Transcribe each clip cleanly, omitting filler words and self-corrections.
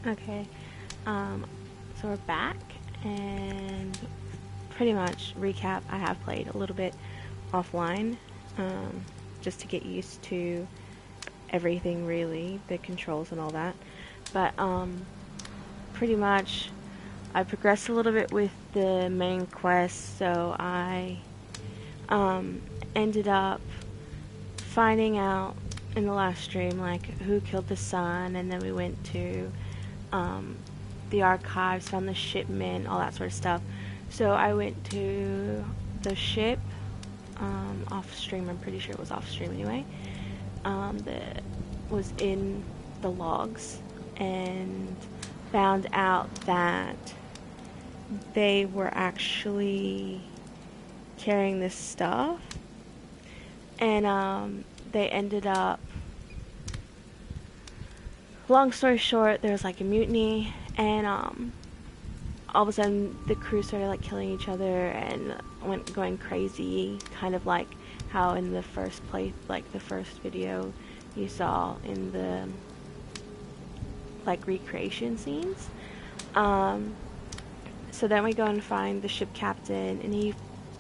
Okay, so we're back, and pretty much recap, I have played a little bit offline, just to get used to everything really, the controls and all that. But pretty much I progressed a little bit with the main quest, so I ended up finding out in the last stream like who killed the sun, and then we went to the archives, found the shipment, all that sort of stuff. So I went to the ship off stream. I'm pretty sure it was off stream anyway. That was in the logs, and found out that they were actually carrying this stuff, and they ended up, long story short, there was like a mutiny, and all of a sudden the crew started like killing each other and went going crazy, kind of like how in the first place, like the first video you saw in the like recreation scenes. So then we go and find the ship captain, and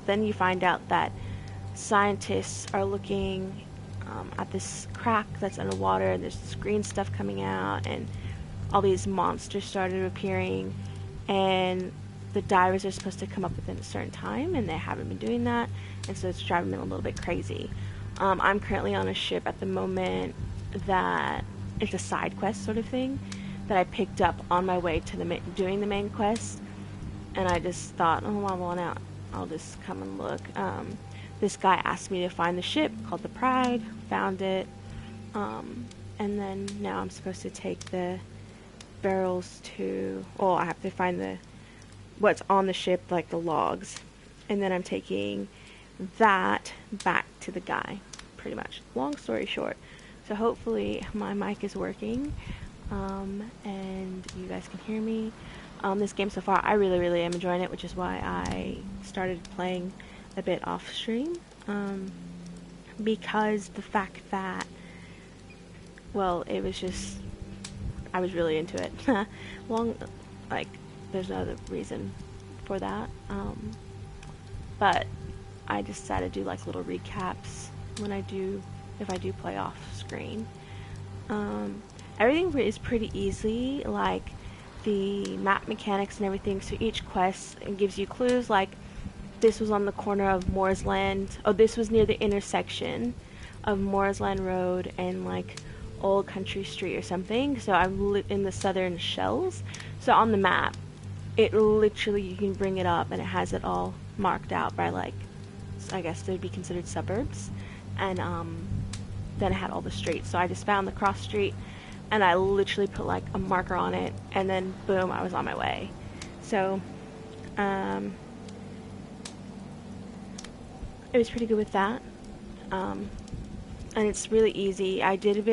then you find out that scientists are looking at this crack that's underwater, and there's this green stuff coming out, and all these monsters started appearing, and the divers are supposed to come up within a certain time, and they haven't been doing that, and so it's driving them a little bit crazy. I'm currently on a ship at the moment that it's a side quest sort of thing that I picked up on my way to doing the main quest, and I just thought, oh, well, now I'll just come and look. This guy asked me to find the ship called the Pride, found it, and then now I'm supposed to take the barrels to, well, I have to find what's on the ship, like the logs, and then I'm taking that back to the guy, pretty much. Long story short. So hopefully my mic is working, and you guys can hear me. This game so far, I really am enjoying it, which is why I started playing a bit off stream, because the fact that, well, it was just, I was really into it. There's no other reason for that, but I decided to do like little recaps if I do play off screen. Everything is pretty easy, like the map mechanics and everything, so each quest gives you clues, like this was on the corner of Moore's Land, this was near the intersection of Moore's Land Road and like Old Country Street or something, so I'm in the southern shells, so on the map it literally, you can bring it up and it has it all marked out by, like, I guess they'd be considered suburbs, and then it had all the streets, so I just found the cross street and I literally put like a marker on it, and then boom, I was on my way. So it was pretty good with that, and it's really easy. I did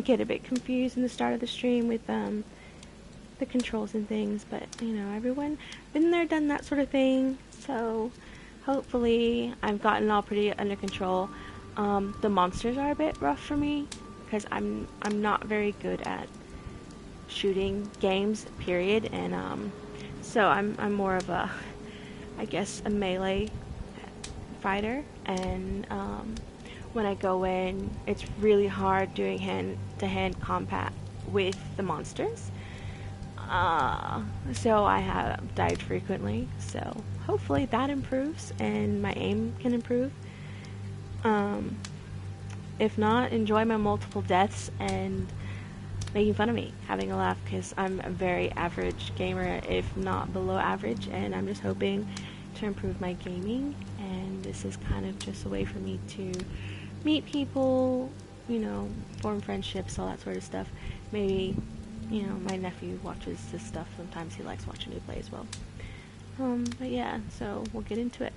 get a bit confused in the start of the stream with the controls and things, but everyone been there, done that sort of thing, so hopefully I've gotten all pretty under control. The monsters are a bit rough for me because I'm not very good at shooting games, period, and so I'm more of a, I guess, a melee fighter, and when I go in, it's really hard doing hand-to-hand combat with the monsters. So I have died frequently, so hopefully that improves and my aim can improve. If not, enjoy my multiple deaths and making fun of me, having a laugh, because I'm a very average gamer, if not below average, and I'm just hoping to improve my gaming, and this is kind of just a way for me to meet people, form friendships, all that sort of stuff. Maybe, my nephew watches this stuff, sometimes he likes watching me play as well. But yeah, so we'll get into it.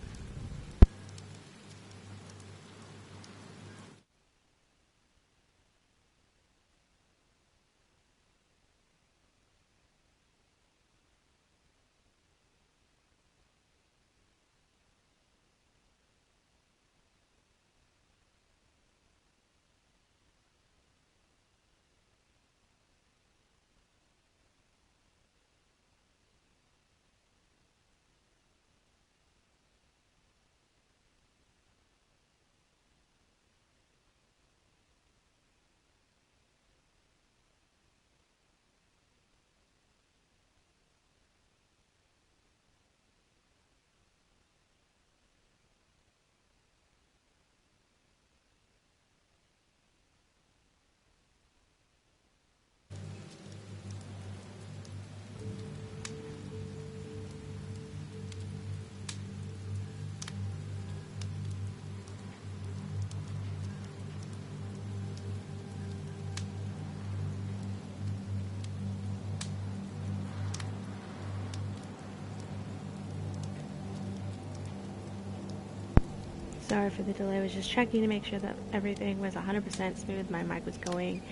Sorry for the delay. I was just checking to make sure that everything was 100% smooth, my mic was going,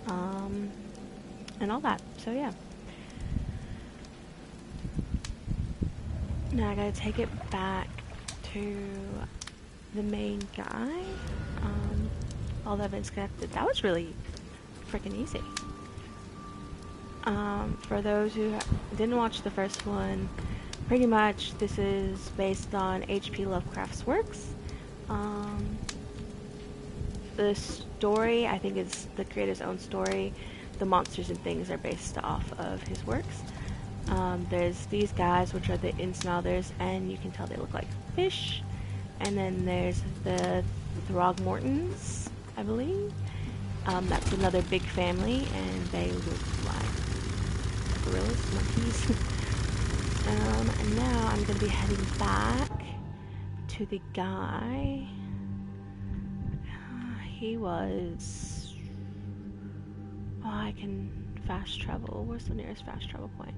and all that. So yeah. Now I gotta take it back to the main guy. All the events connected. That was really freaking easy. For those who didn't watch the first one, pretty much this is based on H.P. Lovecraft's works. The story, I think, is the creator's own story. The monsters and things are based off of his works. There's these guys, which are the Insmouthers, and you can tell they look like fish. And then there's the Throgmortons, I believe. That's another big family, and they look like gorillas, monkeys. And now I'm going to be heading back to the guy. He was... Oh, I can fast travel. Where's the nearest fast travel point?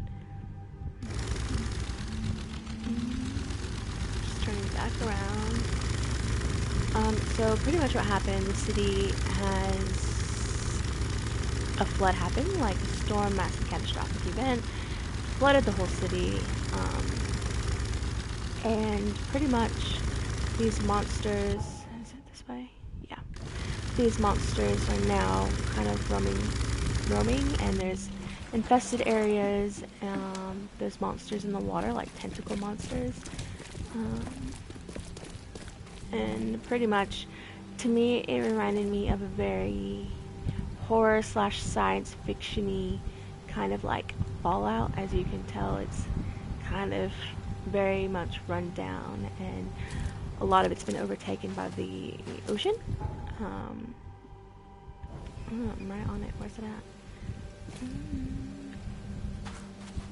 Just turning back around. So pretty much what happened, the city has a flood happen, like a storm, massive catastrophic event, flooded the whole city, and pretty much these monsters, is it this way? Yeah. These monsters are now kind of roaming, and there's infested areas, there's monsters in the water, like tentacle monsters, and pretty much, to me, it reminded me of a very horror / science fiction-y kind of like Fallout. As you can tell, it's kind of very much run down, and a lot of it's been overtaken by the ocean. I'm right on it. Where's it at?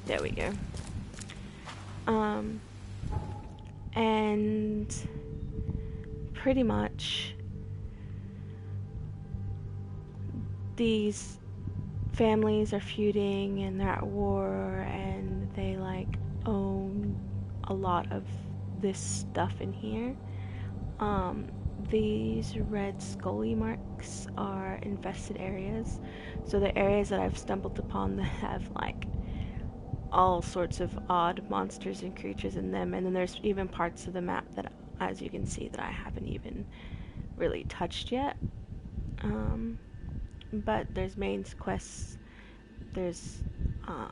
There we go. And pretty much these families are feuding and they're at war, and they like own a lot of this stuff in here. These red scully marks are infested areas, so the areas that I've stumbled upon that have like all sorts of odd monsters and creatures in them, and then there's even parts of the map that, as you can see, that I haven't even really touched yet. But there's main quests, there's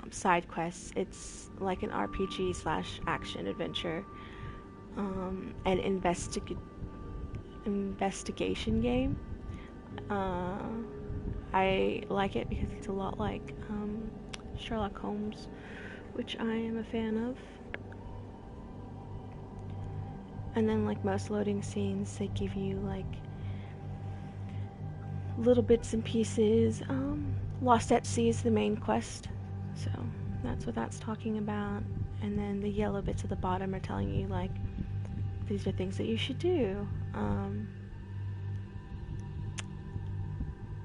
side quests. It's like an RPG / action adventure, an investigation game. I like it because it's a lot like Sherlock Holmes, which I am a fan of. And then, like most loading scenes, they give you like little bits and pieces. Lost at Sea is the main quest, so that's what that's talking about. And then the yellow bits at the bottom are telling you like these are things that you should do.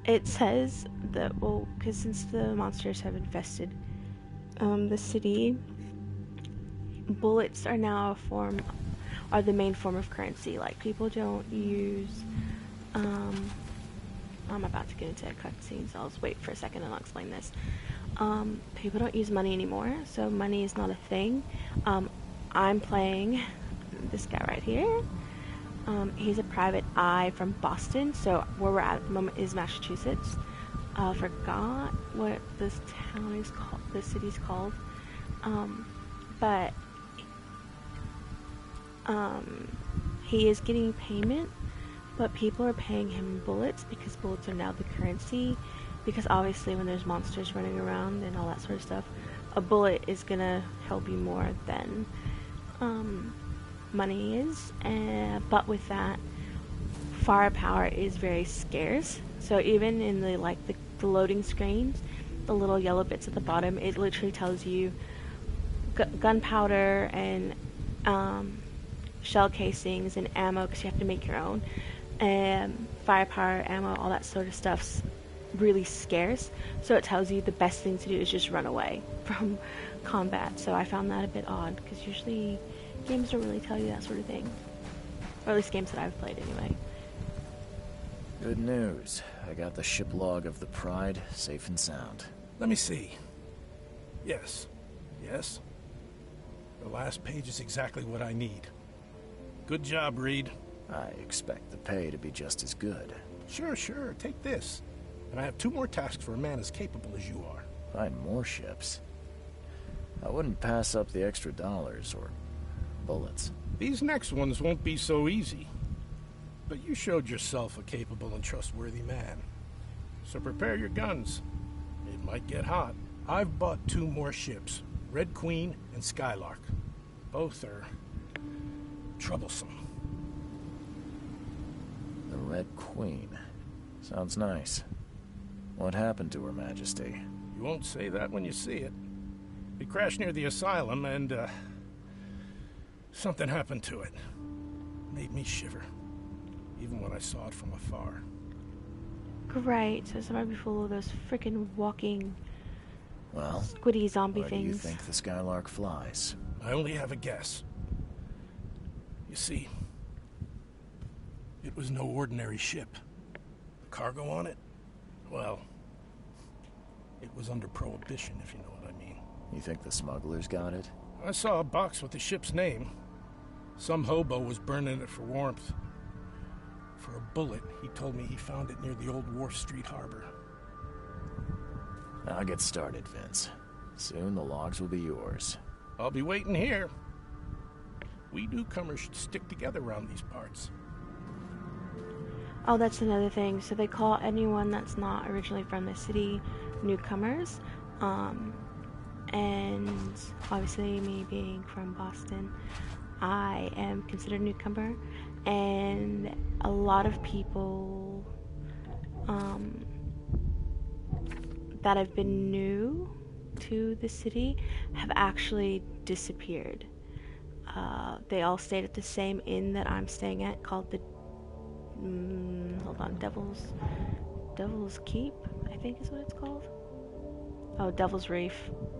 It says that, well, because since the monsters have infested the city, bullets are now are the main form of currency. Like, people don't use, I'm about to get into a cutscene, so I'll just wait for a second and I'll explain this. People don't use money anymore, so money is not a thing. I'm playing this guy right here. He's a private eye from Boston, so where we're at the moment is Massachusetts. Forgot what this town is called, this city's called. But he is getting payment, but people are paying him bullets because bullets are now the currency. Because obviously when there's monsters running around and all that sort of stuff, a bullet is gonna help you more than money is. But with that, firepower is very scarce. So even in the loading screens, the little yellow bits at the bottom, it literally tells you gunpowder and shell casings and ammo, because you have to make your own, and firepower, ammo, all that sort of stuff's really scarce. So it tells you the best thing to do is just run away from combat. So I found that a bit odd, because usually games don't really tell you that sort of thing. Or at least games that I've played anyway. Good news. I got the ship log of the Pride safe and sound. Let me see. Yes. Yes. The last page is exactly what I need. Good job, Reed. I expect the pay to be just as good. Sure. Take this. And I have 2 more tasks for a man as capable as you are. Find more ships. I wouldn't pass up the extra dollars or bullets. These next ones won't be so easy. But you showed yourself a capable and trustworthy man. So prepare your guns. It might get hot. I've bought 2 more ships, Red Queen and Skylark. Both are troublesome. The Red Queen. Sounds nice. What happened to Her Majesty? You won't say that when you see it. We crashed near the asylum and, something happened to it. Made me shiver. Even when I saw it from afar. Great, so somebody be full of those freaking walking squiddy zombie where things. Do you think the Skylark flies? I only have a guess. You see, it was no ordinary ship. The cargo on it, well, it was under prohibition, if you know what I mean. You think the smugglers got it? I saw a box with the ship's name. Some hobo was burning it for warmth. For a bullet, he told me he found it near the old Wharf Street harbor. I'll get started, Vince. Soon the logs will be yours. I'll be waiting here. We newcomers should stick together around these parts. Oh, that's another thing. So they call anyone that's not originally from the city newcomers. And obviously me being from Boston, I am considered a newcomer. And a lot of people that have been new to the city have actually disappeared. They all stayed at the same inn that I'm staying at, called the Devil's Keep, I think is what it's called. Oh, Devil's Reef,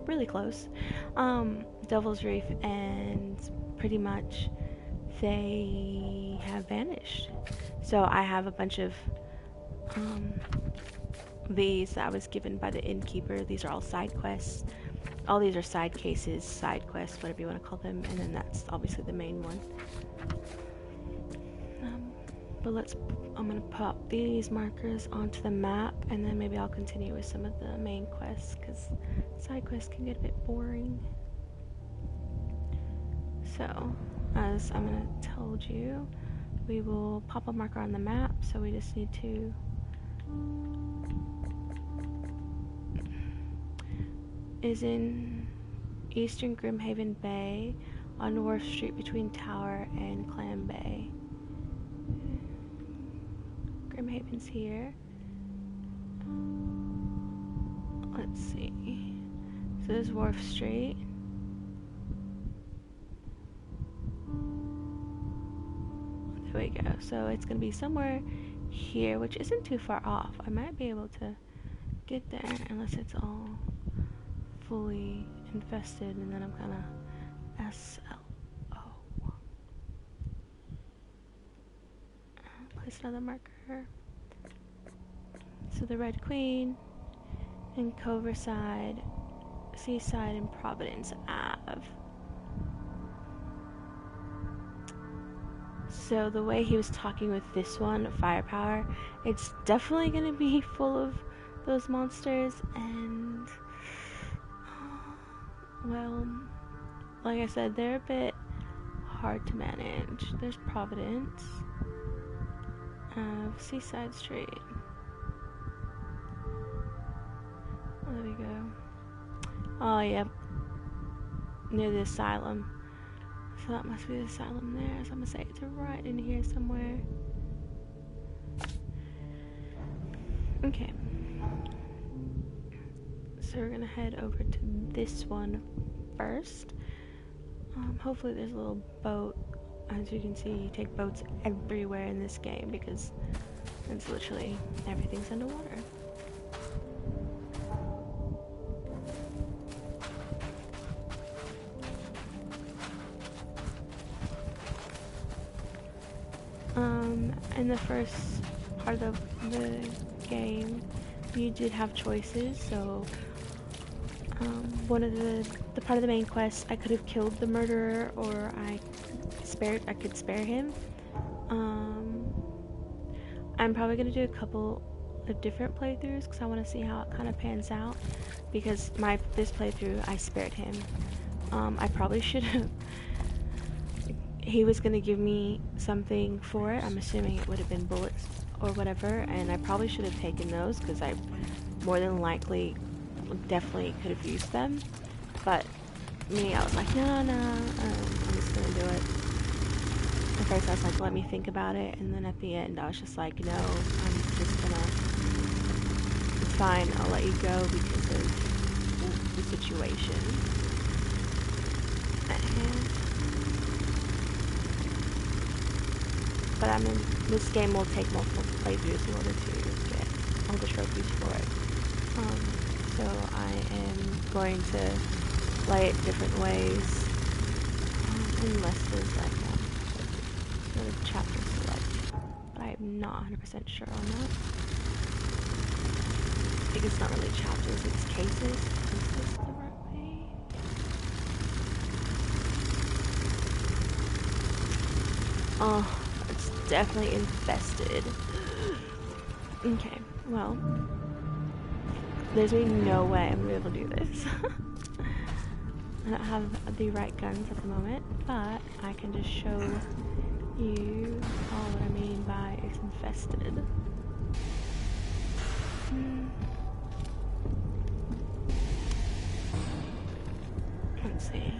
really close. Devil's Reef, and pretty much they have vanished. So I have a bunch of these that I was given by the innkeeper. These are all side quests. All these are side cases, side quests, whatever you want to call them, and then that's obviously the main one. But I'm gonna pop these markers onto the map, and then maybe I'll continue with some of the main quests, because side quests can get a bit boring. So, as I'm gonna told you, we will pop a marker on the map, so we just need to is in Eastern Grimhaven Bay on Wharf Street between Tower and Clam Bay. Grimhaven's here. Let's see. So there's Wharf Street. There we go. So it's going to be somewhere here, which isn't too far off. I might be able to get there unless it's all fully infested, and then I'm gonna SLO. Place another marker. So the Red Queen and Coverside, Seaside, and Providence Ave. So the way he was talking with this one, Firepower, it's definitely gonna be full of those monsters, and well, like I said, they're a bit hard to manage. There's Providence, Seaside Street. Oh, there we go. Oh, yep. Near the asylum. So that must be the asylum there. So I'm gonna say it's right in here somewhere. Okay. So we're gonna head over to this one first. Hopefully there's a little boat. As you can see, you take boats everywhere in this game because it's literally everything's underwater. in the first part of the game, you did have choices. So one of the part of the main quest, I could have killed the murderer, or I could spare him. I'm probably gonna do a couple of different playthroughs because I want to see how it kind of pans out. Because this playthrough, I spared him. I probably should have. He was gonna give me something for it. I'm assuming it would have been bullets or whatever, and I probably should have taken those because I more than likely definitely could have used them. But me, I was like, no, I'm just gonna do it. At first I was like, let me think about it, and then at the end I was just like, no, I'm just gonna, it's fine, I'll let you go because of the situation. But I mean, this game will take multiple playthroughs in order to get all the trophies for it. So I am going to play it different ways, unless there's like another chapter select. But I'm not 100% sure on that. I think it's not really chapters, it's cases. Is this the right way? Oh, it's definitely infested. Okay, well, there's really no way I'm gonna be able to do this. I don't have the right guns at the moment, but I can just show you all what I mean by it's infested. Let's see.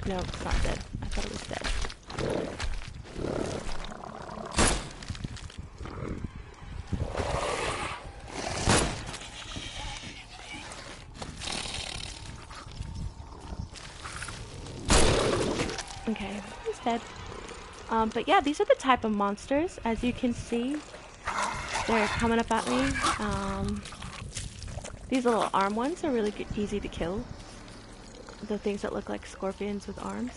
No, it's not dead. I thought it was dead. Okay, it's dead. But yeah, these are the type of monsters. As you can see, they're coming up at me. These little arm ones are really easy to kill. The things that look like scorpions with arms.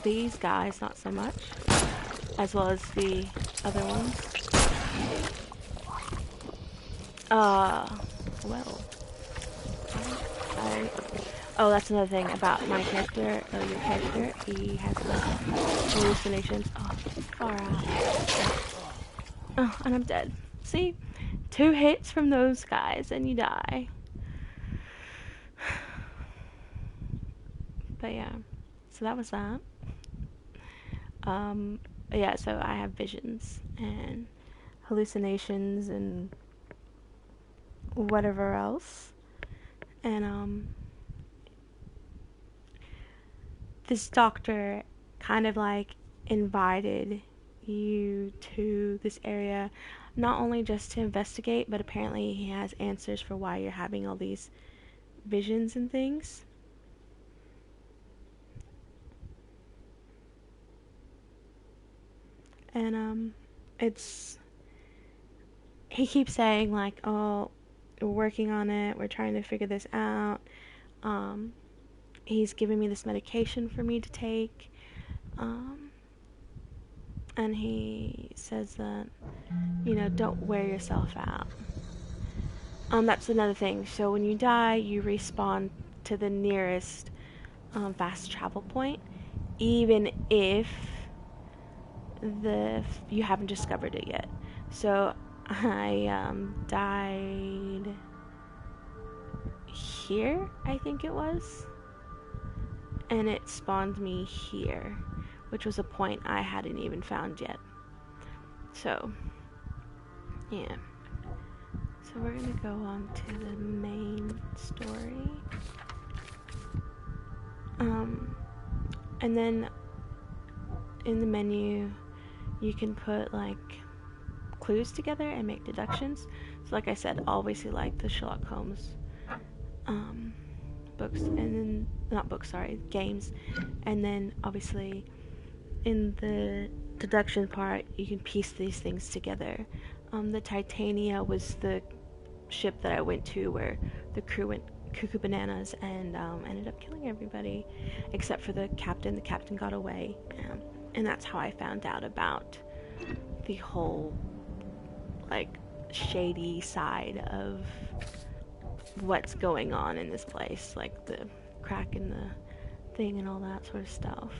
These guys, not so much. As well as the other ones. Well. Oh, that's another thing about my character, or your character. He has hallucinations. Oh, far out. Oh, and I'm dead. See? 2 hits from those guys and you die. But yeah, so that was that. Yeah, so I have visions and hallucinations and whatever else. And this doctor kind of like invited you to this area, not only just to investigate, but apparently he has answers for why you're having all these visions and things. And he keeps saying like, oh, we're working on it, we're trying to figure this out. He's giving me this medication for me to take. And he says that, you know, don't wear yourself out. That's another thing. So when you die, you respawn to the nearest fast travel point, even if you haven't discovered it yet. So I died here, I think it was, and it spawned me here, which was a point I hadn't even found yet. So yeah, so we're gonna go on to the main story, and then in the menu, you can put like clues together and make deductions. So like I said, obviously like the Sherlock Holmes books, and then not books, sorry, games, and then obviously in the deduction part you can piece these things together. The Titania was the ship that I went to where the crew went cuckoo bananas and ended up killing everybody except for the captain. The captain got away, and that's how I found out about the whole like shady side of what's going on in this place, like the crack in the thing and all that sort of stuff.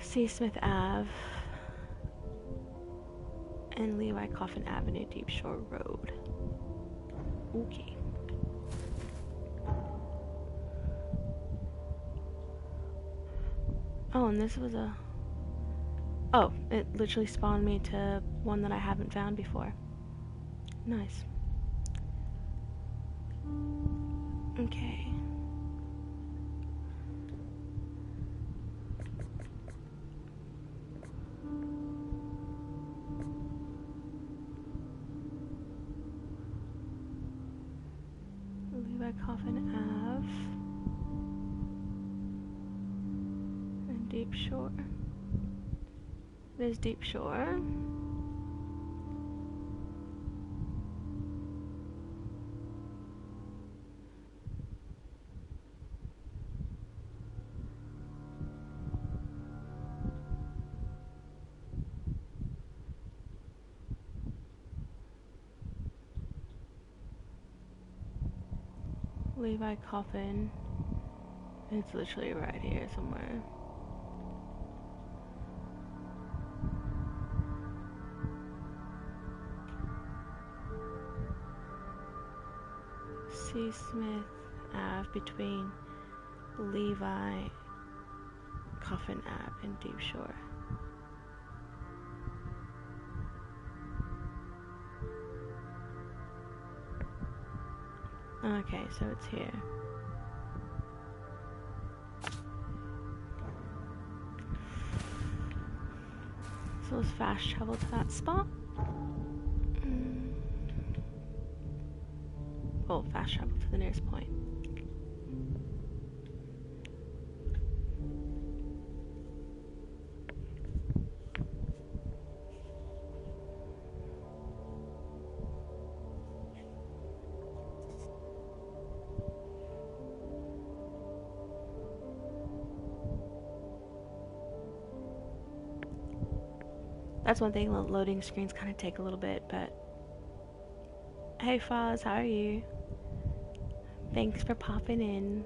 C. Smith Ave and Levi Coffin Avenue, Deep Shore Road. Okay. Oh, and this was a... Oh, it literally spawned me to one that I haven't found before. Nice. Okay. Levi Coffin Ave and Deep Shore. There's Deep Shore. Levi Coffin. It's literally right here somewhere. C. Smith Ave between Levi Coffin Ave and Deep Shore. Okay, so it's here. So let's fast travel to that spot. Oh, fast travel to the nearest point. That's one thing, loading screens kind of take a little bit, but... Hey Fozz, how are you? Thanks for popping in.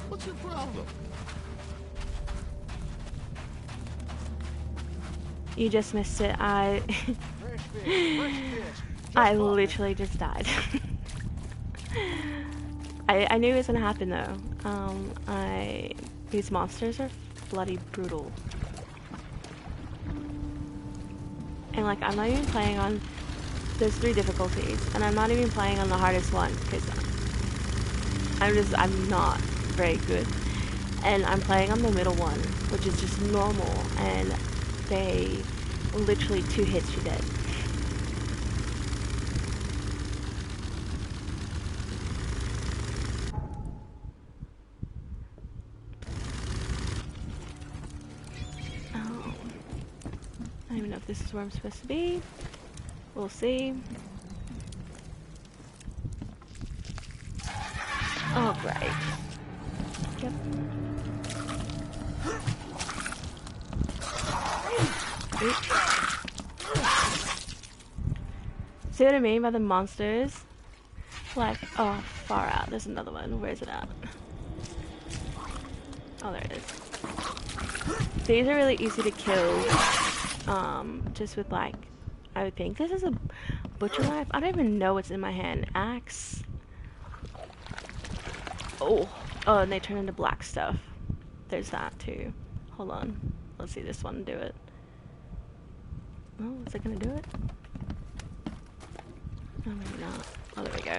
What's your problem? You just missed it. Fresh fish, fresh fish. I literally just died. I knew it was gonna happen though. These monsters are bloody brutal. And like, I'm not even playing on, there's 3 difficulties, and I'm not even playing on the hardest one, because I'm not very good. And I'm playing on the middle one, which is just normal, and they literally 2 hits you dead. I don't even know if this is where I'm supposed to be. We'll see. Oh, great. Yep. See what I mean by the monsters? Like, oh, far out. There's another one. Where is it at? Oh, there it is. These are really easy to kill. Just with like, I would think this is a butcher knife. I don't even know what's in my hand. Axe. Oh, and they turn into black stuff. There's that too. Hold on. Let's see this one do it. Oh, is it gonna do it? Oh, maybe not. Oh, there we go.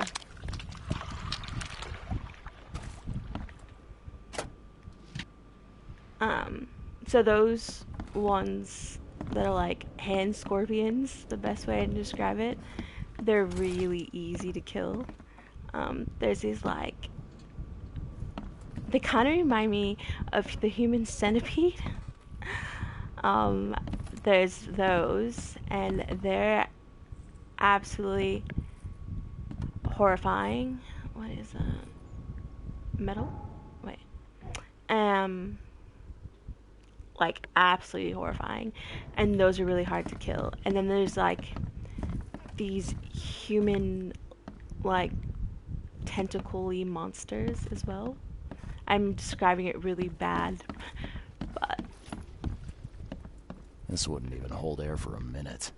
So those ones that are like hand scorpions, the best way to describe it, they're really easy to kill. There's these like, they kind of remind me of the human centipede. There's those, and they're absolutely horrifying. What is that? Metal? Wait. Like absolutely horrifying, and those are really hard to kill. And then there's like these human, like tentacle-y monsters as well. I'm describing it really bad, but This wouldn't even hold air for a minute.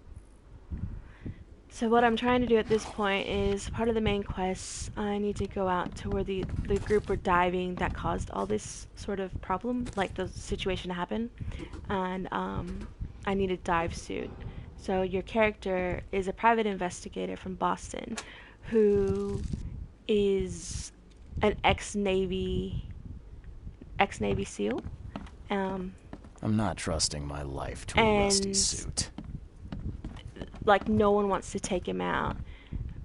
so what I'm trying to do at this point is part of the main quest. I need to go out to where the group were diving that caused all this sort of problem, like the situation to happen, and I need a dive suit. So your character is a private investigator from Boston who is an ex-Navy SEAL. I'm not trusting my life to a rusty suit. Like, no one wants to take him out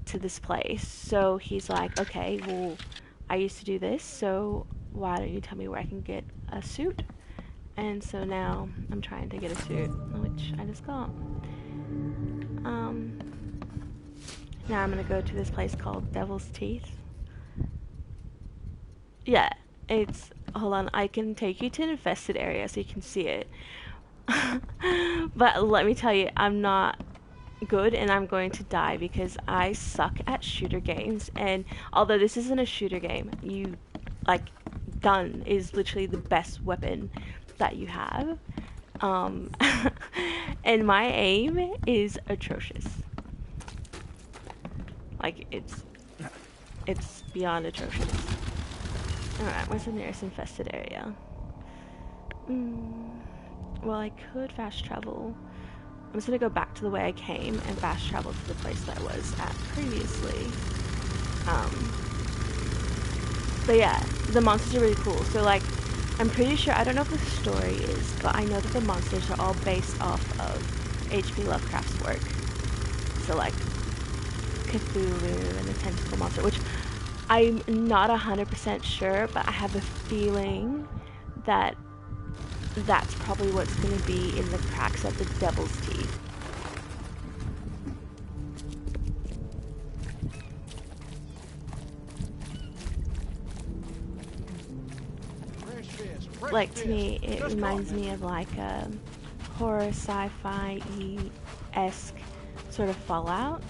to this place. So he's like, okay, well, I used to do this, so why don't you tell me where I can get a suit? And so now I'm trying to get a suit, which I just got. Now I'm gonna go to this place called Devil's Teeth. Yeah, it's, hold on, I can take you to an infested area so you can see it. But let me tell you, I'm not good, and I'm going to die because I suck at shooter games. And although this isn't a shooter game, you, like, gun is literally the best weapon that you have. And my aim is atrocious. Like, it's beyond atrocious. Alright, where's the nearest infested area? Well, I could fast travel. I'm just gonna go back to the way I came and fast travel to the place that I was at previously. But yeah, the monsters are really cool. So like, I'm pretty sure, I don't know if the story is, but I know that the monsters are all based off of H.P. Lovecraft's work. So like, Cthulhu and the Tentacle Monster, which I'm not 100% sure, but I have a feeling that that's probably what's going to be in the cracks of the Devil's Teeth. Like, to me, it reminds me of like a horror sci-fi-esque sort of Fallout.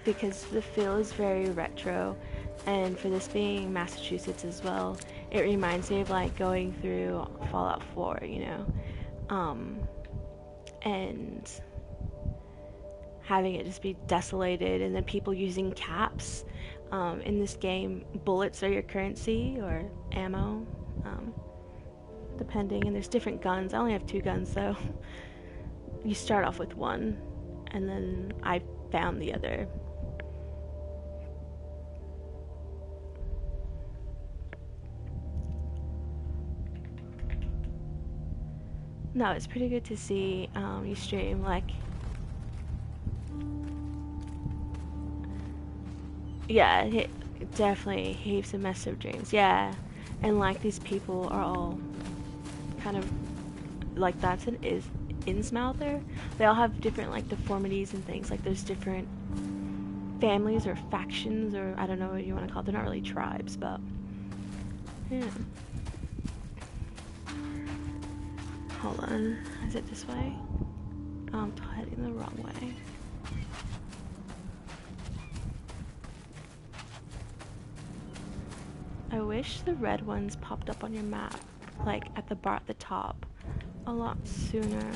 Because the feel is very retro, and for this being Massachusetts as well, it reminds me of like going through Fallout 4, you know, and having it just be desolated, and then people using caps. In this game, bullets are your currency, or ammo, depending, and there's different guns. I only have 2 guns though. You start off with one, and then I found the other. No, it's pretty good to see you stream, like, yeah, it definitely heaps of massive dreams, yeah, and like these people are all kind of, like, that's an Innsmouther. They all have different like deformities and things, like there's different families or factions, or I don't know what you want to call it, they're not really tribes, but yeah. Hold on, is it this way? I'm heading the wrong way. I wish the red ones popped up on your map, like at the bar at the top, a lot sooner.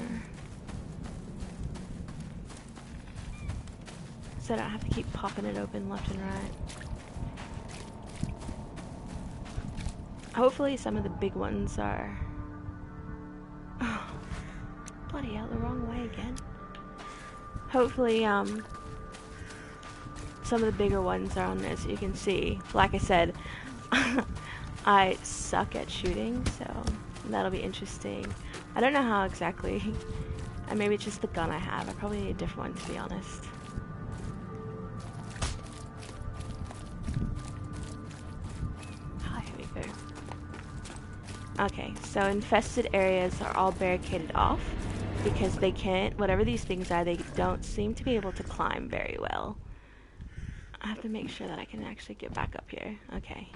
So I don't have to keep popping it open left and right. Hopefully some of the big ones are... Oh, bloody hell, the wrong way again. Hopefully, some of the bigger ones are on there so you can see. Like I said, I suck at shooting, so that'll be interesting. I don't know how exactly, and maybe it's just the gun I have. I probably need a different one, to be honest. Here we go. Okay, so infested areas are all barricaded off because they can't, whatever these things are, they don't seem to be able to climb very well. I have to make sure that I can actually get back up here. Okay.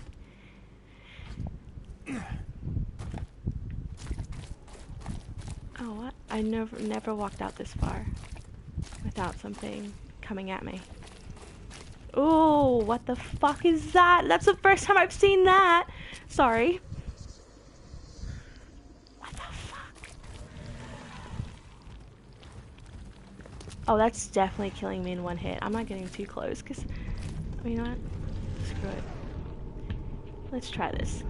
Oh, what? I never walked out this far without something coming at me. Oh, what the fuck is that? That's the first time I've seen that. Sorry. What the fuck? Oh, that's definitely killing me in one hit. I'm not getting too close because, you know what? Screw it. Let's try this.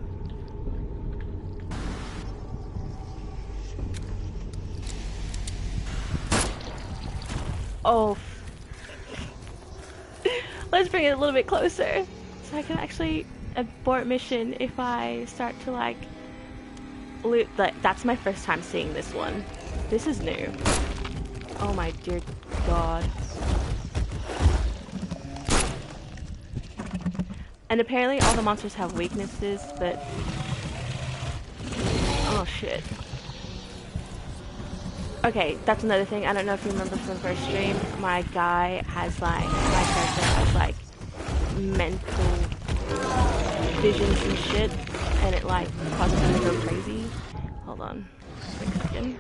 Oh. Let's bring it a little bit closer so I can actually abort mission if I start to like loot. That's my first time seeing this one. This is new. Oh my dear God. And apparently all the monsters have weaknesses, but... Oh shit. Okay, that's another thing. I don't know if you remember from the first stream, my guy has like, my character has like mental visions and shit, and it like causes him to go crazy. Hold on, wait a second.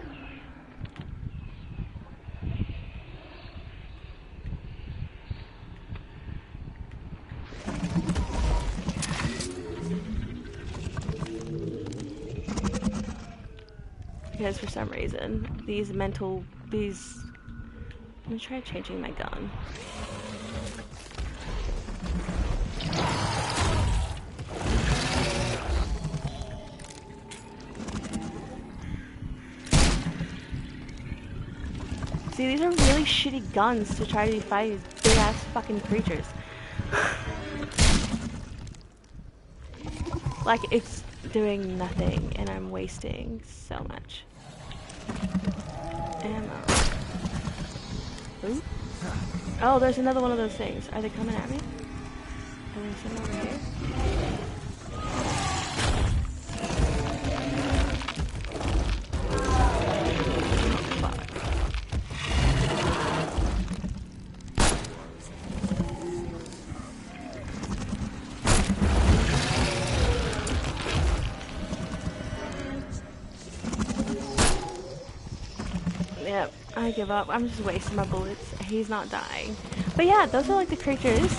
Because for some reason, I'm gonna try changing my gun. See, these are really shitty guns to try to fight these big ass fucking creatures. Like, it's doing nothing, and I'm wasting so much ammo. Ooh. Oh, there's another one of those things. Are they coming at me? Are there some over here? Yep, I give up. I'm just wasting my bullets. He's not dying. But yeah, those are like the creatures.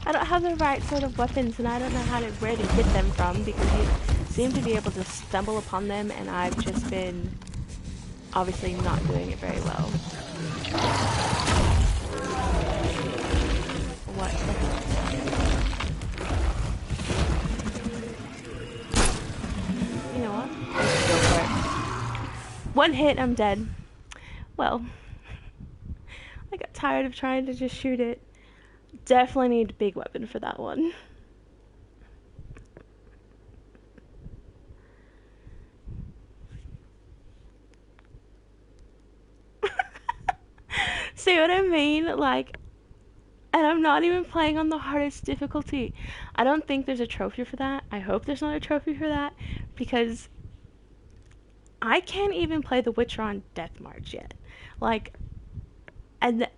I don't have the right sort of weapons, and I don't know where to get them from because you seem to be able to stumble upon them, and I've just been obviously not doing it very well. What the hell? You know what? Let's go for it. One hit, I'm dead. Well, I got tired of trying to just shoot it. Definitely need a big weapon for that one. See what I mean? Like, and I'm not even playing on the hardest difficulty. I don't think there's a trophy for that. I hope there's not a trophy for that, because I can't even play The Witcher on Death March yet. Like, and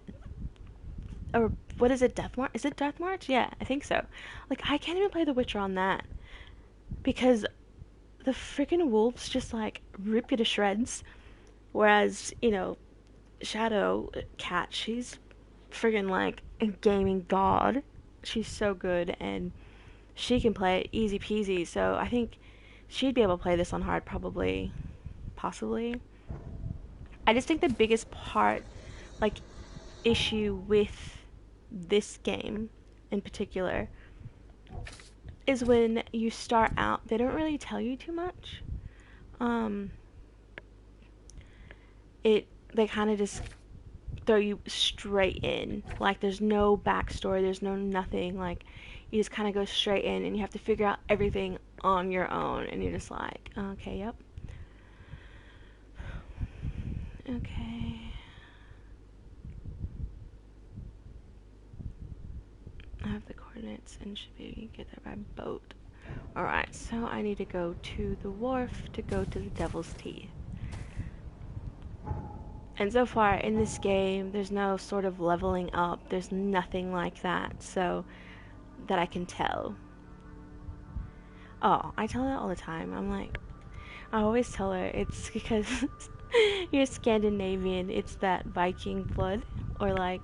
or what is it, Death March? Is it Death March? Yeah, I think so. Like, I can't even play The Witcher on that because the freaking wolves just like rip you to shreds. Whereas, you know, Shadow Cat, she's friggin' like a gaming god. She's so good, and she can play it easy peasy. So I think she'd be able to play this on hard, probably, possibly. I just think the biggest part, like, issue with this game in particular is when you start out, they don't really tell you too much. Um, they kind of just throw you straight in. Like, there's no backstory, there's no nothing. Like, you just kind of go straight in, and you have to figure out everything on your own, and you're just like, okay, yep. Okay. I have the coordinates and should be able to get there by boat. Alright, so I need to go to the wharf to go to the Devil's Teeth. And so far in this game, there's no sort of leveling up. There's nothing like that, so that I can tell. Oh, I tell her all the time. I'm like, I always tell her it's because you're Scandinavian. It's that Viking blood, or like,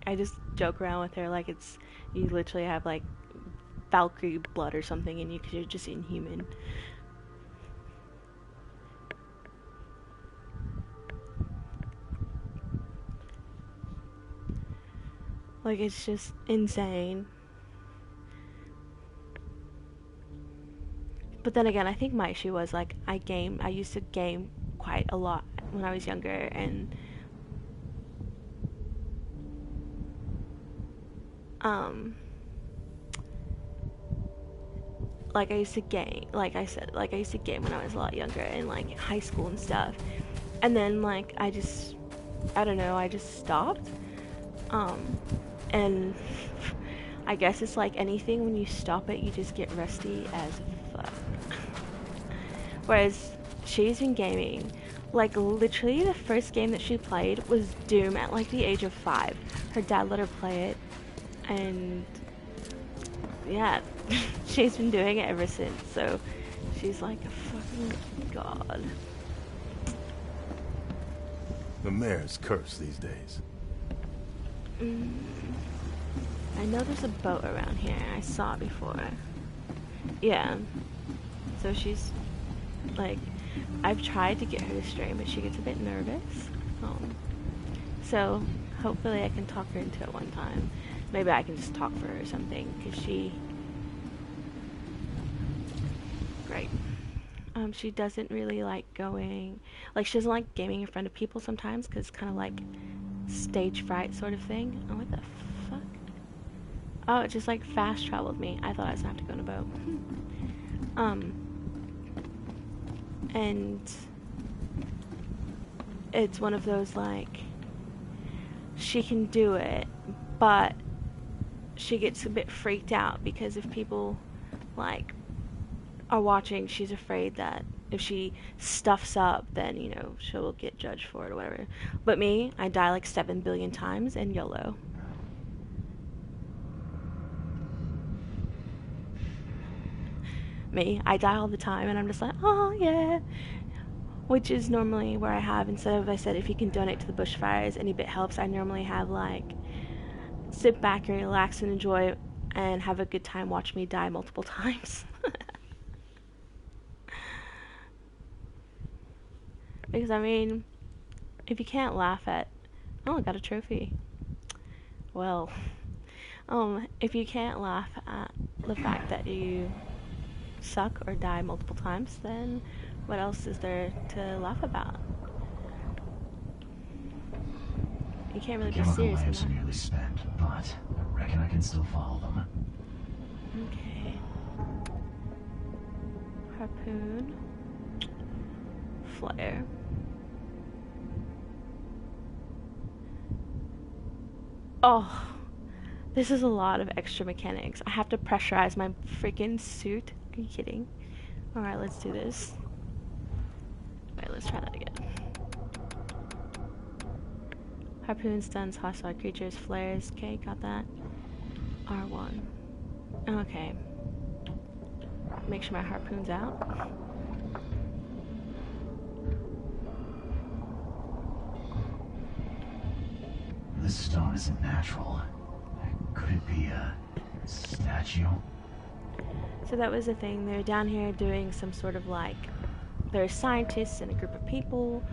I just joke around with her like it's you literally have like Valkyrie blood or something in you because you're just inhuman. Like, it's just insane. But then again, I think my issue was like I used to game quite a lot when I was younger, and like I used to game, like I said, like I used to game when I was a lot younger in like high school and stuff. And then like I don't know, I just stopped. And I guess it's like anything, when you stop it, you just get rusty as fuck. Whereas she's been gaming, like literally the first game that she played was Doom at like the age of 5. Her dad let her play it, and yeah, she's been doing it ever since, so she's like a fucking god. The mayor's cursed these days. I know there's a boat around here. I saw it before. Yeah. So she's like, I've tried to get her to stream, but she gets a bit nervous. So hopefully I can talk her into it one time. Maybe I can just talk for her or something, because great. She doesn't really like going, like she doesn't like gaming in front of people sometimes, because it's kind of like stage fright sort of thing. Oh, what the fuck? Oh, it just like fast traveled me. I thought I was gonna have to go in a boat. And it's one of those like, she can do it, but she gets a bit freaked out because if people like are watching, she's afraid that if she stuffs up, then, you know, she'll get judged for it or whatever. But me, I die like 7 billion times, and YOLO. Me, I die all the time, and I'm just like, oh yeah. Which is normally where I have, instead of, I said, if you can donate to the bushfires, any bit helps, I normally have like, sit back and relax and enjoy and have a good time, watch me die multiple times. Because, I mean, if you can't laugh at... Oh, I got a trophy. Well, if you can't laugh at the fact that you suck or die multiple times, then what else is there to laugh about? You can't really be serious in lamps that. are nearly spent, but I reckon I can still follow them. Okay. Harpoon. Flare. Oh, this is a lot of extra mechanics. I have to pressurize my freaking suit. Are you kidding? Alright, let's do this. Alright, let's try that again. Harpoon stuns hostile creatures, flares. Okay, got that. R1. Okay. Make sure my harpoon's out. This stone isn't natural. Could it be a statue? So that was the thing. They're down here doing some sort of like, there's scientists and a group of people.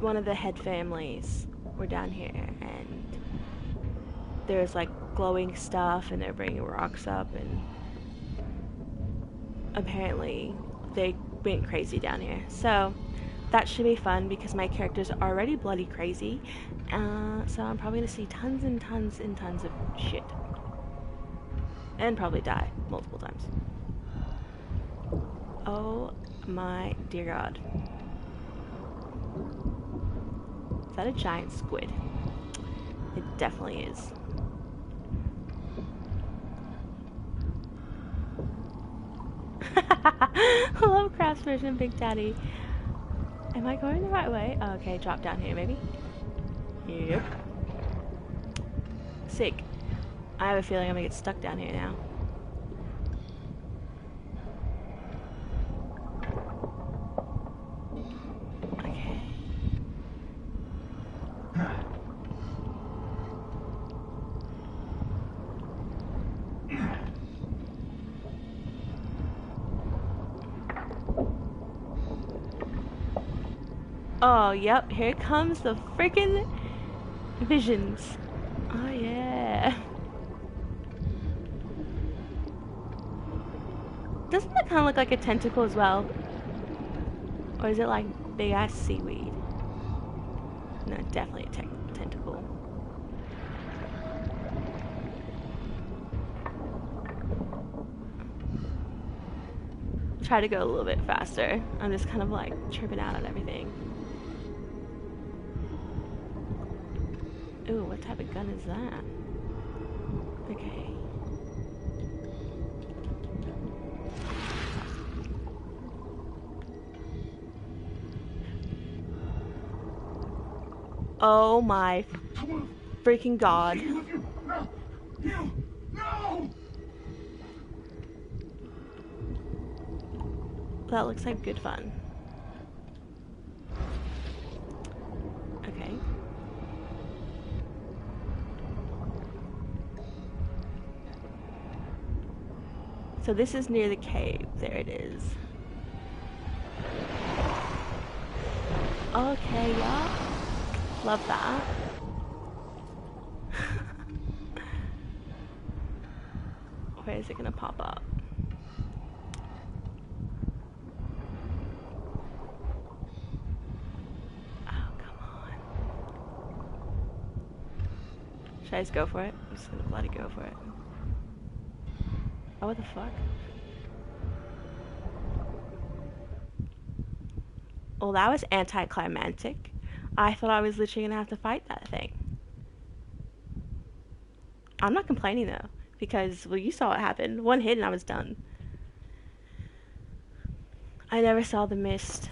One of the head families were down here, and there's like glowing stuff and they're bringing rocks up, and apparently they went crazy down here. So that should be fun because my character's already bloody crazy. So I'm probably gonna see tons and tons and tons of shit. And probably die multiple times. Oh my dear god. Is that a giant squid? It definitely is. Lovecraft's version of Big Daddy. Am I going the right way? Oh, okay, drop down here maybe. Yep. Sick. I have a feeling I'm gonna get stuck down here now. Okay. Oh, yep, here comes the freaking visions. Oh, yeah. Doesn't that kind of look like a tentacle as well? Or is it like big ass seaweed? No, definitely a tentacle. Try to go a little bit faster. I'm just kind of like tripping out on everything. Ooh, what type of gun is that? Okay. Oh my freaking god. That looks like good fun. Okay. So this is near the cave. There it is. Okay, yeah. Love that. Where is it gonna pop up? Oh, come on. Should I just go for it? I'm just gonna bloody go for it. Oh, what the fuck? Well, that was anticlimactic. I thought I was literally gonna have to fight that thing. I'm not complaining though, because, well, you saw what happened. One hit and I was done. I never saw the mist.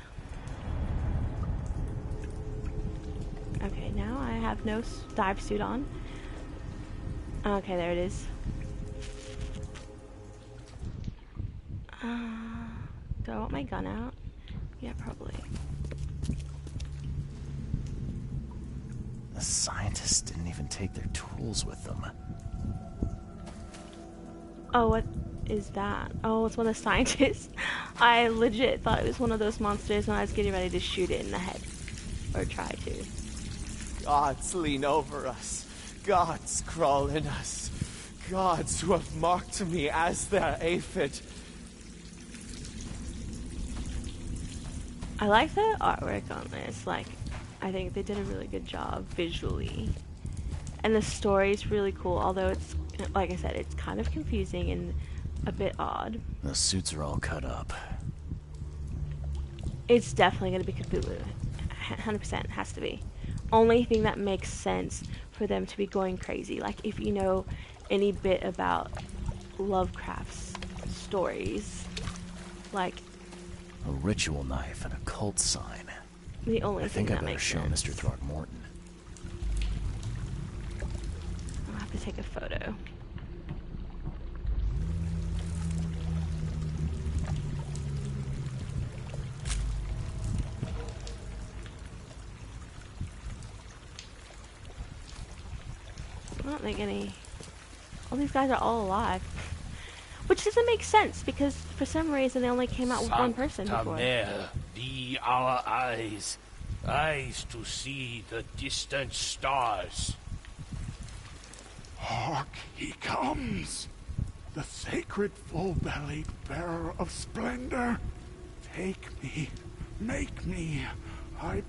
Okay, now I have no dive suit on. Okay, there it is. Do I want my gun out? Yeah, probably. The scientists didn't even take their tools with them. Oh, what is that? Oh, it's one of the scientists. I legit thought it was one of those monsters when I was getting ready to shoot it in the head. Or try to. Gods lean over us. Gods crawl in us. Gods who have marked me as their aphid. I like the artwork on this. Like, I think they did a really good job visually. And the story's really cool, although it's, like I said, it's kind of confusing and a bit odd. The suits are all cut up. It's definitely going to be Cthulhu. 100% has to be. Only thing that makes sense for them to be going crazy. Like, if you know any bit about Lovecraft's stories, like... A ritual knife and a cult sign. The only I thing think I that better makes show sense. Mr. Throckmorton. I'll have to take a photo. I don't think any... All these guys are all alive. Which doesn't make sense, because for some reason they only came out with one person before. Mare, be our eyes, eyes to see the distant stars. Hark, he comes! The sacred full-bellied bearer of splendor. Take me, make me, I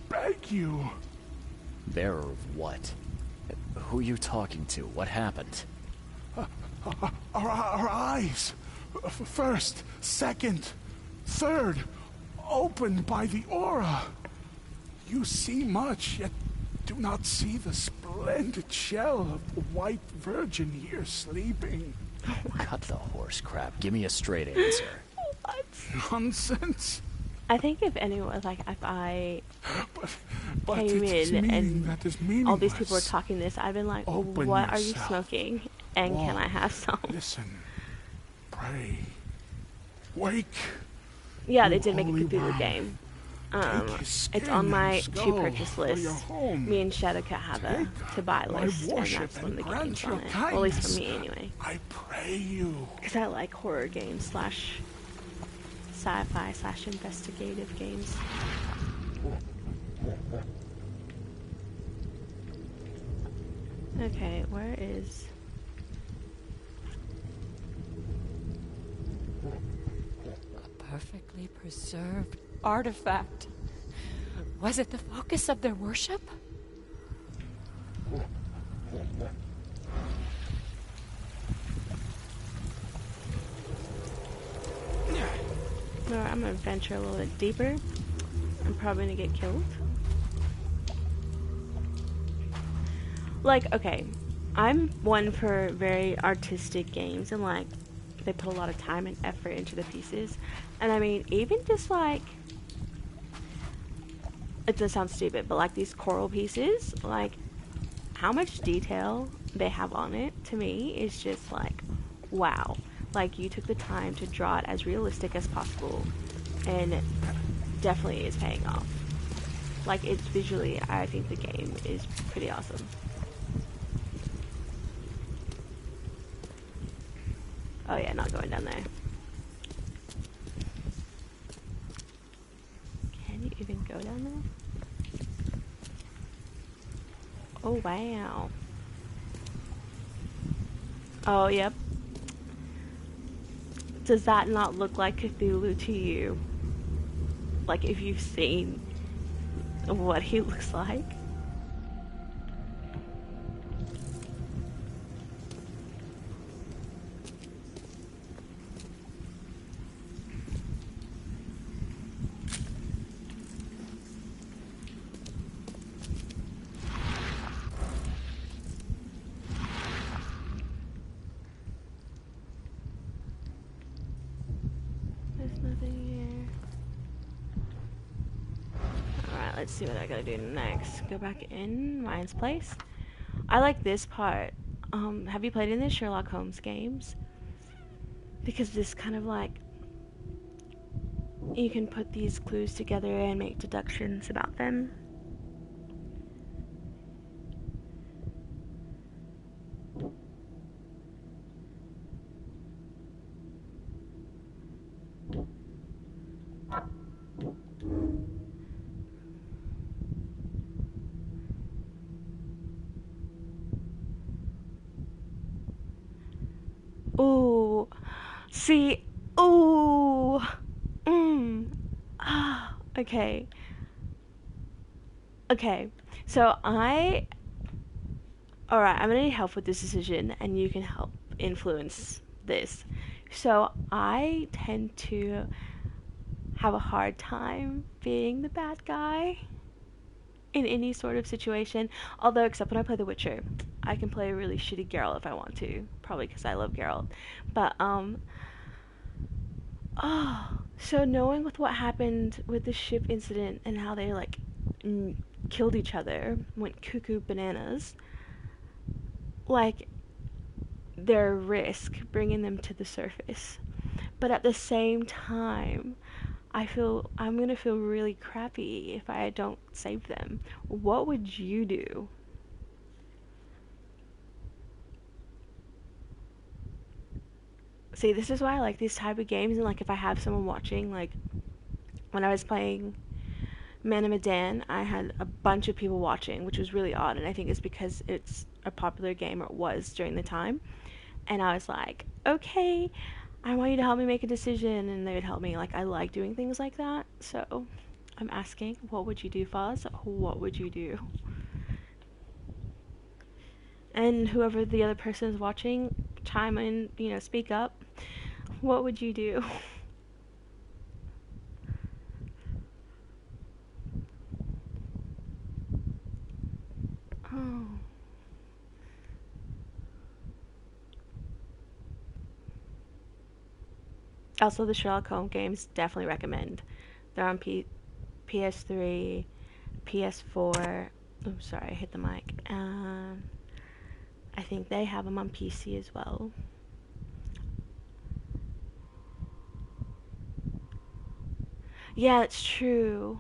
beg you. Bearer of what? Who are you talking to? What happened? Our eyes, first, second, third, opened by the aura. You see much, yet do not see the splendid shell of the white virgin here sleeping. Cut the horse crap. Give me a straight answer. What? Nonsense. I think if anyone, like, if I But came it's in meaning that is and all these people were meaningless. talking this, I'd been like, Open what are you yourself. smoking? And can I have some? Listen, pray, wake. Yeah, they You did make a holy Cthulhu worm. game. Take his skin It's on my and to skull purchase for list. your home. Me and Shadowcat have a Take to buy my list, and worship that's one of and the grant games your on it. Well, at least for kindness. me, anyway. I pray you. Because I like horror games slash sci-fi slash investigative games. Okay, where is... A perfectly preserved artifact. Was it the focus of their worship? No, I'm gonna venture a little bit deeper. I'm probably gonna get killed. Like, okay, I'm one for very artistic games, and like, they put a lot of time and effort into the pieces. And I mean, even just like, it does sound stupid, but like these coral pieces, like, how much detail they have on it, to me, is just like, wow. Like, you took the time to draw it as realistic as possible, and it definitely is paying off. Like, it's visually, I think the game is pretty awesome. Oh yeah, not going down there. Can you even go down there? Oh wow. Oh yep. Does that not look like Cthulhu to you? Like, if you've seen what he looks like? There's nothing here. Alright, let's see what I gotta do next. Go back in Ryan's place. I like this part. Have you played any of the Sherlock Holmes games? Because this kind of like, you can put these clues together and make deductions about them. Ooh, see, ooh, okay, so alright, I'm gonna need help with this decision, and you can help influence this. So, I tend to have a hard time being the bad guy in any sort of situation, although except when I play The Witcher. I can play a really shitty Geralt if I want to, probably because I love Geralt. But so knowing with what happened with the ship incident and how they like killed each other, went cuckoo bananas, like, their risk bringing them to the surface. But at the same time, I'm gonna feel really crappy if I don't save them. What would you do? See, this is why I like these type of games, and like if I have someone watching, like when I was playing Man of Medan, I had a bunch of people watching, which was really odd, and I think it's because it's a popular game, or it was during the time. And I was like, okay, I want you to help me make a decision, and they would help me. Like, I like doing things like that, so I'm asking, what would you do, Fozz? What would you do? And whoever the other person is watching, chime in, speak up. What would you do? Oh. Also, the Sherlock Holmes games, definitely recommend. They're on PS3, PS4. Oh, sorry, I hit the mic. I think they have them on PC as well. Yeah, it's true.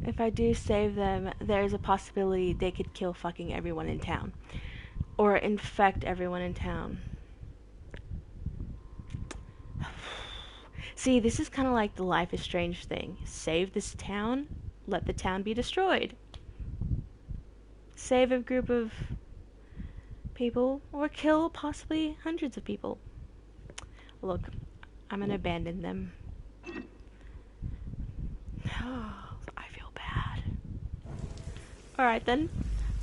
If I do save them, there's a possibility they could kill fucking everyone in town. Or infect everyone in town. See, this is kind of like the Life is Strange thing. Save this town, let the town be destroyed. Save a group of people, or kill possibly hundreds of people. Look, I'm gonna abandon them. I feel bad. Alright then,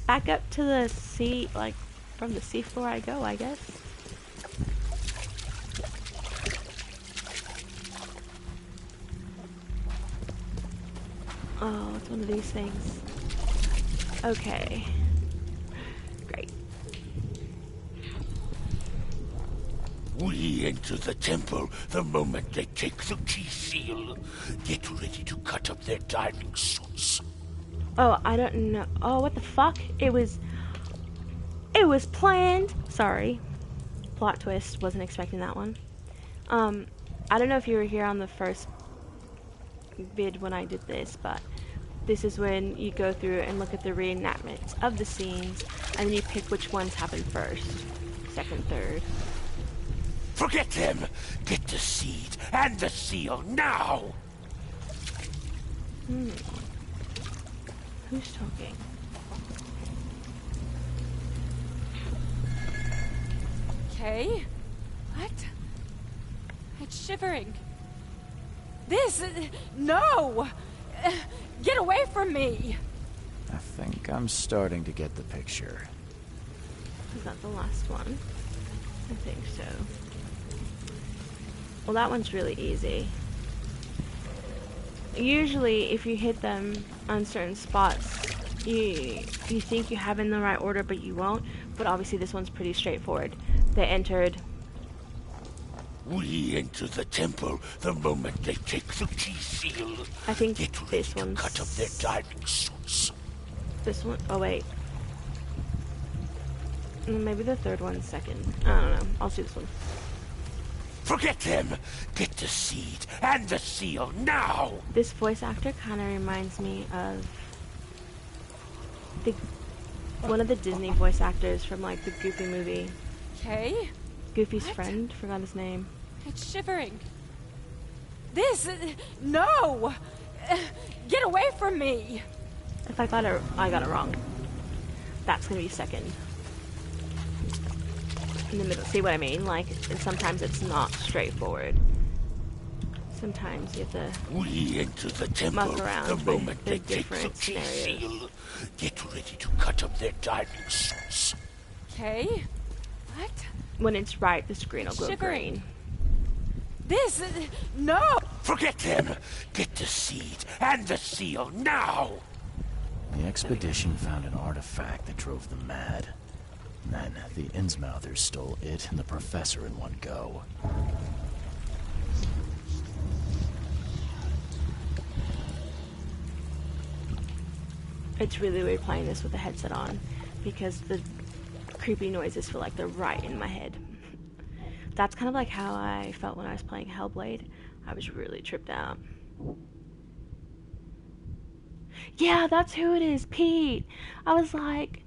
back up to the sea, like, from the seafloor I go, I guess. Oh, it's one of these things. Okay. Great. We enter the temple the moment they take the key seal. Get ready to cut up their diving suits. Oh, I don't know. Oh, what the fuck? It was planned. Sorry. Plot twist. Wasn't expecting that one. I don't know if you were here on the first vid when I did this, but this is when you go through and look at the reenactments of the scenes, and then you pick which ones happen first, second, third. Forget them! Get the seed and the seal now! Who's talking? Okay. What? It's shivering. This... No! Get away from me! I think I'm starting to get the picture. Is that the last one? I think so. Well, that one's really easy. Usually, if you hit them on certain spots, you think you have in the right order, but you won't. But obviously, this one's pretty straightforward. They entered. We enter the temple the moment they take the key seal. I think Get ready this to one's... cut up their diving suits. This one? Oh, wait. Maybe the third one's second. I don't know. I'll see this one. Forget them! Get the seed and the seal now! This voice actor kind of reminds me of one of the Disney voice actors from, like, the Goofy movie. Okay. Goofy's friend. Forgot his name. It's shivering. This... No! Get away from me! If I got it wrong. That's gonna be second. In the middle. See what I mean? Like, sometimes it's not straightforward. Sometimes you have to We enter the temple muck around the with moment the they take the different key scenarios. seal. Get ready to cut up their diving suits. Okay. What? When it's right, the screen will go Shivering. green. This... No! Forget them! Get the seed and the seal now! The expedition found an artifact that drove them mad. Then the Innsmouthers stole it and the professor in one go. It's really weird playing this with the headset on because the creepy noises feel like they're right in my head. That's kind of like how I felt when I was playing Hellblade. I was really tripped out. Yeah, that's who it is, Pete. I was like,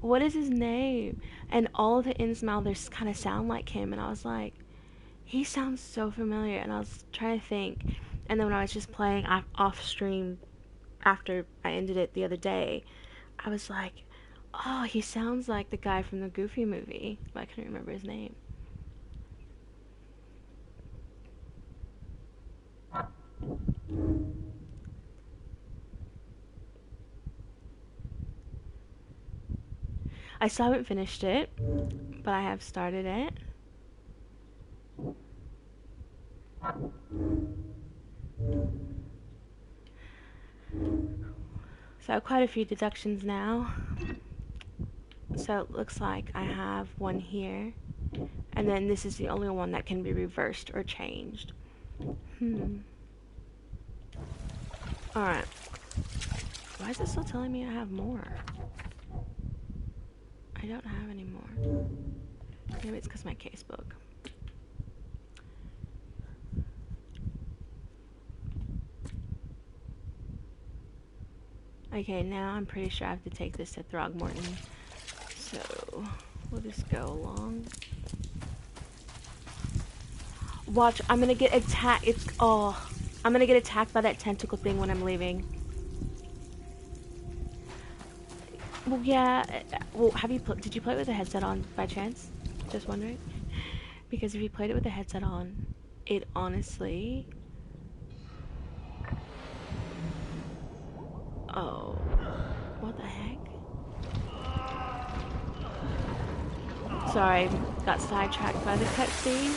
what is his name? And all of the Innsmouthers kind of sound like him, and I was like, he sounds so familiar. And I was trying to think, And then when I was just playing off stream after I ended it the other day, I was like, oh, he sounds like the guy from the Goofy movie, but I couldn't remember his name. I still haven't finished it, but I have started it. So I have quite a few deductions now. So it looks like I have one here, and then this is the only one that can be reversed or changed. Alright. Why is it still telling me I have more? I don't have any more. Maybe it's because my casebook. Okay, now I'm pretty sure I have to take this to Throgmorton. So, we'll just go along. Watch, I'm gonna get attacked. I'm gonna get attacked by that tentacle thing when I'm leaving. Well, yeah. Well, did you play it with the headset on by chance? Just wondering. Because if you played it with the headset on, it honestly... Oh. What the heck? Sorry, got sidetracked by the cutscene.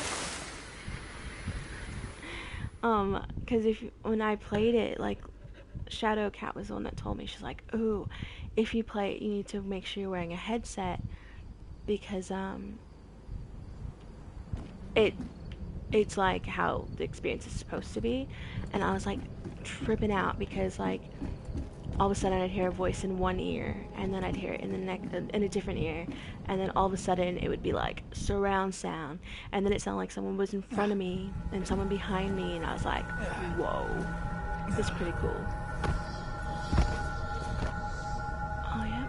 Because when I played it, like, Shadow Cat was the one that told me. She's like, ooh, if you play it, you need to make sure you're wearing a headset, because it's like how the experience is supposed to be. And I was like tripping out because, like, all of a sudden I'd hear a voice in one ear, and then I'd hear it in the next, in a different ear, and then all of a sudden it would be like surround sound, and then it sounded like someone was in front of me and someone behind me, and I was like, whoa, this is pretty cool. Oh yeah.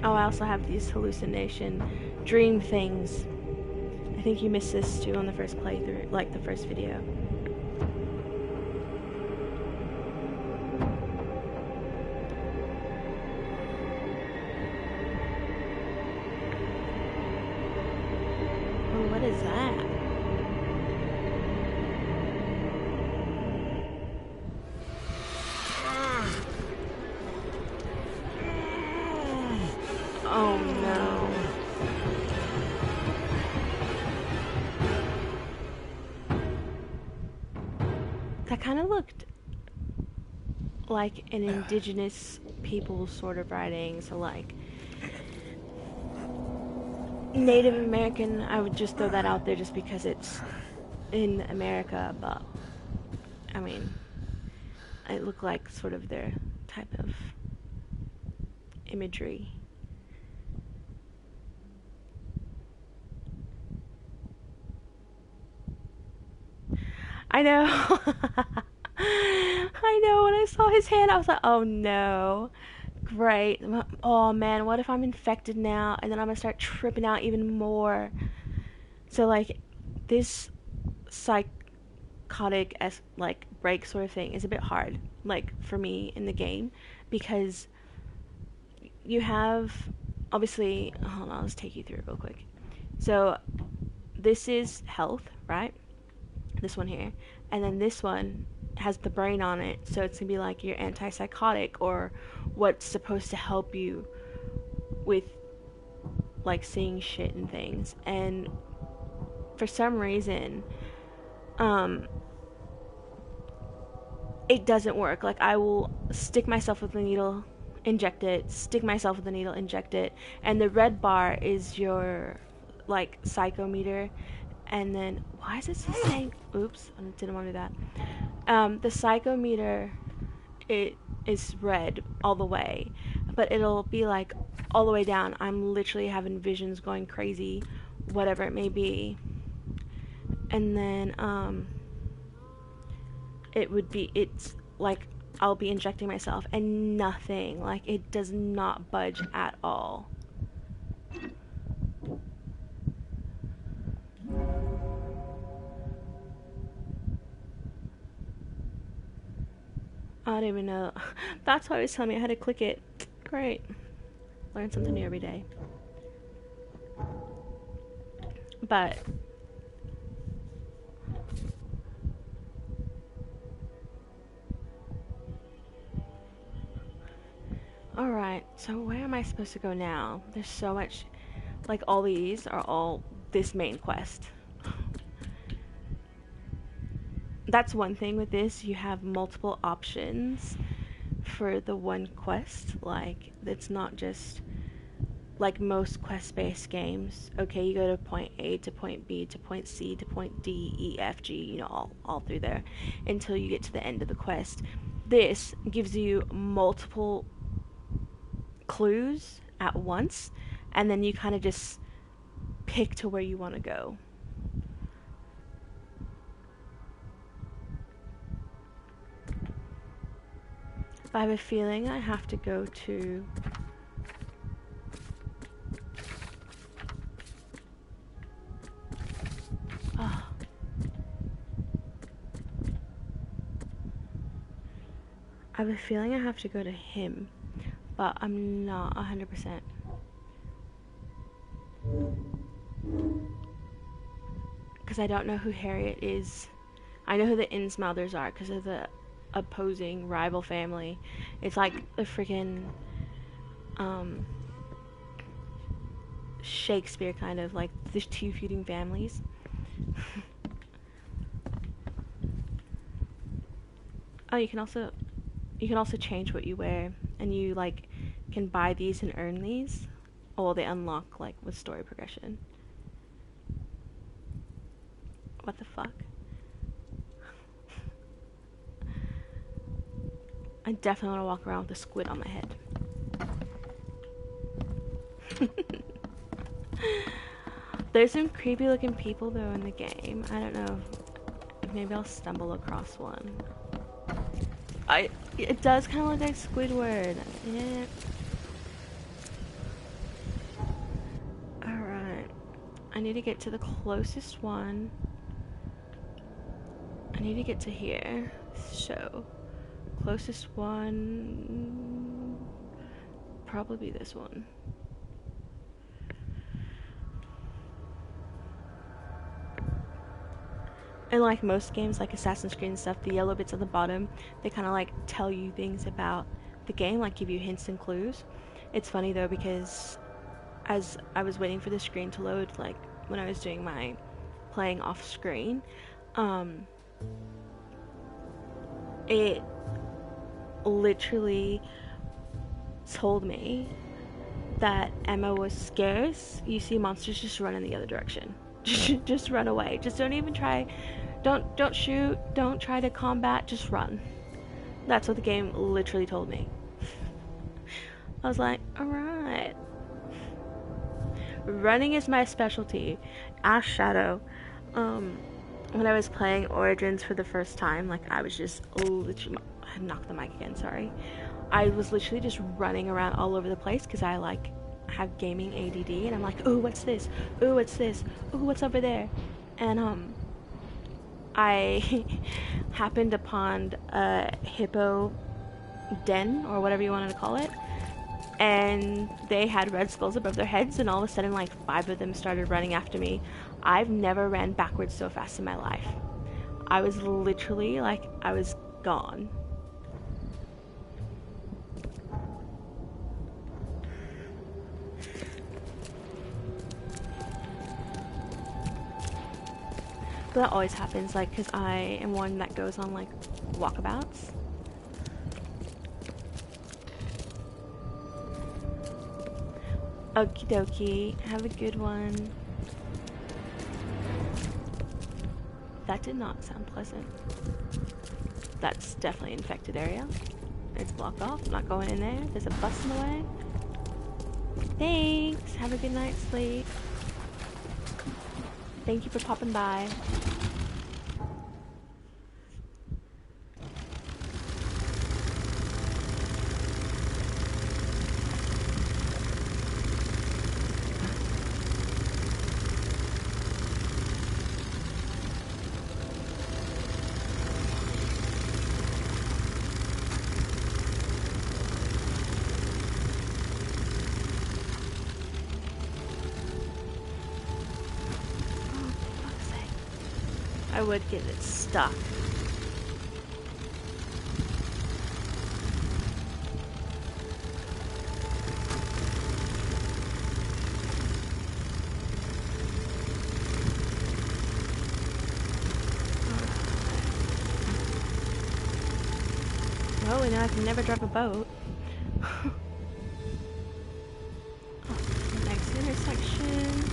Oh, I also have these hallucination dream things. I think you missed this too on the first playthrough, like the first video. Oh, what is that? Oh no. That kind of looked like an indigenous people sort of writing, so like Native American. I would just throw that out there just because it's in America, but I mean, it looked like sort of their type of imagery. I know. I know, when I saw his hand, I was like, oh no. Great. Oh man, what if I'm infected now? And then I'm gonna start tripping out even more. So, like, this psychotic, like, break sort of thing is a bit hard, like, for me in the game. Because you have, obviously, hold on, let's take you through it real quick. So, this is health, right? This one here, and then this one has the brain on it, so it's gonna be like your antipsychotic, or what's supposed to help you with like seeing shit and things. And for some reason it doesn't work. Like, I will stick myself with the needle, inject it, stick myself with the needle, inject it, and the red bar is your like psychometer. And then, why is it saying, oops, I didn't want to do that. The psychometer, it is red all the way, but it'll be like all the way down. I'm literally having visions going crazy, whatever it may be. And then, it's like I'll be injecting myself and nothing, like it does not budge at all. I don't even know. That's why he was telling me I had to click it. Great. Learn something new every day. But alright, so where am I supposed to go now? There's so much, like all these are all this main quest. That's one thing with this, you have multiple options for the one quest. Like, it's not just like most quest-based games. Okay, you go to point A to point B to point C to point D, E, F, G, you know, all through there until you get to the end of the quest. This gives you multiple clues at once, and then you kind of just pick to where you want to go. I have a feeling I have to go to I have a feeling I have to go to him, but I'm not 100%. Because I don't know who Harriet is. I know who the Innsmouthers are because of the opposing rival family. It's like the freaking Shakespeare kind of, like the two feuding families. Oh, you can also change what you wear, and you like can buy these and earn these. Oh, they unlock like with story progression. What the fuck? I definitely want to walk around with a squid on my head. There's some creepy looking people though in the game. I don't know. Maybe I'll stumble across one. It does kind of look like Squidward. Yeah. Alright. I need to get to the closest one. I need to get to here. So, closest one... probably this one. And like most games, like Assassin's Creed and stuff, the yellow bits at the bottom, they kind of like tell you things about the game, like give you hints and clues. It's funny though, because as I was waiting for the screen to load, like when I was doing my playing off screen, it literally told me that ammo was scarce. You see monsters, just run in the other direction. Just run away. Just don't even try. Don't shoot. Don't try to combat. Just run. That's what the game literally told me. I was like, alright. Running is my specialty. Ash Shadow. When I was playing Origins for the first time, like I was just literally... I knocked the mic again, sorry. I was literally just running around all over the place because I like have gaming ADD, and I'm like, ooh, what's this? Ooh, what's this? Ooh, what's over there? And I happened upon a hippo den, or whatever you wanted to call it, and they had red skulls above their heads, and all of a sudden like 5 of them started running after me. I've never ran backwards so fast in my life. I was literally like, I was gone. But that always happens, like, because I am one that goes on, like, walkabouts. Okie dokie. Have a good one. That did not sound pleasant. That's definitely an infected area. It's blocked off. I'm not going in there. There's a bus in the way. Thanks. Have a good night's sleep. Thank you for popping by. I would get it stuck. Well, we know I can never drive a boat. Next intersection.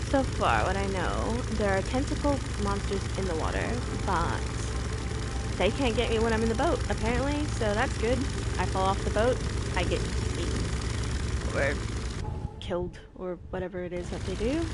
So far, what I know, there are tentacle monsters in the water, but they can't get me when I'm in the boat, apparently, so that's good. I fall off the boat, I get eaten. Or killed, or whatever it is that they do.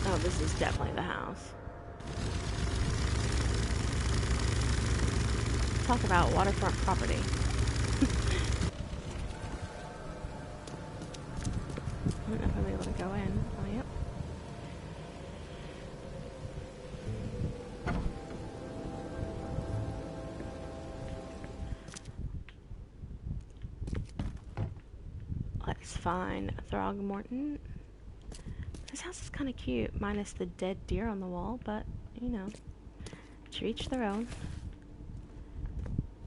Oh, this is definitely the house. Talk about waterfront property. I don't know if I'll be able to go in. Oh, yep. Let's find Throgmorton. This house is kind of cute, minus the dead deer on the wall, but, you know, to each their own.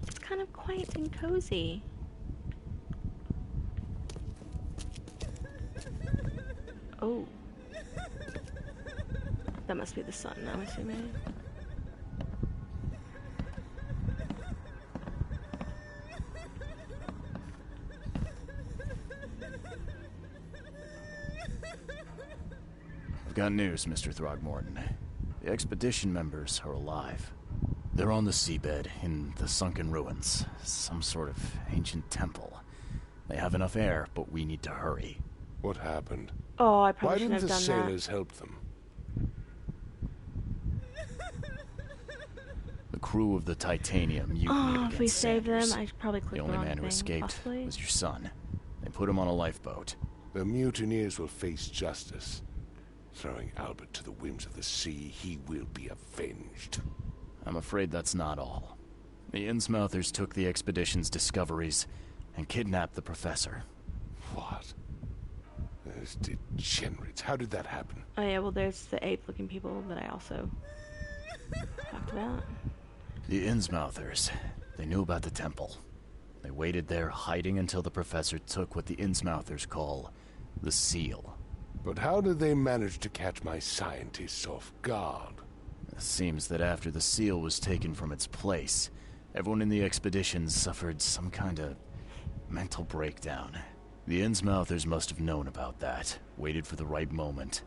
It's kind of quaint and cozy. Oh. That must be the sun, I'm assuming. I've got news, Mr. Throgmorton. The expedition members are alive. They're on the seabed in the sunken ruins. Some sort of ancient temple. They have enough air, but we need to hurry. What happened? Oh, I Why probably shouldn't didn't have the done that. sailors help them? The crew of the Titanium mutinied Oh, if we against save them, Sanders. I probably clicked The the only wrong man who thing, escaped possibly. was your son. They put him on a lifeboat. The mutineers will face justice. Throwing Albert to the whims of the sea, he will be avenged. I'm afraid that's not all. The Innsmouthers took the expedition's discoveries and kidnapped the professor. What? Those degenerates. How did that happen? Oh yeah, well there's the ape-looking people that I also talked about. The Innsmouthers, they knew about the temple. They waited there, hiding until the professor took what the Innsmouthers call the seal. But how did they manage to catch my scientists off guard? It seems that after the seal was taken from its place, everyone in the expedition suffered some kind of mental breakdown. The Innsmouthers must have known about that, waited for the right moment.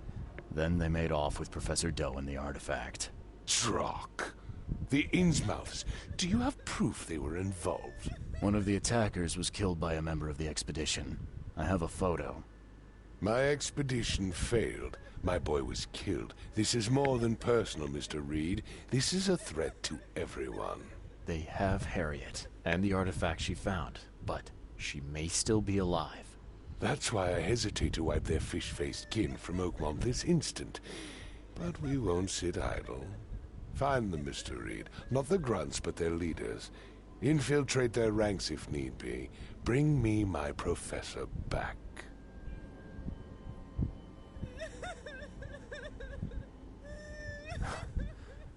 Then they made off with Professor Doe and the artifact. Drock. The Innsmouths. Do you have proof they were involved? One of the attackers was killed by a member of the expedition. I have a photo. My expedition failed. My boy was killed. This is more than personal, Mr. Reed. This is a threat to everyone. They have Harriet, and the artifact she found, but she may still be alive. That's why I hesitate to wipe their fish-faced kin from Oakmont this instant. But we won't sit idle. Find them, Mr. Reed. Not the grunts, but their leaders. Infiltrate their ranks if need be. Bring me my professor back.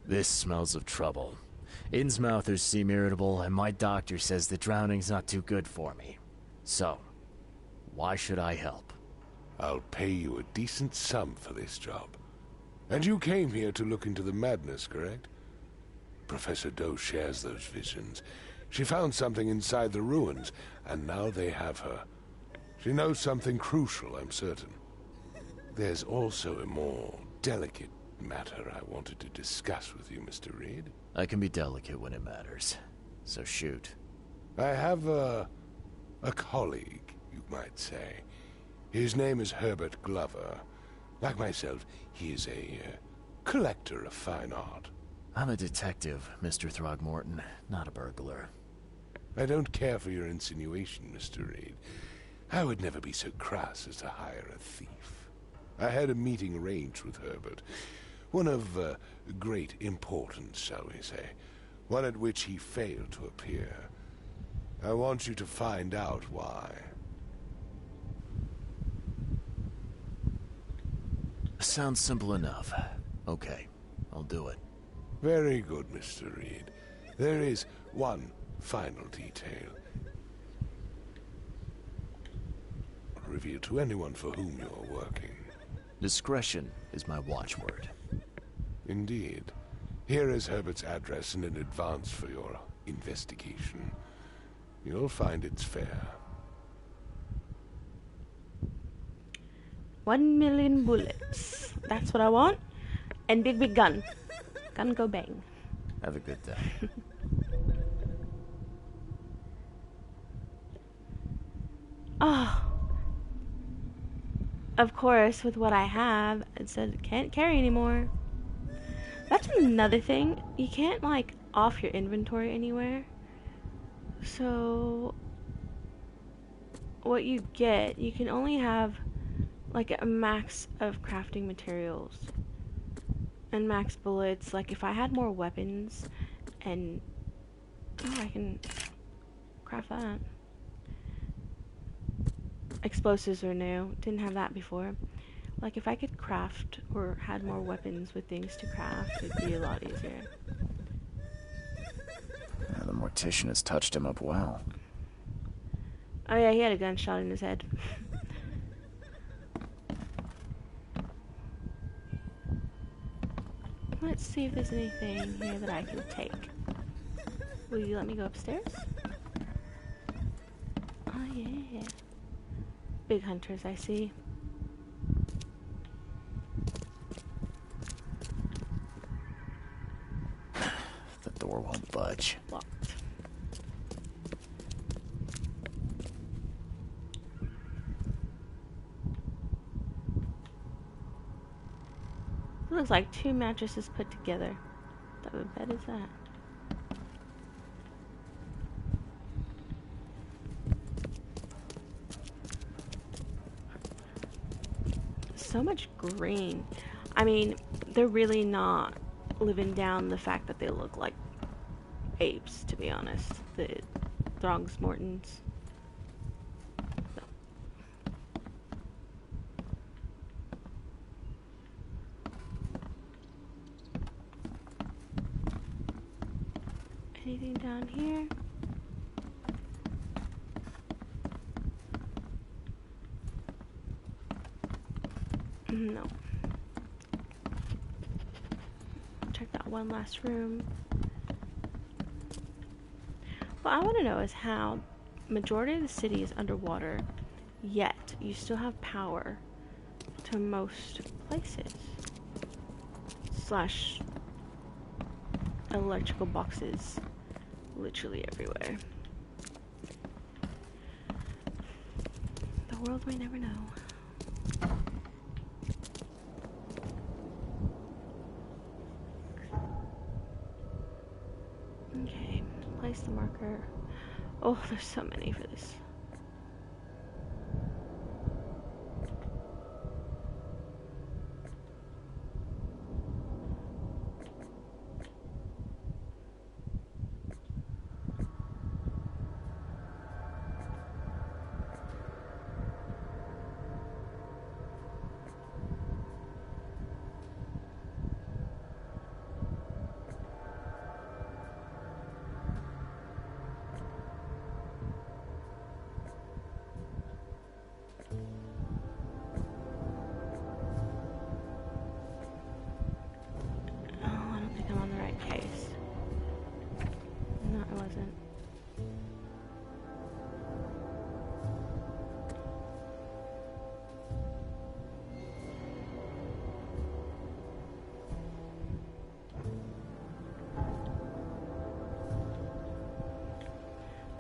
This smells of trouble. Innsmouthers seem irritable, and my doctor says that drowning's not too good for me. So, why should I help? I'll pay you a decent sum for this job. And you came here to look into the madness, correct? Professor Doe shares those visions. She found something inside the ruins, and now they have her. She knows something crucial, I'm certain. There's also a more delicate matter I wanted to discuss with you, Mr. Reed. I can be delicate when it matters. So shoot. I have a colleague, you might say. His name is Herbert Glover. Like myself, he is a collector of fine art. I'm a detective, Mr. Throgmorton, not a burglar. I don't care for your insinuation, Mr. Reed. I would never be so crass as to hire a thief. I had a meeting arranged with Herbert. One of great importance, shall we say. One at which he failed to appear. I want you to find out why. Sounds simple enough. Okay, I'll do it. Very good, Mr. Reed. There is one final detail. Reveal to anyone for whom you're working. Discretion is my watchword. Indeed. Here is Herbert's address and an advance for your investigation. You'll find it's fair. 1 million bullets. That's what I want. And big gun. Gun go bang. Have a good day. Oh. Of course, with what I have, it said can't carry anymore. That's another thing. You can't, like, off your inventory anywhere. So, what you get, you can only have, like, a max of crafting materials. And max bullets. Like, if I had more weapons, and... oh, I can craft that. Explosives are new. Didn't have that before. Like, if I could craft or had more weapons with things to craft, it'd be a lot easier. The mortician has touched him up well. Oh yeah, he had a gunshot in his head. Let's see if there's anything here that I can take. Will you let me go upstairs? Oh yeah. Big hunters, I see. The door won't budge. Locked. It looks like 2 mattresses put together. What type of bed is that? So much green. I mean, they're really not living down the fact that they look like apes, to be honest. The Throgmortons. So. Anything down here? No. Check that one last room. What I want to know is how majority of the city is underwater, yet you still have power to most places. Slash electrical boxes literally everywhere. The world may never know. Okay, place the marker. Oh, there's so many for this.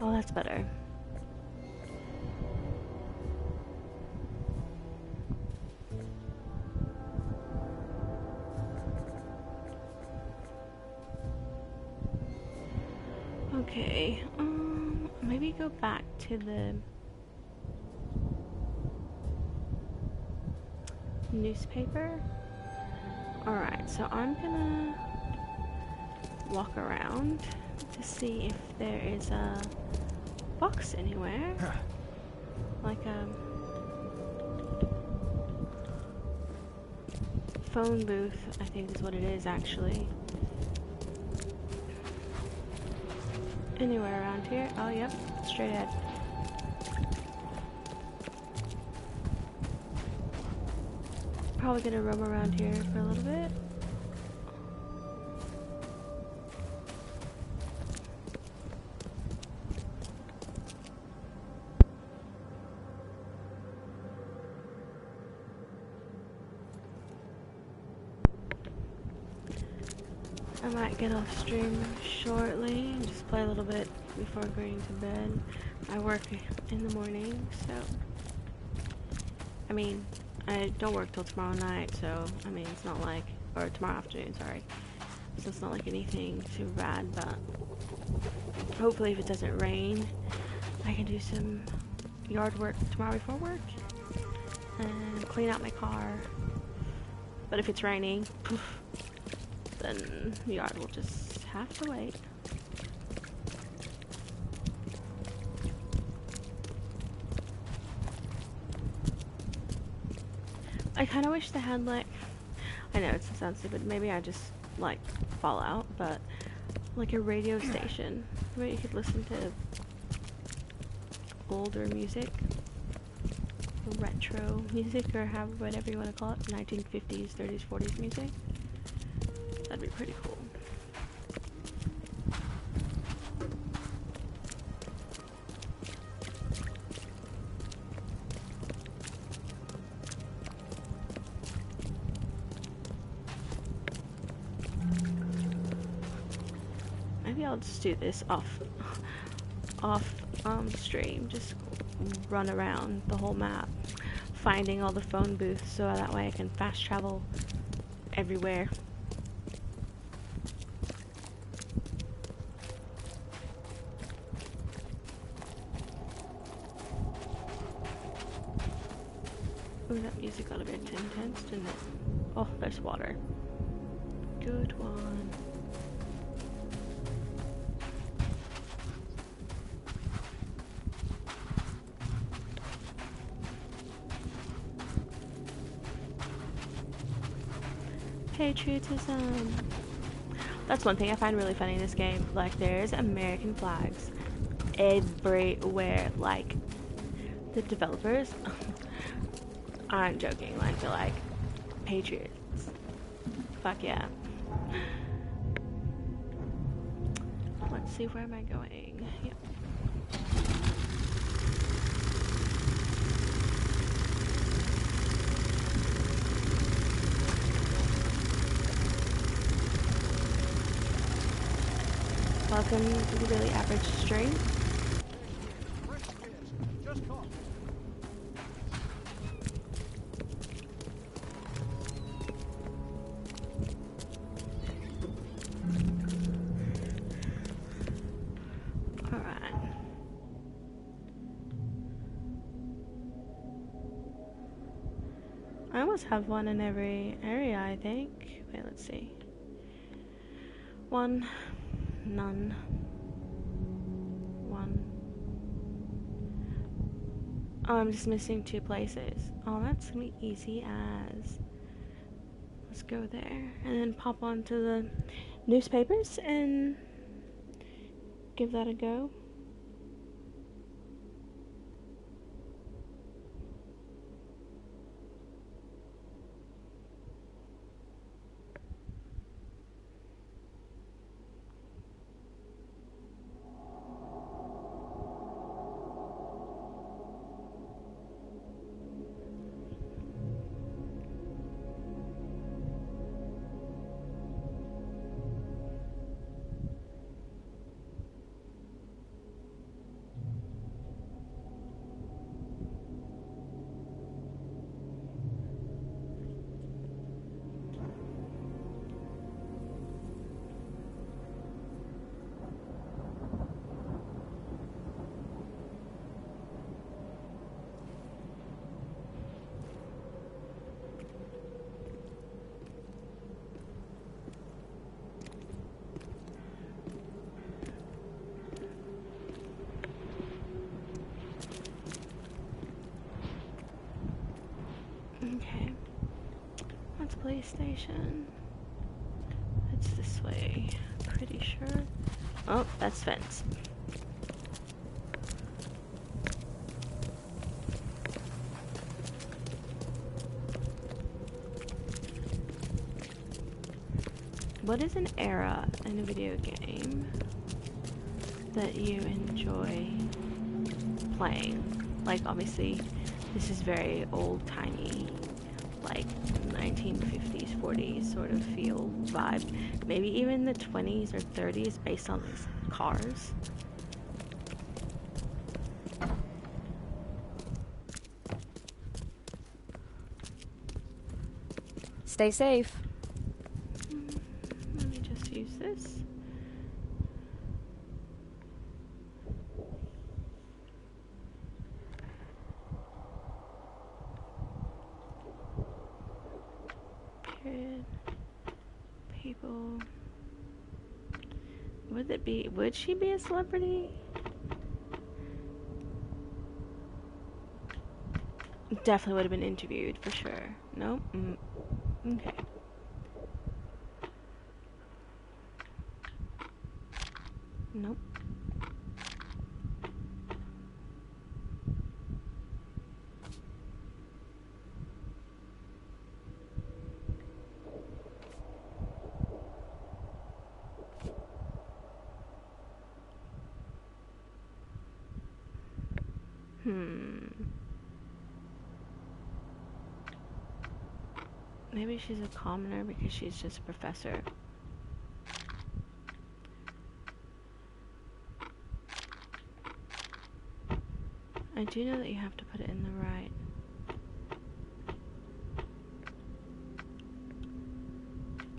Oh, that's better. Okay, maybe go back to the newspaper. Alright, so I'm gonna walk around to see if there is a box anywhere. Like a phone booth, I think is what it is actually. Anywhere around here? Oh, yep, straight ahead. Probably gonna roam around here for a little bit. I might get off stream shortly and just play a little bit before going to bed. I work in the morning, so I mean, I don't work till tomorrow night, so I mean, it's not like, or tomorrow afternoon, sorry. So it's not like anything too bad, but hopefully if it doesn't rain, I can do some yard work tomorrow before work and clean out my car. But if it's raining, poof, then the yard will just have to wait. I kind of wish they had, like, I know it sounds stupid, maybe I just like Fallout, but like a radio station where you could listen to older music, retro music, or whatever you want to call it, 1950s, 30s, 40s music. That'd be pretty cool. Maybe I'll just do this off stream, just run around the whole map, finding all the phone booths, so that way I can fast travel everywhere. Ooh, that music got a bit intense, didn't it? Oh, there's water. Good one. Patriotism. That's one thing I find really funny in this game. Like, there's American flags everywhere. Like, the developers aren't joking. Like, they're like, patriots. Fuck yeah. Let's see, where am I going? Yep. Welcome to the Really Average Stream. Alright. I almost have one in every area, I think. Wait, let's see. One. None. One. Oh, I'm just missing 2 places. Oh, that's gonna be easy as. Let's go there and then pop onto the newspapers and give that a go. police station. It's this way. Pretty sure. Oh, that's fence. What is an era in a video game that you enjoy playing? Like, obviously, this is very old-timey, like 1950s, 40s sort of feel vibe. Maybe even the 20s or 30s based on these cars. Stay safe. Let me just use this. Period. People. Would she be a celebrity? Definitely would have been interviewed for sure. Nope. Okay. Nope. Maybe she's a commoner because she's just a professor. I do know that you have to put it in the right.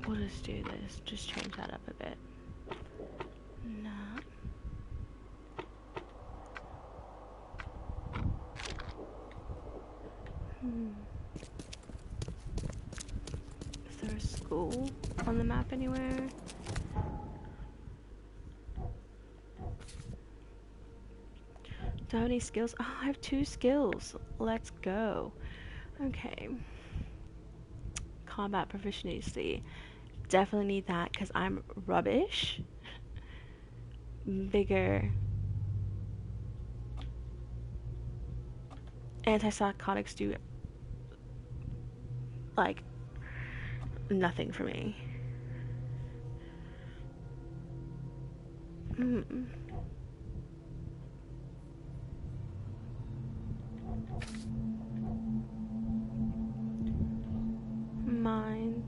We'll just do this. Just change that up a bit. No. Is there a school on the map anywhere? Do I have any skills? Oh, I have 2 skills. Let's go. Okay. Combat proficiency. Definitely need that because I'm rubbish. Bigger. Antipsychotics do like nothing for me. Mind.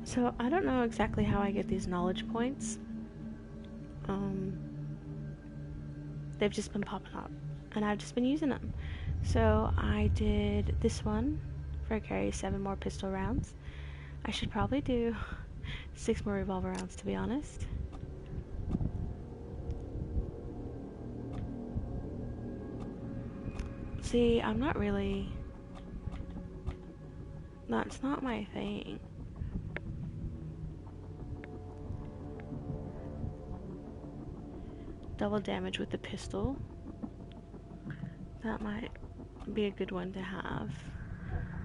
So I don't know exactly how I get these knowledge points. They've just been popping up, and I've just been using them. So I did this one for carry 7 more pistol rounds. I should probably do 6 more revolver rounds, to be honest. See, I'm not really... That's not my thing. Double damage with the pistol. That might be a good one to have.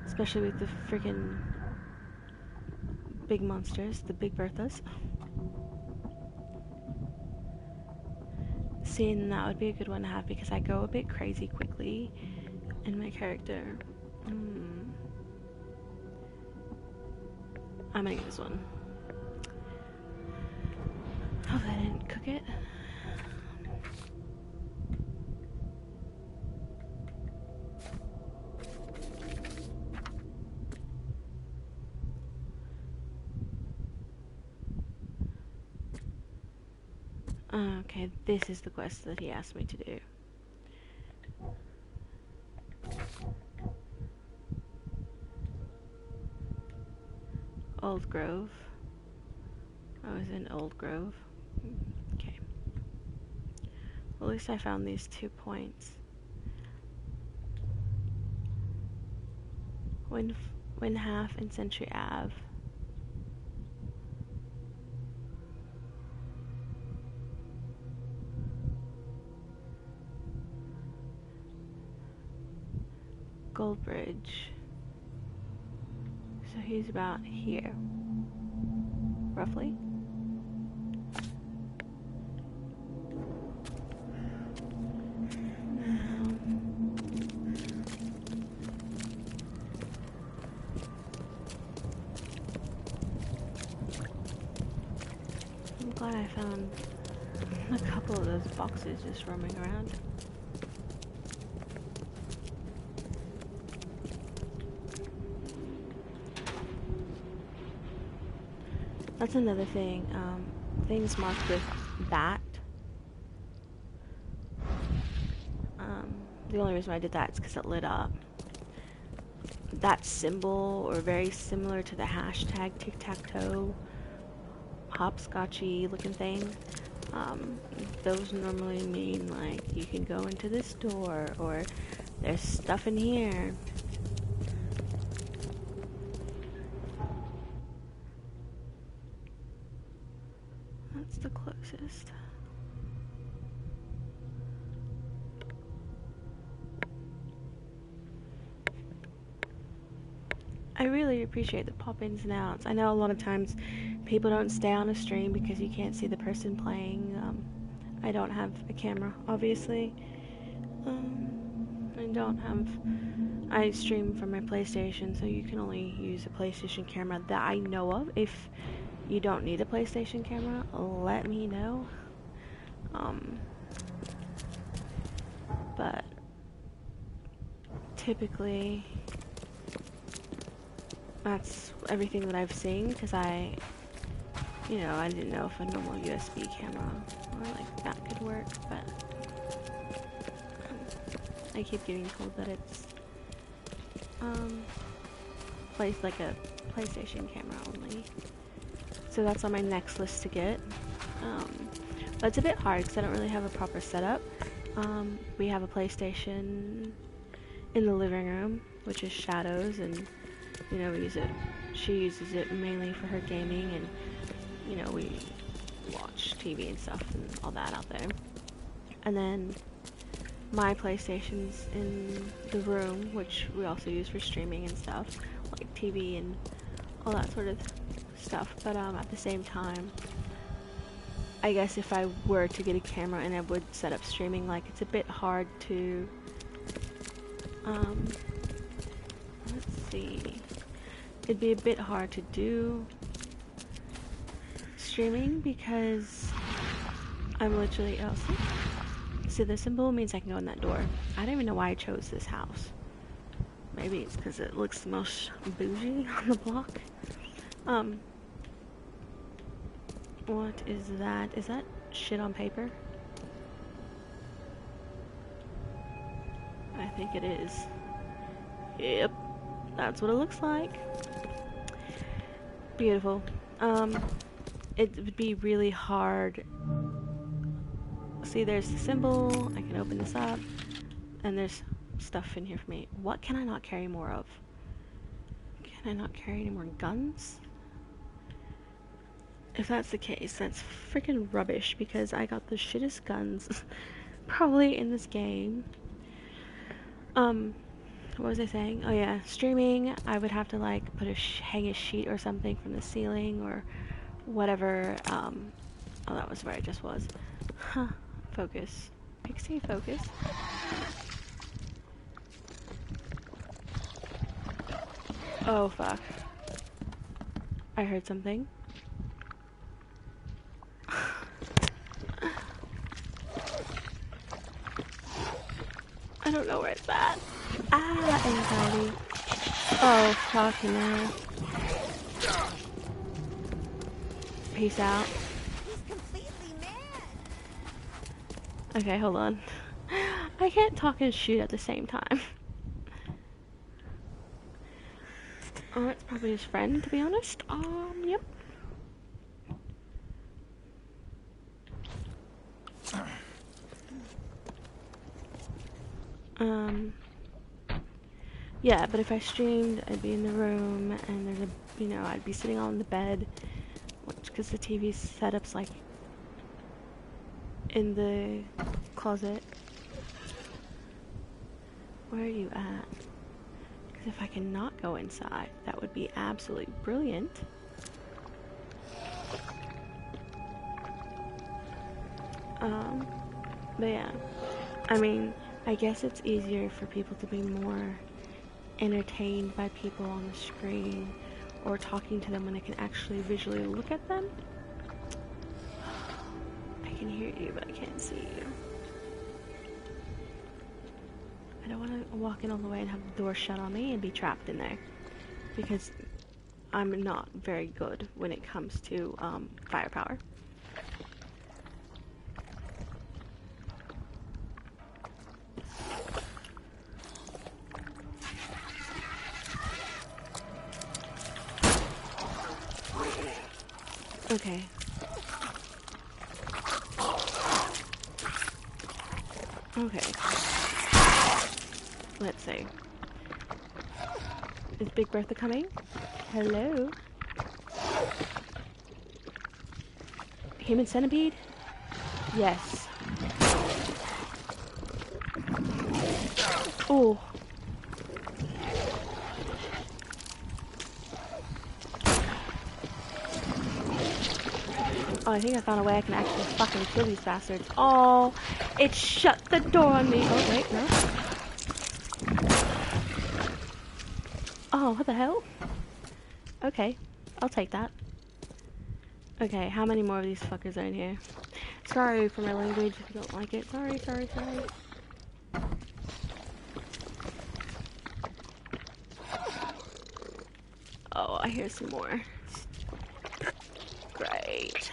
Especially with the freaking big monsters, the big Berthas. Seeing that would be a good one to have because I go a bit crazy quickly in my character. I'm gonna get this one. Hopefully I didn't cook it. Okay, this is the quest that he asked me to do. Old Grove. I was in Old Grove. Okay. Well, at least I found these 2 points. Wind Half and Century Ave. Goldbridge. So he's about here, roughly. I'm glad I found a couple of those boxes just roaming around. That's another thing. Things marked with that. The only reason why I did that is because it lit up. That symbol, or very similar to the hashtag tic-tac-toe, hopscotchy looking thing, those normally mean like you can go into this door, or there's stuff in here. That's the closest. I really appreciate the pop-ins and outs. I know a lot of times people don't stay on a stream because you can't see the person playing. I don't have a camera, obviously. I stream from my PlayStation, so you can only use a PlayStation camera that I know of. If you don't need a PlayStation camera, let me know. But typically that's everything that I've seen, because I didn't know if a normal USB camera or like that could work, but I keep getting told that it's placed like a PlayStation camera only. So that's on my next list to get. But it's a bit hard because I don't really have a proper setup. We have a PlayStation in the living room, which is Shadows, and we use it. She uses it mainly for her gaming, and we watch TV and stuff and all that out there. And then my PlayStation's in the room, which we also use for streaming and stuff, like TV and all that sort of stuff. But at the same time, I guess if I were to get a camera and I would set up streaming, like, it's a bit hard to let's see, it'd be a bit hard to do streaming because I'm literally, see the symbol means I can go in that door. I don't even know why I chose this house. Maybe it's because it looks the most bougie on the block. What is that? Is that shit on paper? I think it is. Yep, that's what it looks like. Beautiful. It would be really hard. See, there's the symbol. I can open this up, and there's stuff in here for me. What can I not carry more of? Can I not carry any more guns? If that's the case, that's freaking rubbish, because I got the shittest guns probably in this game. What was I saying? Oh yeah, streaming, I would have to like hang a sheet or something from the ceiling or whatever. Oh, that was where I just was. Huh. Focus. Pixie, focus. Oh fuck. I heard something. I don't know where it's at. Ah, anxiety. Oh, fucking hell. Peace out. He's completely mad. Okay, hold on. I can't talk and shoot at the same time. Oh, it's probably his friend, to be honest. Yep. Yeah, but if I streamed, I'd be in the room, and there's a, you know, I'd be sitting on the bed, because the TV setup's like in the closet. Where are you at? Because if I cannot go inside, that would be absolutely brilliant. But yeah, I mean, I guess it's easier for people to be more entertained by people on the screen or talking to them when they can actually visually look at them. I can hear you, but I can't see you. I don't want to walk in all the way and have the door shut on me and be trapped in there, because I'm not very good when it comes to firepower. Okay. Okay. Let's see. Is Big Bertha coming? Hello? Human centipede? Yes. Oh. Oh, I think I found a way I can actually fucking kill these bastards. Oh, it shut the door on me. Oh, wait, no. Oh, what the hell? Okay, I'll take that. Okay, how many more of these fuckers are in here? Sorry for my language if you don't like it. Sorry, sorry, sorry. Oh, I hear some more. Great.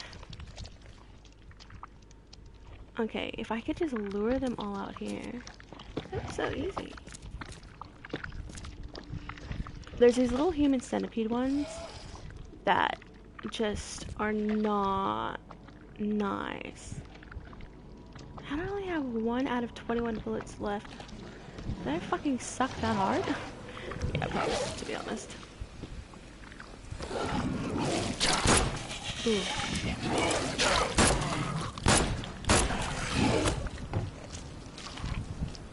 Okay, if I could just lure them all out here. That's so easy. There's these little human centipede ones that just are not nice. How do I only have 1 out of 21 bullets left? Did I fucking suck that hard? Yeah, probably, to be honest. Ooh.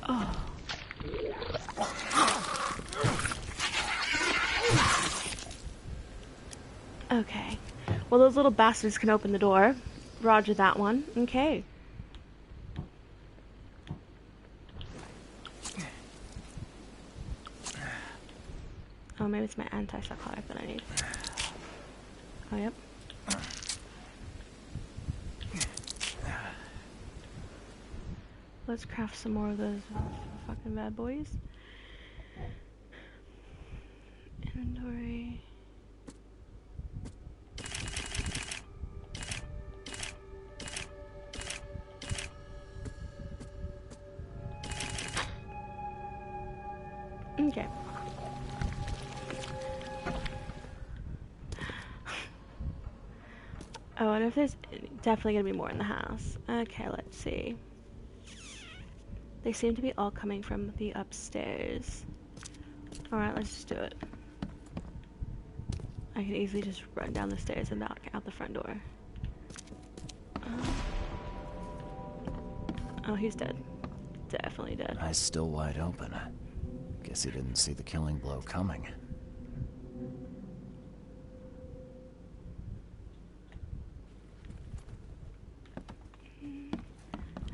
Oh. Okay. Well, those little bastards can open the door. Roger that one. Okay. Oh, maybe it's my antipsychotic that I need. Oh, yep. Let's craft some more of those fucking bad boys. Inventory. Okay. Oh, and if there's definitely gonna be more in the house. Okay, let's see. They seem to be all coming from the upstairs. Alright, let's just do it. I can easily just run down the stairs and knock out the front door. Oh, he's dead. Definitely dead. Eyes still wide open. Guess he didn't see the killing blow coming.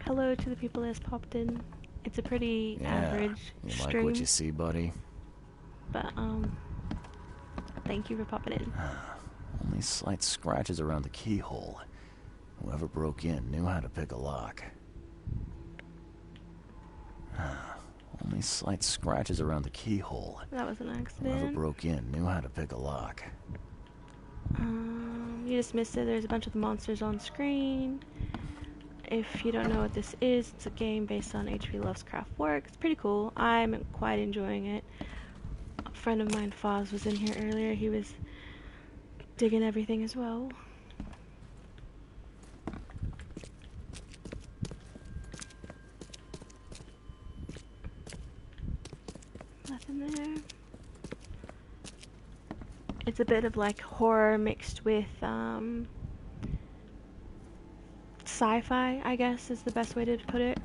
Hello to the people that's popped in. It's a pretty average You stream. like what you see, buddy? But, thank you for popping in. Only slight scratches around the keyhole. Whoever broke in knew how to pick a lock. Only slight scratches around the keyhole. That was an Whoever accident. broke in knew how to pick a lock. You just missed it. There's a bunch of the monsters on screen. if you don't know what this is, it's a game based on H.P. Lovecraft's work. It's pretty cool. I'm quite enjoying it. A friend of mine, Fozz, was in here earlier. He was digging everything as well. Nothing there. It's a bit of like horror mixed with sci-fi, I guess is the best way to put it.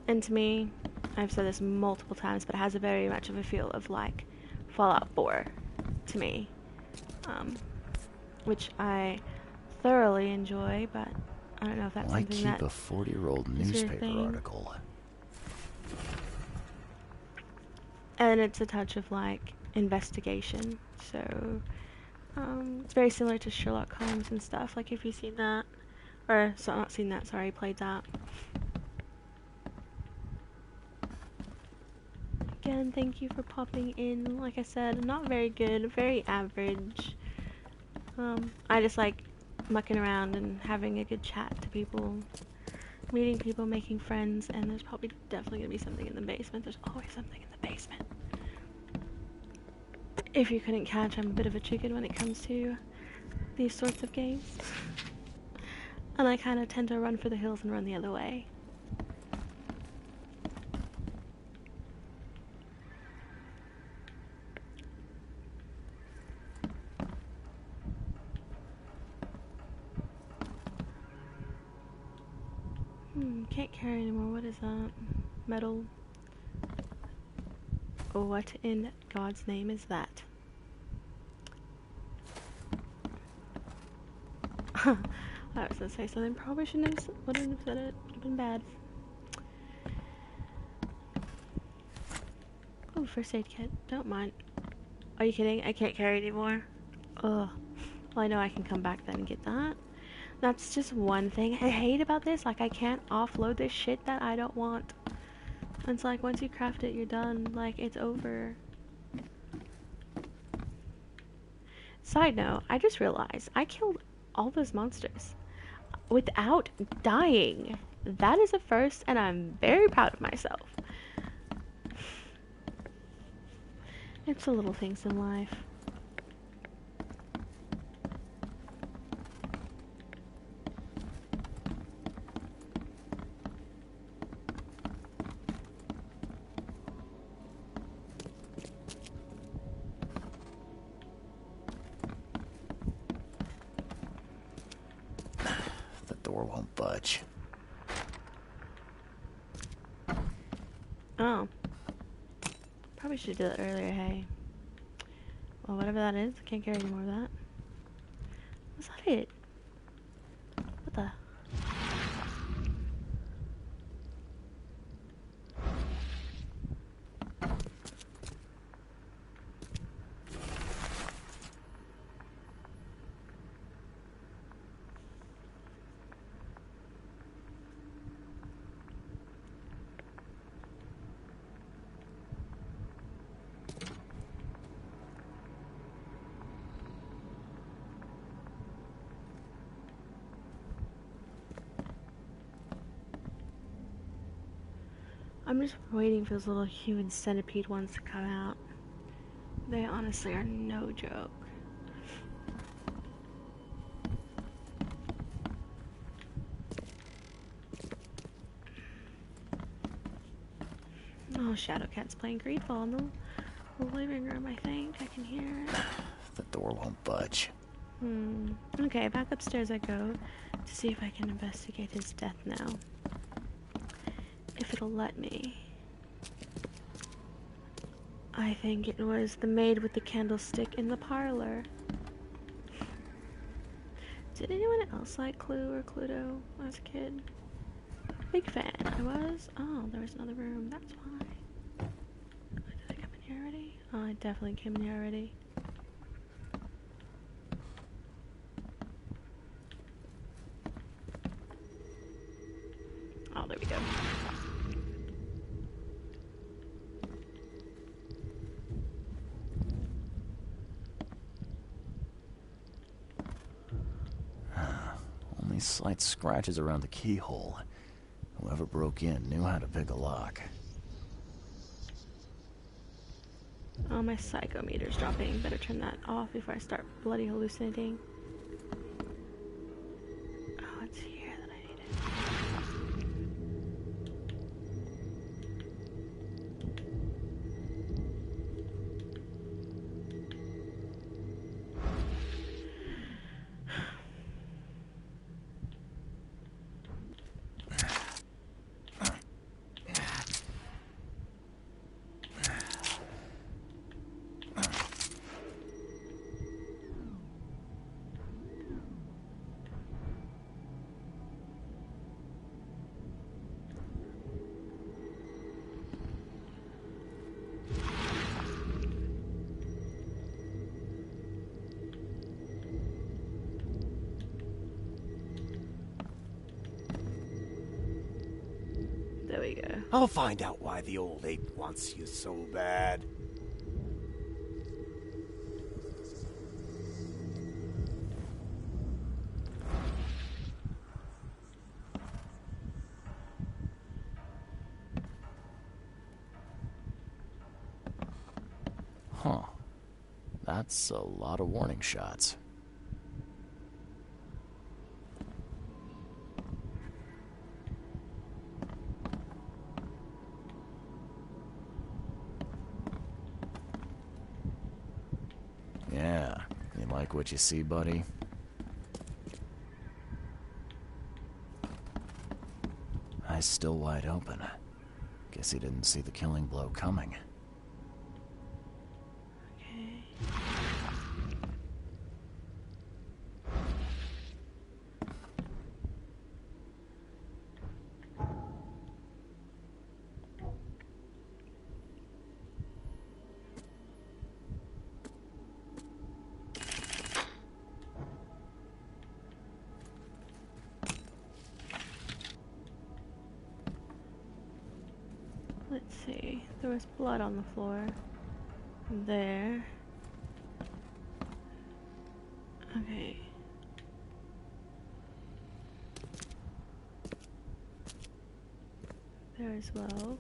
And to me, I've said this multiple times, but it has a very much of a feel of like Fallout 4 to me, which I thoroughly enjoy, but I don't know if that's Why something keep that a 40-year-old is your newspaper thing. article? And it's a touch of like investigation, so it's very similar to Sherlock Holmes and stuff. Like if you've seen that, or so not seen that, sorry, played that. Again, thank you for popping in. Like I said, not very good, very average. I just like mucking around and having a good chat to people, meeting people, making friends, and there's probably definitely gonna be something in the basement. There's always something in the basement. If you couldn't catch, I'm a bit of a chicken when it comes to these sorts of games. And I kind of tend to run for the hills and run the other way. Can't carry anymore. What is that? Metal. What in God's name is that? I was gonna say something. Probably wouldn't have said it. Would have been bad. Oh, first aid kit. Don't mind. Are you kidding? I can't carry anymore. Ugh. Well, I know I can come back then and get that. That's just one thing I hate about this. Like, I can't offload this shit that I don't want. It's like, once you craft it, you're done. Like, it's over. Side note, I just realized I killed all those monsters without dying. That is a first, and I'm very proud of myself. It's the little things in life. The door won't budge. Oh. Probably should do that earlier, hey. Well, whatever that is, I can't carry any more of that. Was that it? What the? I'm just waiting for those little human centipede ones to come out. They honestly are no joke. Oh, Shadowcat's playing Greedfall in the living room, I think. I can hear it. The door won't budge. Okay, back upstairs I go to see if I can investigate his death now. If it'll let me. I think it was the maid with the candlestick in the parlor. Did anyone else like Clue or Cluedo as a kid? Big fan, I was. Oh, there was another room, that's why. Did I come in here already? Oh, I definitely came in here already. Oh, there we go. Only slight scratches around the keyhole. Whoever broke in knew how to pick a lock. Oh, my psychometer's dropping. Better turn that off before I start bloody hallucinating. Oh, it's here that I need it. There we go. I'll find out why the old ape wants you so bad. Huh. That's a lot of warning shots. Yeah, you like what you see, buddy? Eyes still wide open. Guess he didn't see the killing blow coming. Okay. Let's see. There was blood on the floor. There. Okay. There as well.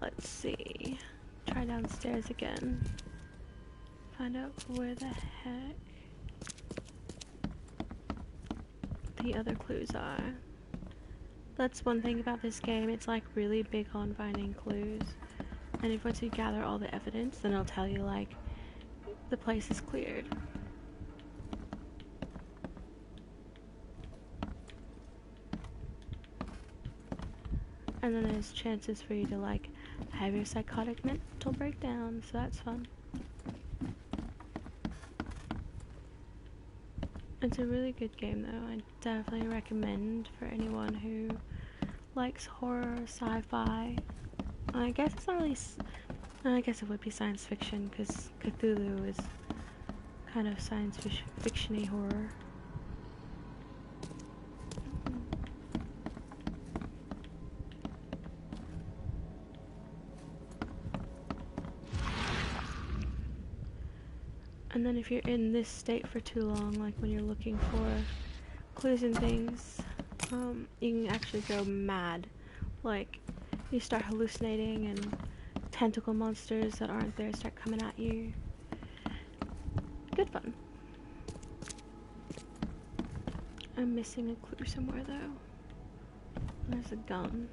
Let's see. Try downstairs again. Find out where the heck the other clues are. That's one thing about this game, it's like really big on finding clues. And if once you gather all the evidence, then it'll tell you like the place is cleared. And then there's chances for you to like have your psychotic mental breakdown, so that's fun. It's a really good game though. I definitely recommend for anyone who likes horror, sci-fi. I guess it's not really I guess it would be science fiction because Cthulhu is kind of science fiction-y horror. And then if you're in this state for too long, like when you're looking for clues and things, you can actually go mad. Like, you start hallucinating and tentacle monsters that aren't there start coming at you. Good fun. I'm missing a clue somewhere though. There's a gun.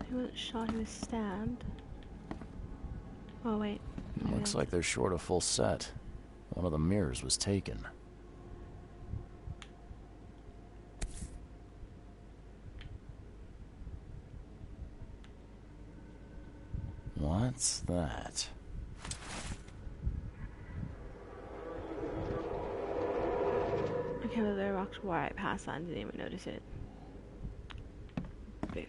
He wasn't shot, he was stabbed. Oh wait. Looks like they're short a full set. One of the mirrors was taken. What's that? I can't believe they walked right past that and didn't even notice it. Boof.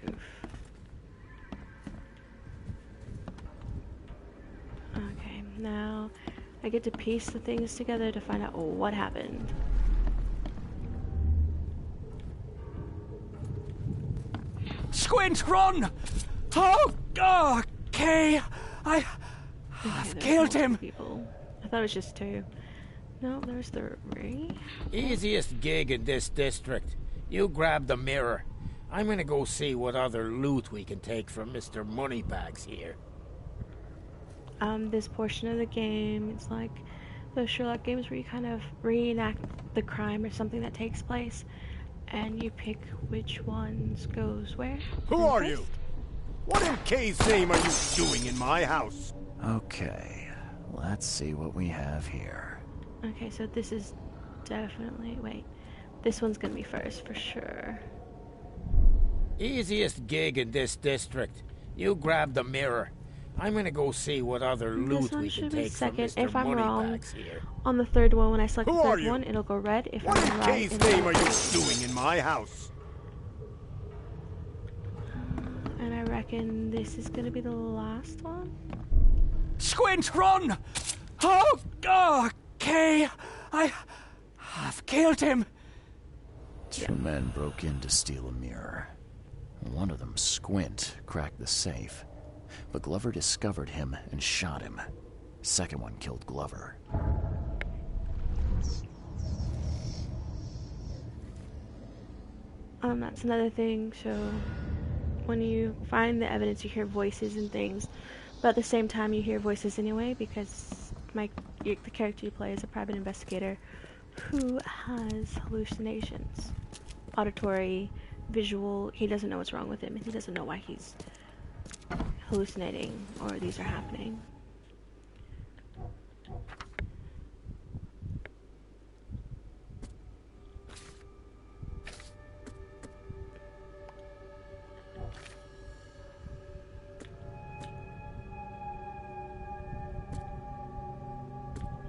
Okay, now I get to piece the things together to find out what happened. Squint, run! Oh, okay. I've killed him. People. thought it was just 2. No, there's 3. Easiest gig in this district. You grab the mirror. I'm gonna go see what other loot we can take from Mr. Moneybags here. This portion of the game, it's like those Sherlock games where you kind of reenact the crime or something that takes place, and you pick which ones goes where. Who are you? What in K's name are you doing in my house? Okay, let's see what we have here. Okay, so this is definitely... Wait. This one's gonna be first, for sure. Easiest gig in this district. You grab the mirror. I'm gonna go see what other loot we can take from second. Mr. If I'm wrong, Moneybags here. on the third one, when I select Who the are third you? one, it'll go red. If What I'm in right, K's it'll name go are you blue. doing in my house? And I reckon this is gonna be the last one. Squint, run! Oh, Kay, I've killed him. 2 men broke in to steal a mirror. One of them, Squint, cracked the safe, but Glover discovered him and shot him. Second one killed Glover. That's another thing. So when you find the evidence, you hear voices and things, but at the same time, you hear voices anyway because the character you play is a private investigator who has hallucinations, auditory, visual. He doesn't know what's wrong with him, and he doesn't know why he's hallucinating or these are happening.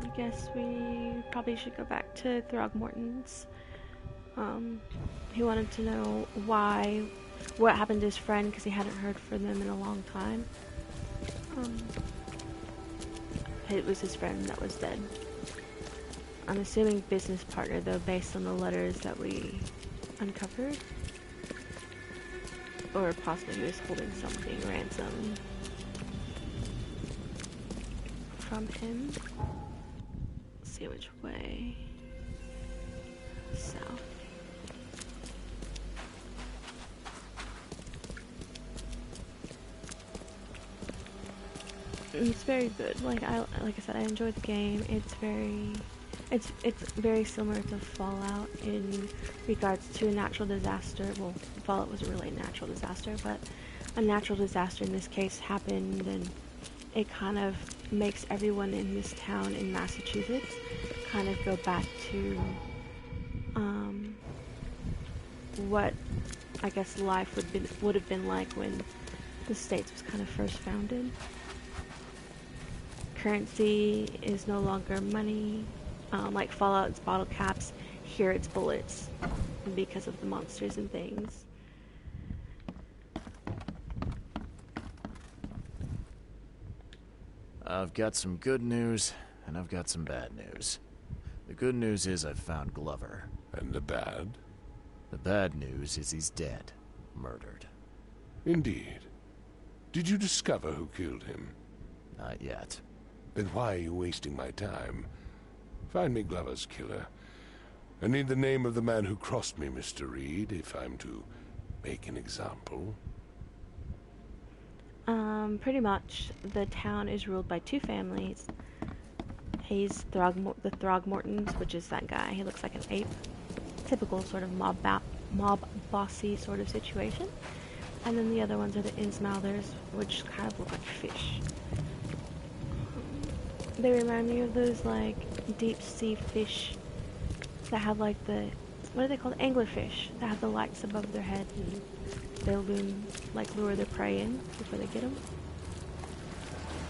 I guess we probably should go back to Throgmorton's. He wanted to know what happened to his friend because he hadn't heard from them in a long time. It was his friend that was dead. I'm assuming business partner though, based on the letters that we uncovered. Or possibly he was holding something ransom from him. Let's see which way. South. It's very good. Like I said, I enjoyed the game. It's very similar to Fallout in regards to a natural disaster. Well, Fallout wasn't really a natural disaster, but a natural disaster in this case happened, and it kind of makes everyone in this town in Massachusetts kind of go back to what I guess life would have been like when the States was kind of first founded. Currency is no longer money. Like Fallout, it's bottle caps. Here it's bullets because of the monsters and things. I've got some good news, and I've got some bad news. The good news is I've found Glover. And the bad? The bad news is he's dead. Murdered. Indeed. Did you discover who killed him? Not yet. Then why are you wasting my time? Find me Glover's killer. I need the name of the man who crossed me, Mr. Reed, if I'm to make an example. Pretty much, the town is ruled by 2 families. He's the Throgmortons, which is that guy. He looks like an ape. Typical sort of mob bossy sort of situation. And then the other ones are the Innsmouthers, which kind of look like fish. They remind me of those like deep sea fish that have like the, what are they called? Anglerfish that have the lights above their head and they'll lure their prey in before they get them.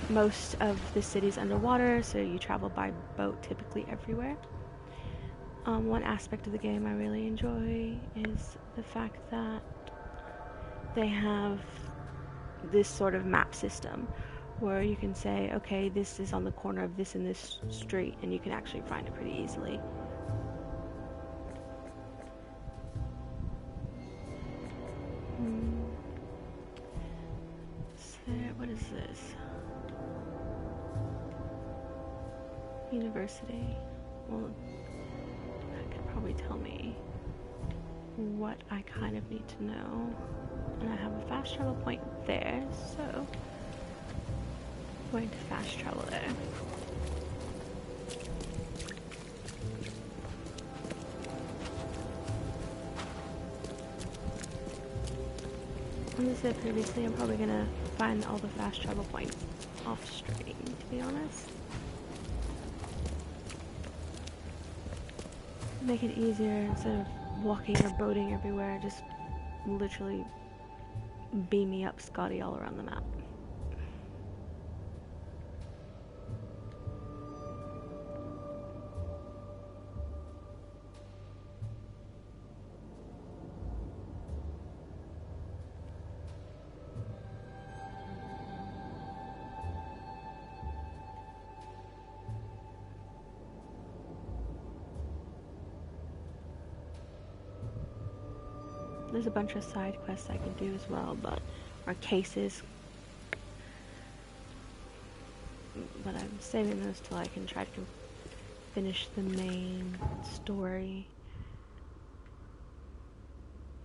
Most of the city's underwater, so you travel by boat typically everywhere. One aspect of the game I really enjoy is the fact that they have this sort of map system where you can say, okay, this is on the corner of this and this street, and you can actually find it pretty easily. So, what is this? University. Well, that could probably tell me what I kind of need to know. And I have a fast travel point there, so I'm going to fast travel there. As I said previously, I'm probably gonna find all the fast travel points off stream, to be honest. Make it easier instead of walking or boating everywhere, just literally beam me up Scotty all around the map. There's a bunch of side quests I can do as well, or cases. But I'm saving those till I can try to finish the main story.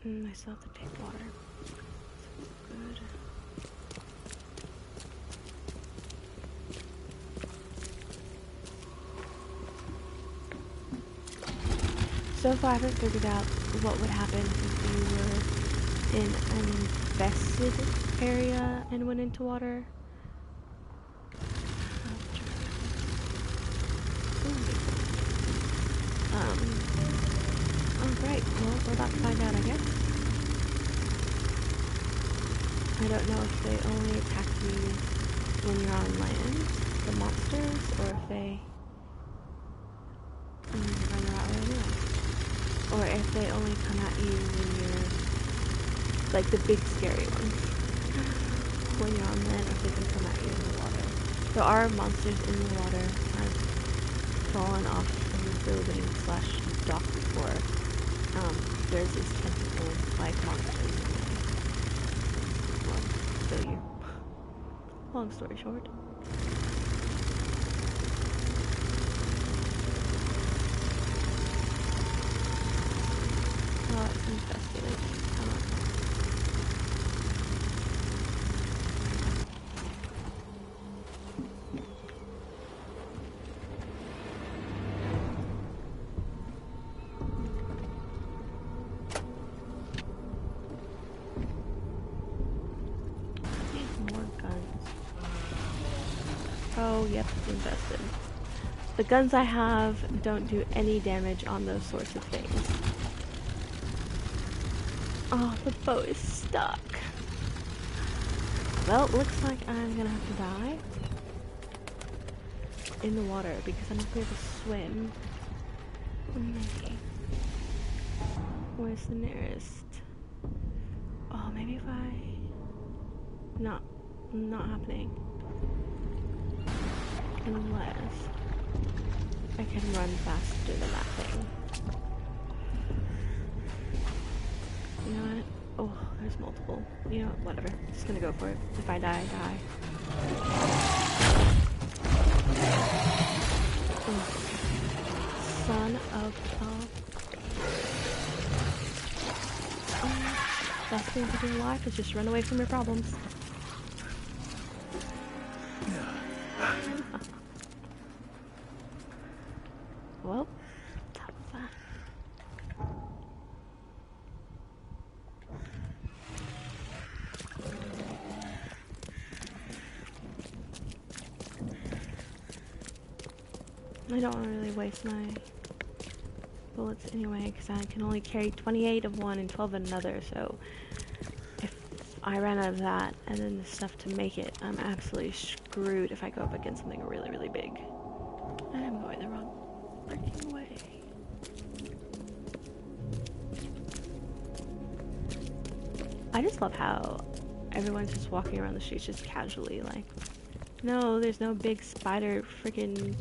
I still have to take water. Good. So far I haven't figured out what would happen if you were in an infested area and went into water. Oh great, well we're about to find out, I guess. I don't know if they only attack you when you're on land, the monsters, or if they run around anyway. Or if they only come at you when you're, like the big scary ones, when you're on land, or if they can come at you in the water. There are monsters in the water. I've fallen off of a building / dock before. There's these tentacle-like monsters in there. Well, kill you. Long story short. Oh, it's infested. I don't know. Need more guns. Oh, yep, it's infested. The guns I have don't do any damage on those sorts of things. Oh, the boat is stuck. Well, looks like I'm gonna have to die in the water because I'm not gonna be able to swim. Maybe. Where's the nearest? Oh, maybe if I... Not happening. Unless I can run faster than that thing. You know what? Oh, there's multiple. You know what? Whatever. Just gonna go for it. If I die, I die. Oh. Son of a... Best thing to do in life is just run away from your problems. Well, that was that. I don't want to really waste my bullets anyway, because I can only carry 28 of one and 12 of another, so if I ran out of that and then the stuff to make it, I'm absolutely screwed if I go up against something really, really big. I'm going the wrong freaking way. I just love how everyone's just walking around the streets just casually, like, no, there's no big spider freaking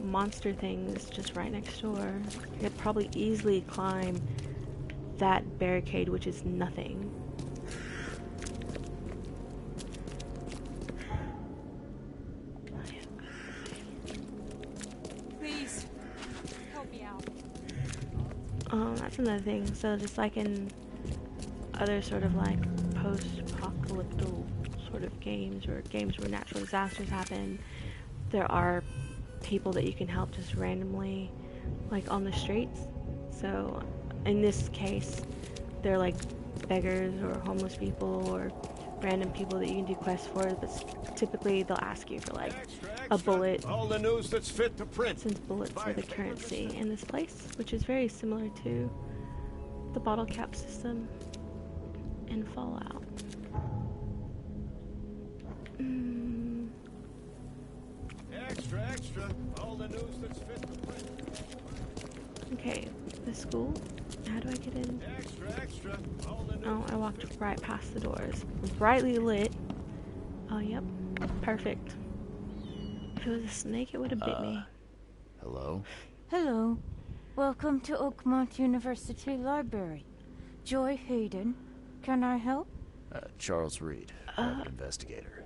monster things just right next door. You could probably easily climb that barricade, which is nothing. another thing. So just like in other sort of like post-apocalyptic sort of games or games where natural disasters happen, there are people that you can help just randomly, like on the streets. So in this case, they're like beggars or homeless people or random people that you can do quests for, but typically they'll ask you for like a bullet, All the news that's fit to print. since bullets are the currency in this place, which is very similar to the bottle cap system in Fallout. Extra, extra. All the news that's fit to print. Okay, the school. How do I get in? Extra, extra. All the news. Oh, I walked right past the doors. Brightly lit. Oh, yep. Perfect. If it was a snake, it would have bit me. Hello? Hello. Welcome to Oakmont University Library. Joy Hayden. Can I help? Charles Reed, private investigator.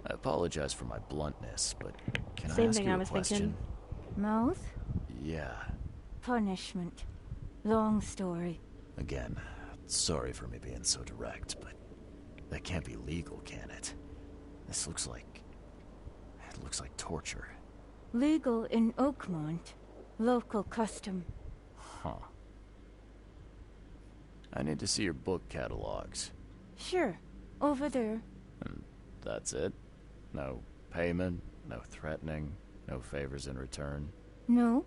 I apologize for my bluntness, but can I ask you a question? Thinking. Mouth? Yeah. Punishment. Long story. Again, sorry for me being so direct, but that can't be legal, can it? This looks like... it looks like torture. Legal in Oakmont. Local custom. Huh. I need to see your book catalogs. Sure. Over there. And that's it? No payment, no threatening, no favors in return? No.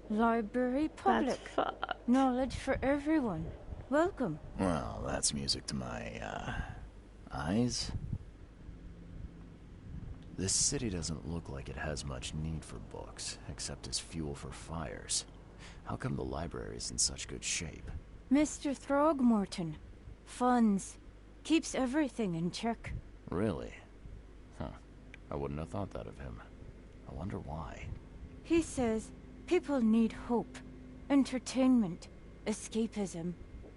Library public. That's fucked. Knowledge for everyone. Welcome. Well, that's music to my, eyes. This city doesn't look like it has much need for books, except as fuel for fires. How come the library is in such good shape? Mr. Throgmorton. Funds. Keeps everything in check. Really? Huh. I wouldn't have thought that of him. I wonder why. He says people need hope, entertainment, escapism.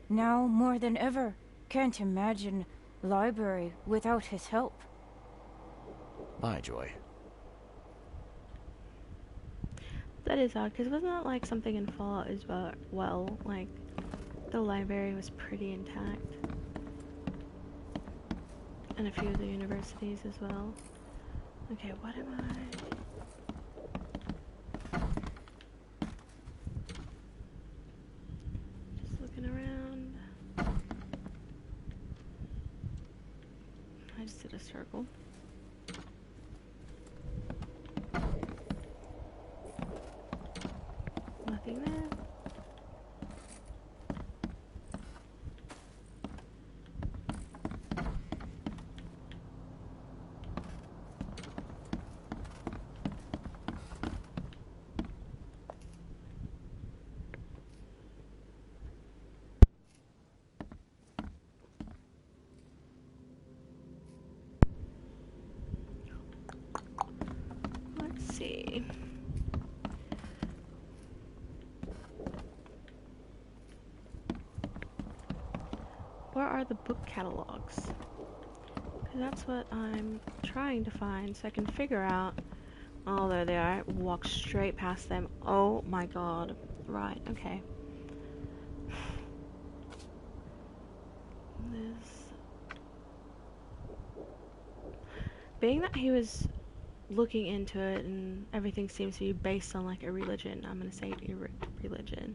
Now more than ever, can't imagine library without his help. Bye, Joy. That is odd, because wasn't that like something in Fallout as well? Like, the library was pretty intact. And a few of the universities as well. Okay, what am I... just looking around. I just did a circle. Nothing there. Let's see. Where are the book catalogs? Because that's what I'm trying to find so I can figure out. Oh, there they are. Walk straight past them. Oh my god. Right, okay. This. Being that he was looking into it and everything seems to be based on like a religion, I'm gonna say religion.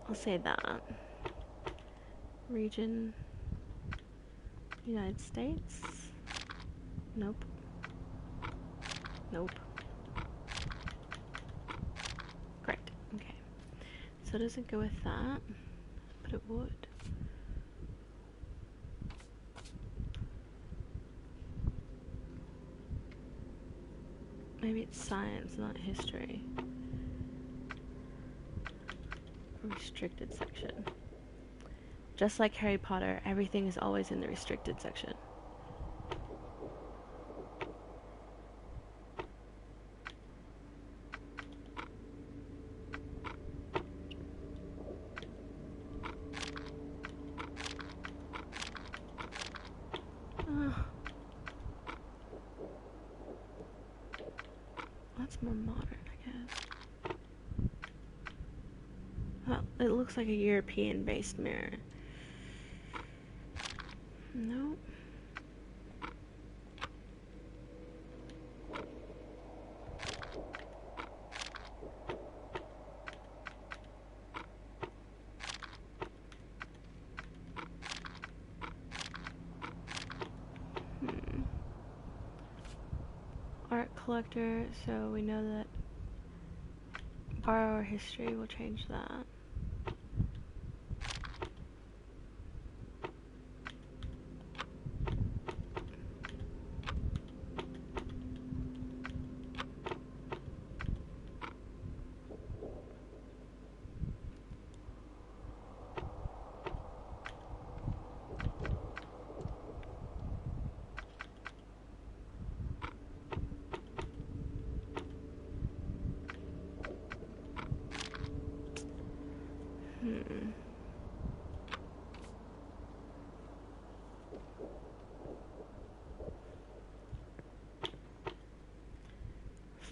I'll say that. Region. United States. Nope. Nope. Great. Okay. So it doesn't go with that, but it would. Maybe it's science, not history. Restricted section. Just like Harry Potter, everything is always in the restricted section. It's more modern, I guess. Well, it looks like a European-based mirror. Nope. Art collector, so we know that borrower history will change that.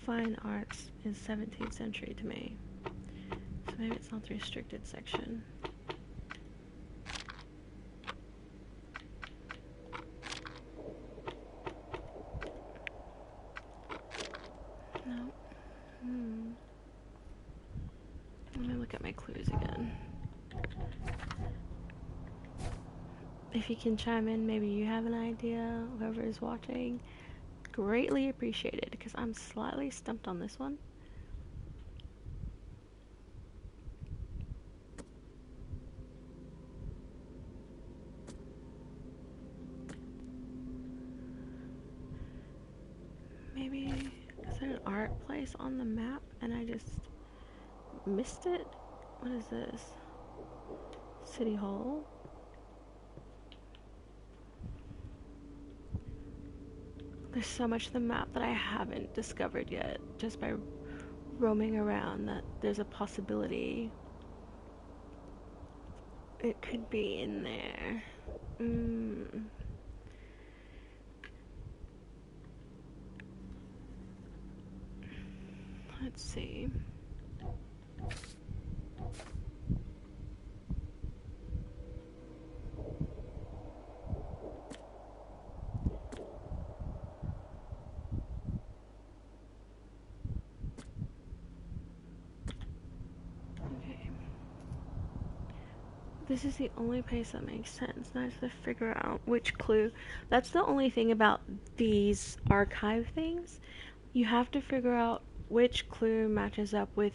Fine arts is 17th century to me, so maybe it's not the restricted section. No. Let me look at my clues again. If you can chime in, maybe you have an idea, whoever is watching. Greatly appreciated, because I'm slightly stumped on this one. Maybe, is there an art place on the map and I just missed it? What is this? City Hall? There's so much of the map that I haven't discovered yet, just by roaming around, that there's a possibility it could be in there. Let's see. This is the only place that makes sense. Now I have to figure out which clue. That's the only thing about these archive things. You have to figure out which clue matches up with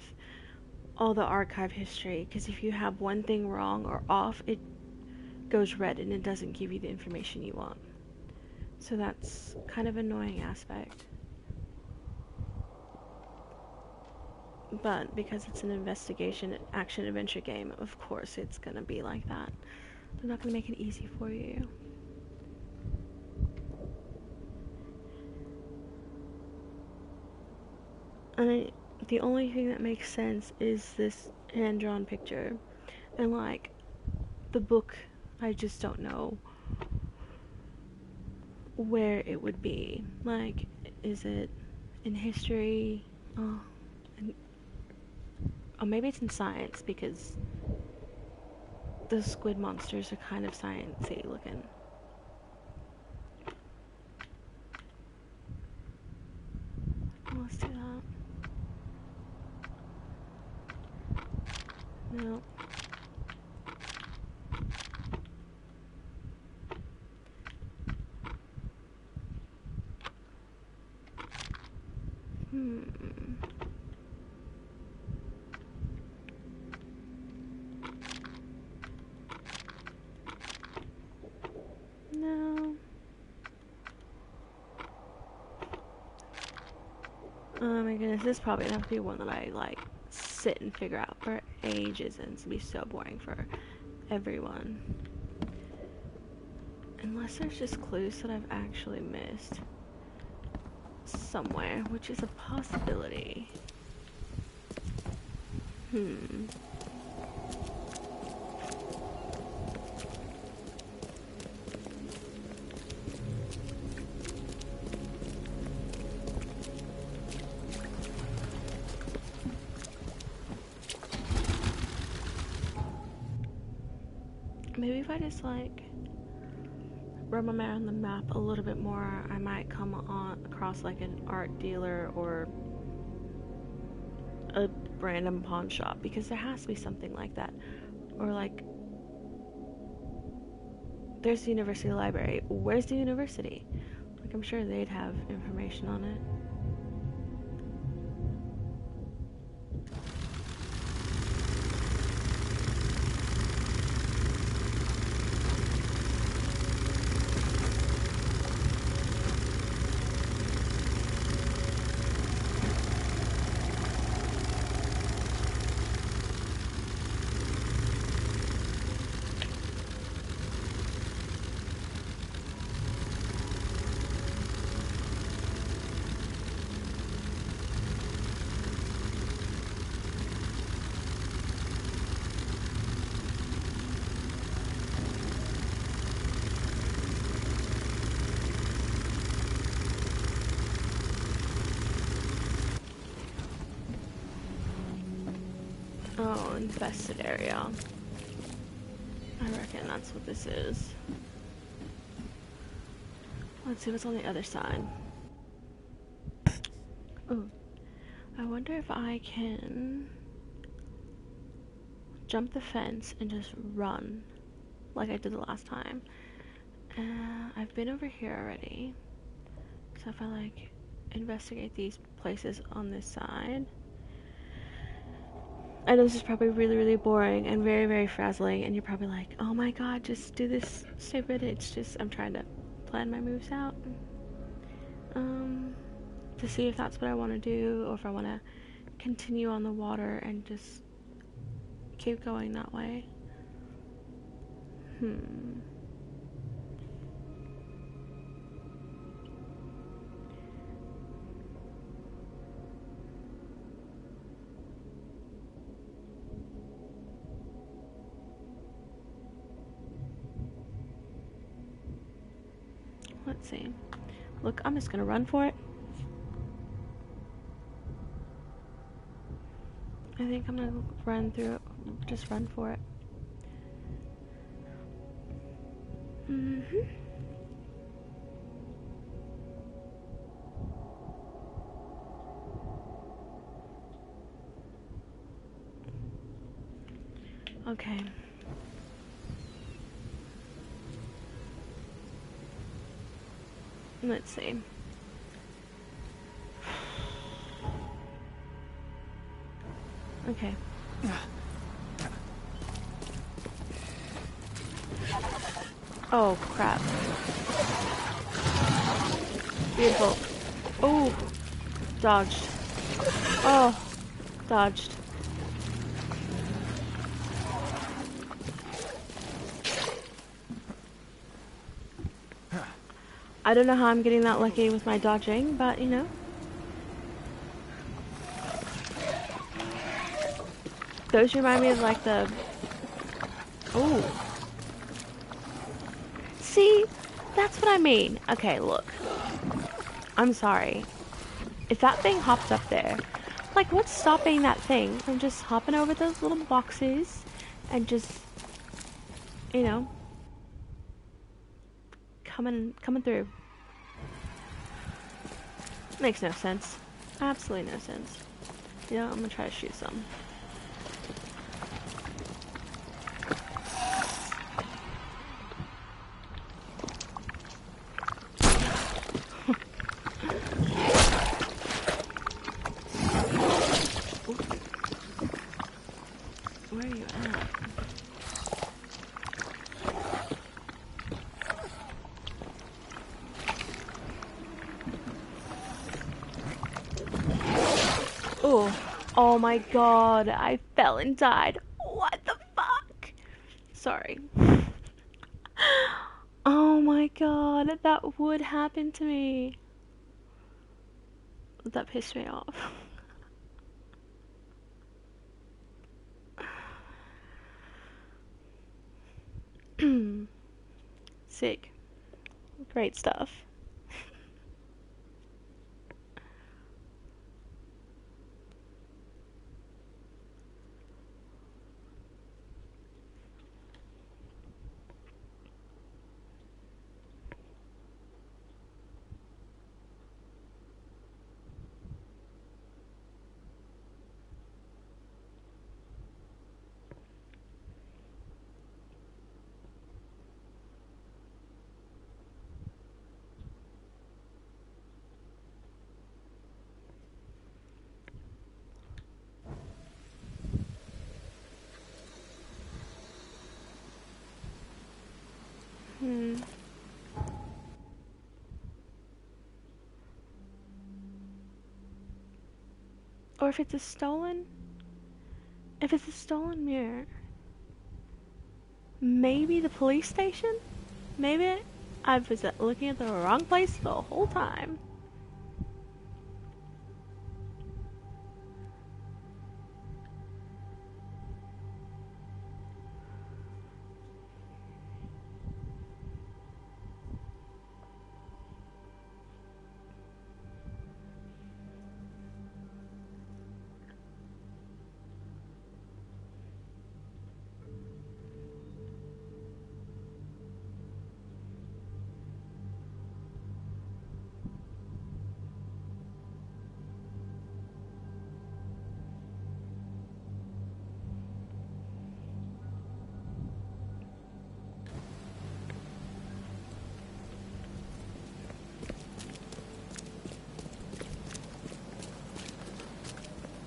all the archive history. Because if you have one thing wrong or off, it goes red and it doesn't give you the information you want. So that's kind of an annoying aspect. But because it's an investigation, action, adventure game, of course it's gonna be like that. They're not gonna make it easy for you. And the only thing that makes sense is this hand-drawn picture. And like, the book, I just don't know where it would be. Like, is it in history? Oh, maybe it's in science, because the squid monsters are kind of sciencey looking. Let's do that. No. No. Oh my goodness, this probably gonna have to be one that I like sit and figure out for ages, and it's gonna be so boring for everyone. Unless there's just clues that I've actually missed somewhere, which is a possibility. Maybe if I just like run around the map a little bit more, I might come on across like an art dealer or a random pawn shop, because there has to be something like that. Or like, there's the university library. Where's the university? Like, I'm sure they'd have information on it. Oh, infested area. I reckon that's what this is. Let's see what's on the other side. Ooh. I wonder if I can jump the fence and just run like I did the last time. I've been over here already. So if I like investigate these places on this side. I know this is probably really, really boring and very, very frazzling, and you're probably like, oh my god, just do this stupid. It's just, I'm trying to plan my moves out. To see if that's what I want to do, or if I want to continue on the water and just keep going that way. Let's see. Look, I'm just gonna run for it. I think I'm gonna run through it. Just run for it. Okay. Let's see. Okay. Oh, crap. Beautiful. Oh, dodged. Oh, dodged. I don't know how I'm getting that lucky with my dodging, but you know. Those remind me of like the... Oh. See? That's what I mean. Okay, look. I'm sorry. If that thing hopped up there, like what's stopping that thing from just hopping over those little boxes and just, you know, coming through? Makes no sense. Absolutely no sense. You know, I'm gonna try to shoot some. Where are you at? Oh my god, I fell and died. What the fuck? Sorry. Oh my god, that would happen to me. That pissed me off. Sick. Great stuff. Or if it's a stolen... If it's a stolen mirror... Maybe the police station? Maybe I was looking at the wrong place the whole time.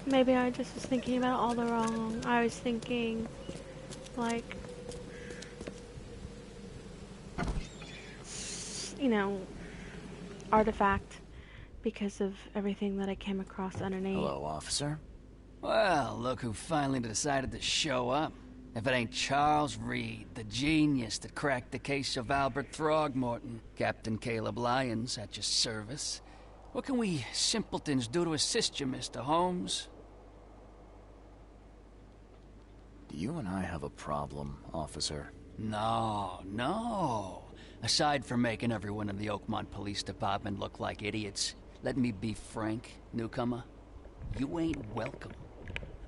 Maybe I just was thinking about all the wrong. I was thinking, like, you know, artifact because of everything that I came across underneath. Hello, officer. Well, look who finally decided to show up. If it ain't Charles Reed, the genius that cracked the case of Albert Throgmorton. Captain Caleb Lyons at your service. What can we simpletons do to assist you, Mr. Holmes? Do you and I have a problem, officer? No. Aside from making everyone in the Oakmont Police Department look like idiots, let me be frank, newcomer. You ain't welcome.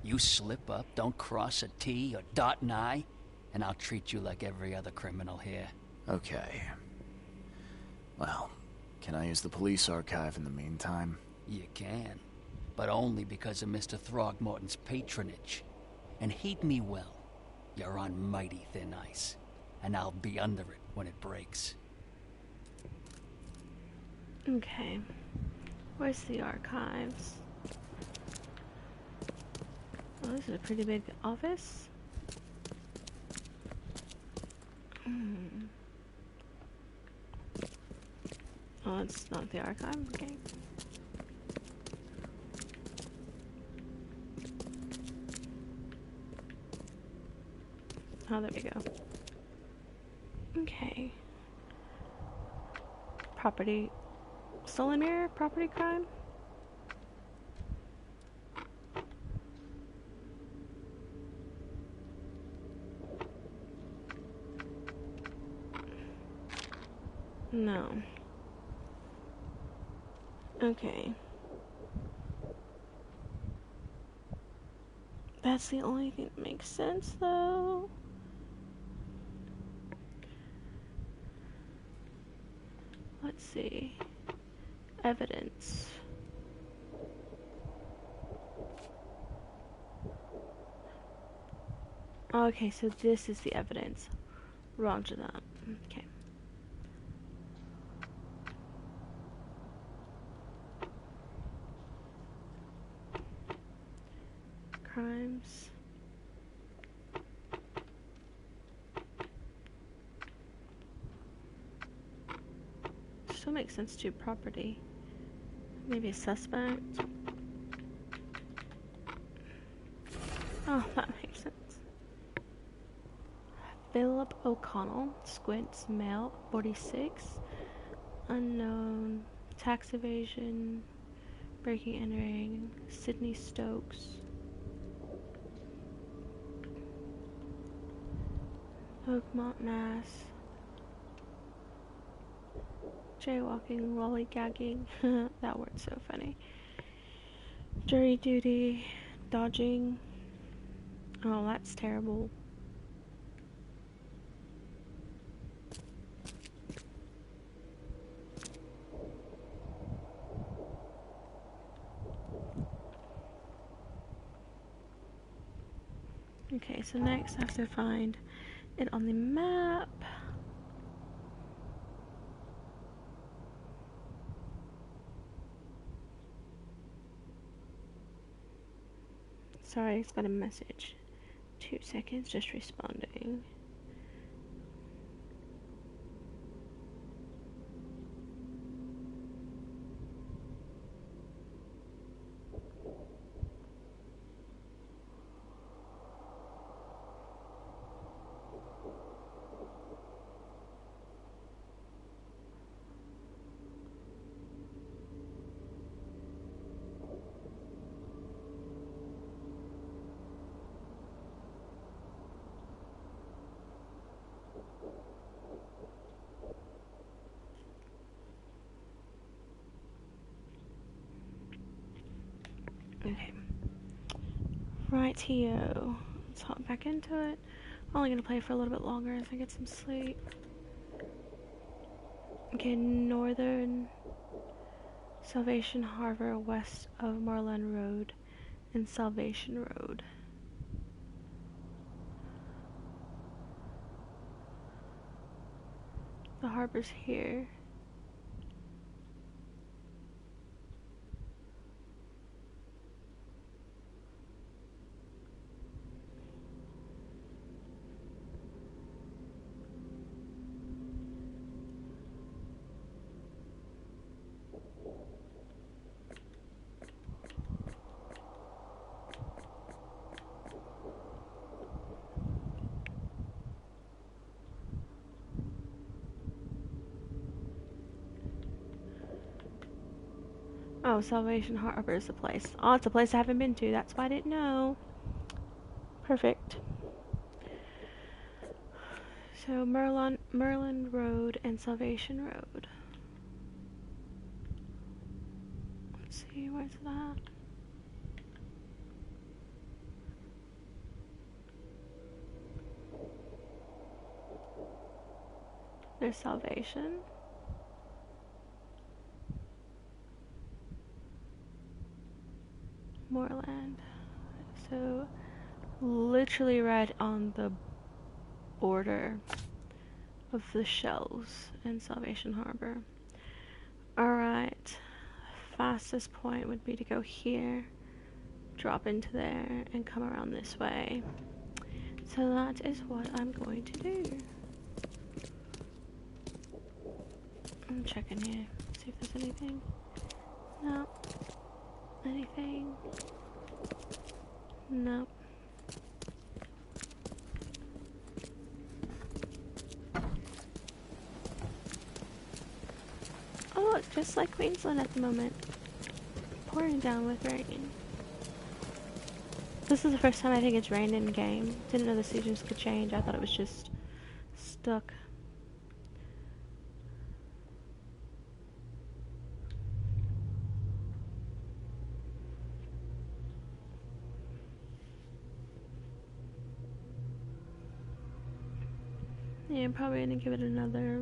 You slip up, don't cross a T or dot an I, and I'll treat you like every other criminal here. Okay. Well, can I use the police archive in the meantime? You can, but only because of Mr. Throgmorton's patronage. And heed me well, you're on mighty thin ice, and I'll be under it when it breaks. Okay. Where's the archives? Oh, this is a pretty big office. Oh, it's not the archive? Okay. Oh, there we go. Okay. Property. Stolen mirror? Property crime? No. Okay. That's the only thing that makes sense, though. Let's see. Evidence. Okay, so this is the evidence. Roger that. Okay. Crimes. Still makes sense to property. Maybe a suspect. Oh, that makes sense. Philip O'Connell, Squints, male, 46, unknown, tax evasion, breaking, entering, Sydney Stokes. Oakmont, Mass. Jaywalking, lollygagging. That word's so funny. Jury duty, dodging. Oh, that's terrible. Okay, so next I have to find it on the map. Sorry, it's got a message. 2 seconds, just responding. Rightio. Let's hop back into it. I'm only gonna play for a little bit longer as I get some sleep. Okay, northern Salvation Harbor, west of Moreland Road and Salvation Road. The harbor's here. Oh, Salvation Harbor is the place. Oh, it's a place I haven't been to. That's why I didn't know. Perfect. So, Merlin Road and Salvation Road. Let's see, where's that? There's Salvation. Moreland. So, literally right on the border of the Shells and Salvation Harbor. Alright. Fastest point would be to go here, drop into there, and come around this way. So that is what I'm going to do. I'm checking here, see if there's anything. No. Anything? Nope. Oh look, just like Queensland at the moment. Pouring down with rain. This is the first time I think it's rained in game. Didn't know the seasons could change. I thought it was just stuck. Yeah, I'm probably gonna give it another,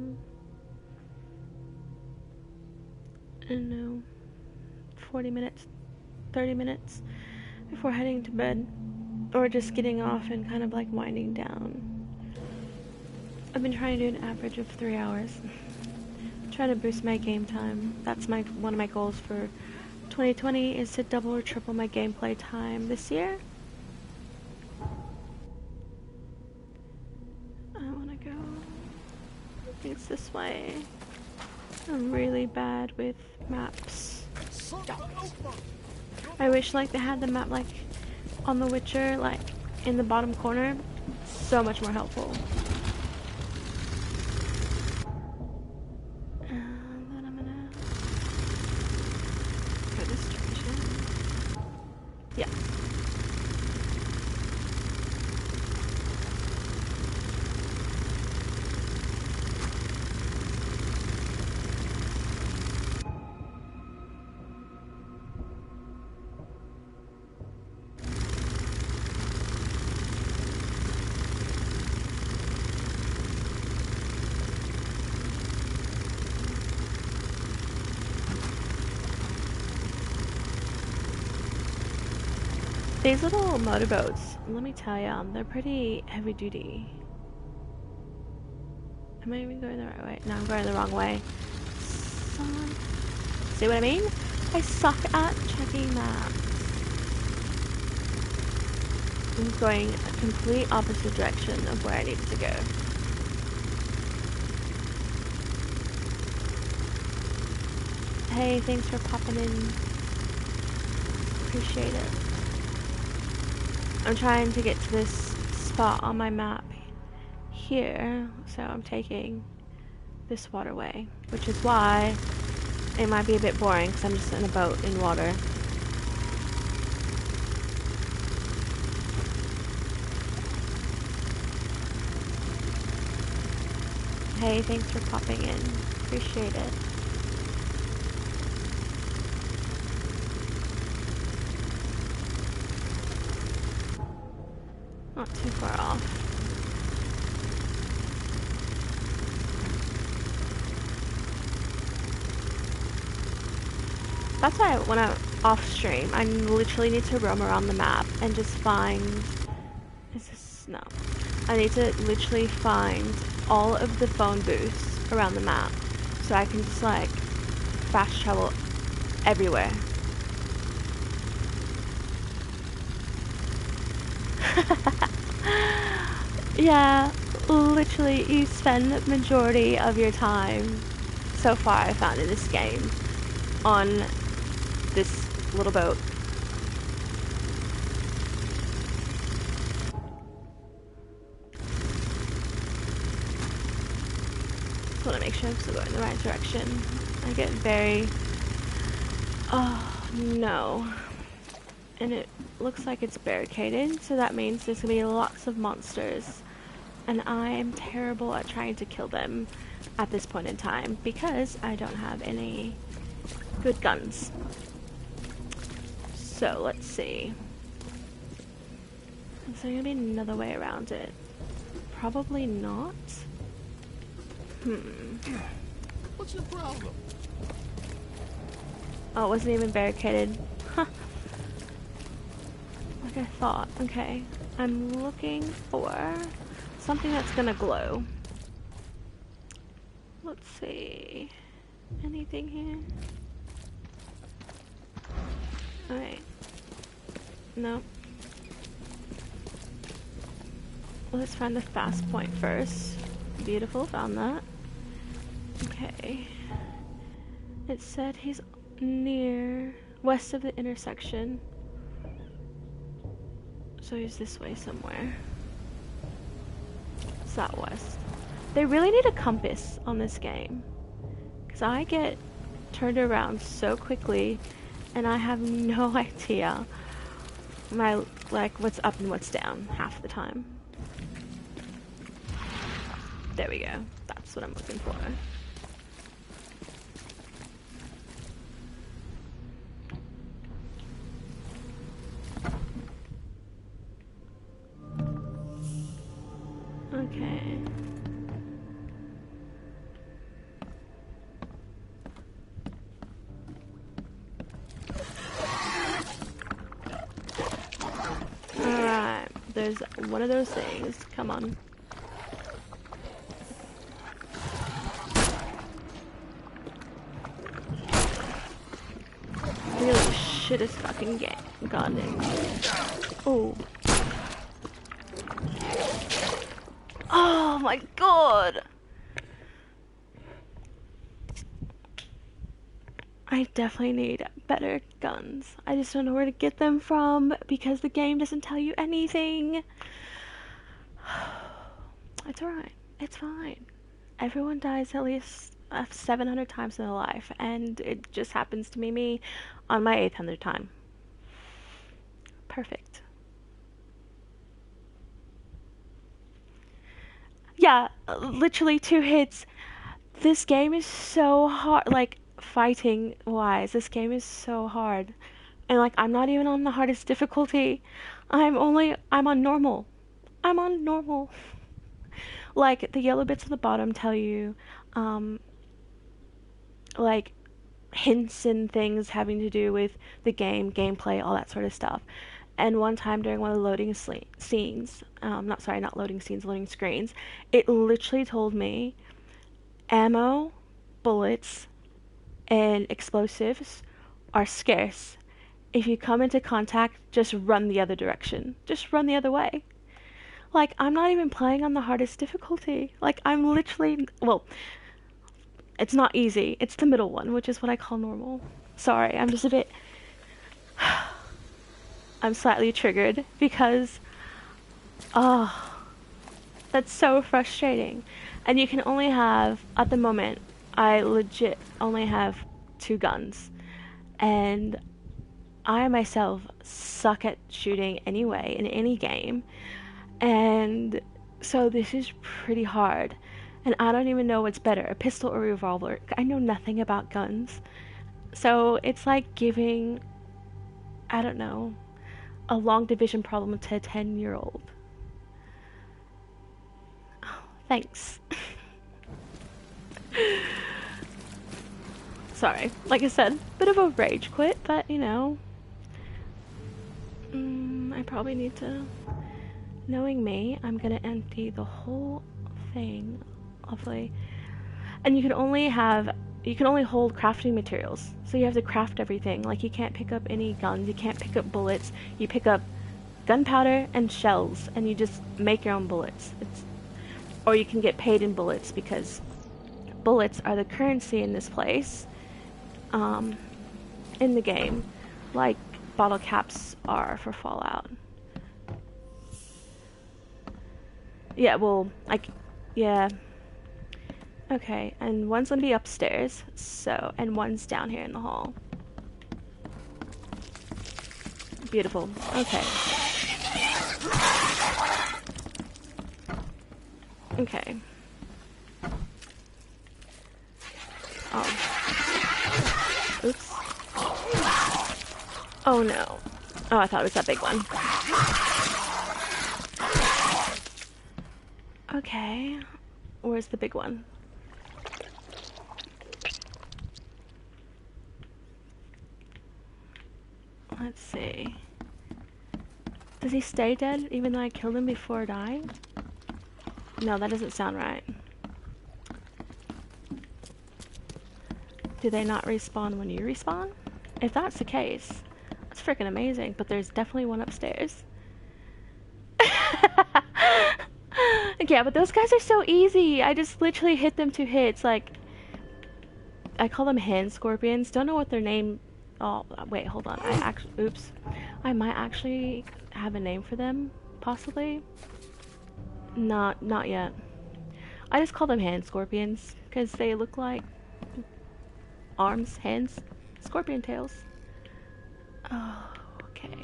I don't know, 40 minutes, 30 minutes before heading to bed, or just getting off and kind of like winding down. I've been trying to do an average of 3 hours. Trying to boost my game time. That's one of my goals for 2020 is to double or triple my gameplay time this year. It's this way. I'm really bad with maps. I wish like they had the map like on The Witcher, like in the bottom corner. So much more helpful. And then I'm gonna go this direction. Yeah. These little motorboats, let me tell ya, they're pretty heavy duty. Am I even going the right way? No, I'm going the wrong way. See what I mean? I suck at checking maps. I'm going a complete opposite direction of where I needed to go. Hey, thanks for popping in. Appreciate it. I'm trying to get to this spot on my map here, so I'm taking this waterway, which is why it might be a bit boring because I'm just in a boat in water. Hey, thanks for popping in. Appreciate it. not too far off. That's why when I'm off stream, I literally need to roam around the map and just find... Is this... No. I need to literally find all of the phone booths around the map so I can just like fast travel everywhere. Yeah, literally you spend the majority of your time so far I found in this game on this little boat. Just want to make sure I'm still going in the right direction. I get very... Oh, no. And it looks like it's barricaded, so that means there's gonna be lots of monsters. And I am terrible at trying to kill them at this point in time because I don't have any good guns. So let's see. Is there gonna be another way around it? Probably not. What's your problem? Oh, it wasn't even barricaded. Huh. Like I thought. Okay. I'm looking for something that's gonna glow. Let's see. Anything here? Alright. No. Let's find the fast point first. Beautiful, found that. Okay. It said he's near west of the intersection. So he's this way somewhere. It's that west. They really need a compass on this game. Because I get turned around so quickly and I have no idea what's up and what's down half the time. There we go. That's what I'm looking for. Okay. Alright, there's one of those things. Come on. Really shittest fucking gun. Oh. Oh my god! I definitely need better guns. I just don't know where to get them from because the game doesn't tell you anything. It's alright. It's fine. Everyone dies at least 700 times in their life, and it just happens to be me on my 800th time. Perfect. Yeah, literally 2 hits. This game is so hard, like, fighting wise, this game is so hard. And like, I'm not even on the hardest difficulty. I'm on normal. I'm on normal. Like, the yellow bits at the bottom tell you, like, hints and things having to do with the game, gameplay, all that sort of stuff. And one time during one of the loading scenes, loading screens, it literally told me ammo, bullets, and explosives are scarce. If you come into contact, just run the other direction. Just run the other way. Like, I'm not even playing on the hardest difficulty. Like, I'm literally, well, it's not easy. It's the middle one, which is what I call normal. Sorry, I'm just a bit... I'm slightly triggered because, that's so frustrating. And you can only have, at the moment, I legit only have 2 guns. And I myself suck at shooting anyway in any game. And so this is pretty hard. And I don't even know what's better, a pistol or a revolver. I know nothing about guns. So it's like giving, I don't know, a long division problem to a 10-year-old. Thanks. Sorry, like I said, bit of a rage quit, but you know, I probably need to, knowing me, I'm gonna empty the whole thing, hopefully, and you can only hold crafting materials, so you have to craft everything. Like, you can't pick up any guns, you can't pick up bullets, you pick up gunpowder and shells, and you just make your own bullets. Or you can get paid in bullets, because bullets are the currency in this place, in the game, like bottle caps are for Fallout. Yeah, well, yeah. Okay, and one's gonna be upstairs, and one's down here in the hall. Beautiful. Okay. Okay. Oh. Oops. Oh no. Oh, I thought it was that big one. Okay. Where's the big one? Let's see. Does he stay dead even though I killed him before dying? No, that doesn't sound right. Do they not respawn when you respawn? If that's the case, that's freaking amazing, but there's definitely one upstairs. Yeah, but those guys are so easy. I just literally hit them 2 hits. Like, I call them hand scorpions. Don't know what their name... Oh, wait, hold on. Oops. I might actually have a name for them, possibly. Not yet. I just call them hand scorpions, because they look like arms, hands, scorpion tails. Oh, okay.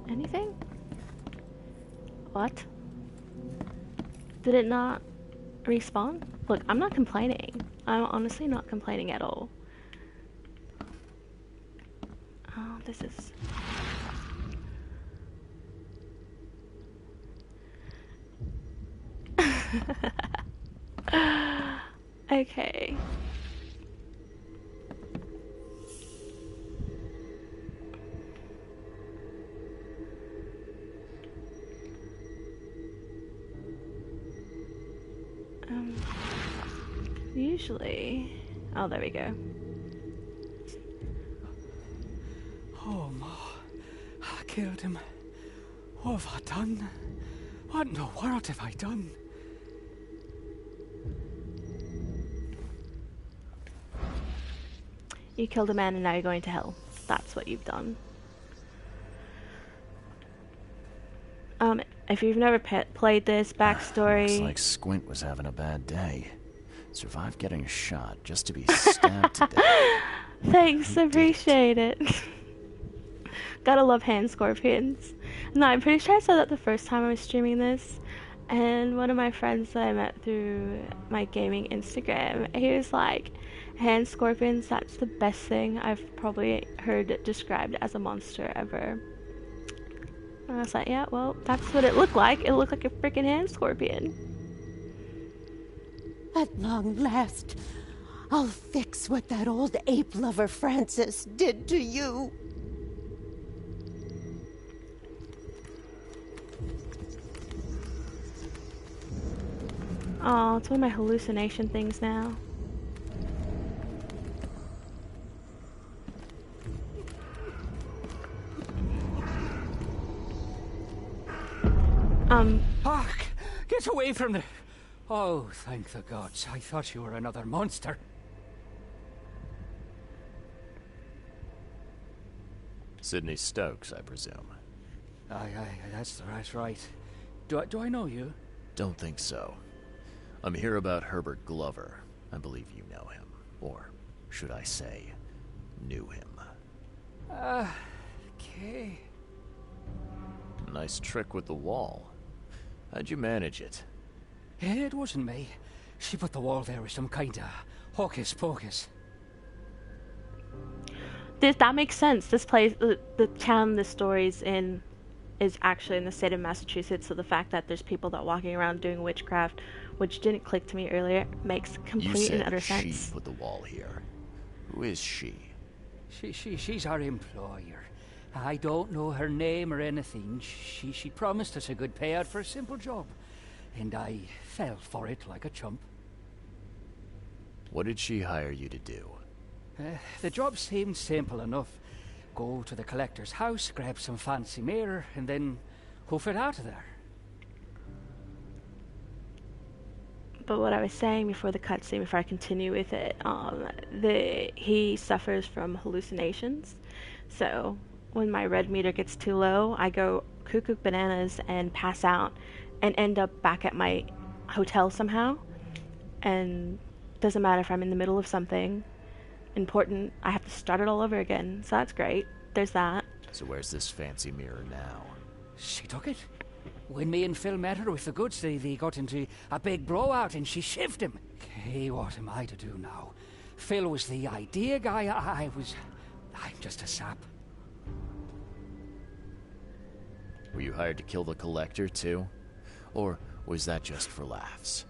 Anything? What? Did it not respawn? Look, I'm not complaining. I'm honestly not complaining at all. Oh, this is... Okay. Usually... Oh, there we go. Oh, Ma. I killed him. What have I done? What in the world have I done? You killed a man and now you're going to hell. That's what you've done. If you've never played this, backstory... Looks like Squint was having a bad day. Survived getting shot just to be stabbed to death. Thanks, appreciate it. Gotta love hand scorpions. No, I'm pretty sure I said that the first time I was streaming this. And one of my friends that I met through my gaming Instagram, he was like, hand scorpions, that's the best thing I've probably heard described as a monster ever. And I was like, yeah, well, that's what it looked like. It looked like a freaking hand scorpion. At long last, I'll fix what that old ape lover Francis did to you. Oh, it's one of my hallucination things now. Hark! Get away from the... Oh, thank the gods. I thought you were another monster. Sidney Stokes, I presume. Aye, that's right. Do I know you? Don't think so. I'm here about Herbert Glover. I believe you know him. Or, should I say, knew him. Okay. Nice trick with the wall. How'd you manage it? It wasn't me. She put the wall there with some kind of hocus pocus. That makes sense. This place, the town this story's in, is actually in the state of Massachusetts, so the fact that there's people that walking around doing witchcraft, which didn't click to me earlier, makes complete and utter sense. You said she put the wall here. Who is she? She's our employer. I don't know her name or anything. She promised us a good payout for a simple job, and I fell for it like a chump. What did she hire you to do? The job seemed simple enough. Go to the collector's house, grab some fancy mirror, and then hoof it out of there. But what I was saying before the cutscene, before I continue with it, he suffers from hallucinations. So when my red meter gets too low, I go cuckoo bananas and pass out and end up back at my hotel somehow. And doesn't matter if I'm in the middle of something important, I have to start it all over again. So that's great. There's that. So where's this fancy mirror now? She took it. When me and Phil met her with the goods, they got into a big blowout and she shivved him. Okay, what am I to do now? Phil was the idea guy. I'm just a sap. Were you hired to kill the collector too? Or was that just for laughs?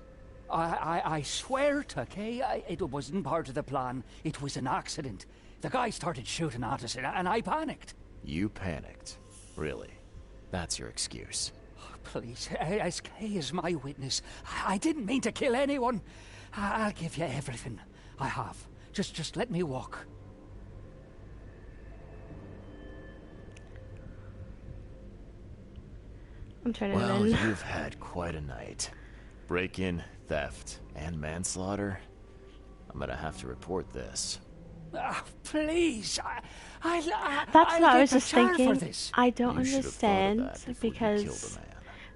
I swear to Kay, it wasn't part of the plan. It was an accident. The guy started shooting at us and I panicked. You panicked? Really? That's your excuse? Oh, please, as Kay is my witness, I didn't mean to kill anyone. I'll give you everything. I have. Just let me walk. I'm turning well, in. You've had quite a night. Break-in, theft, and manslaughter. I'm gonna have to report this. Please, That's what I was just thinking. I don't You understand because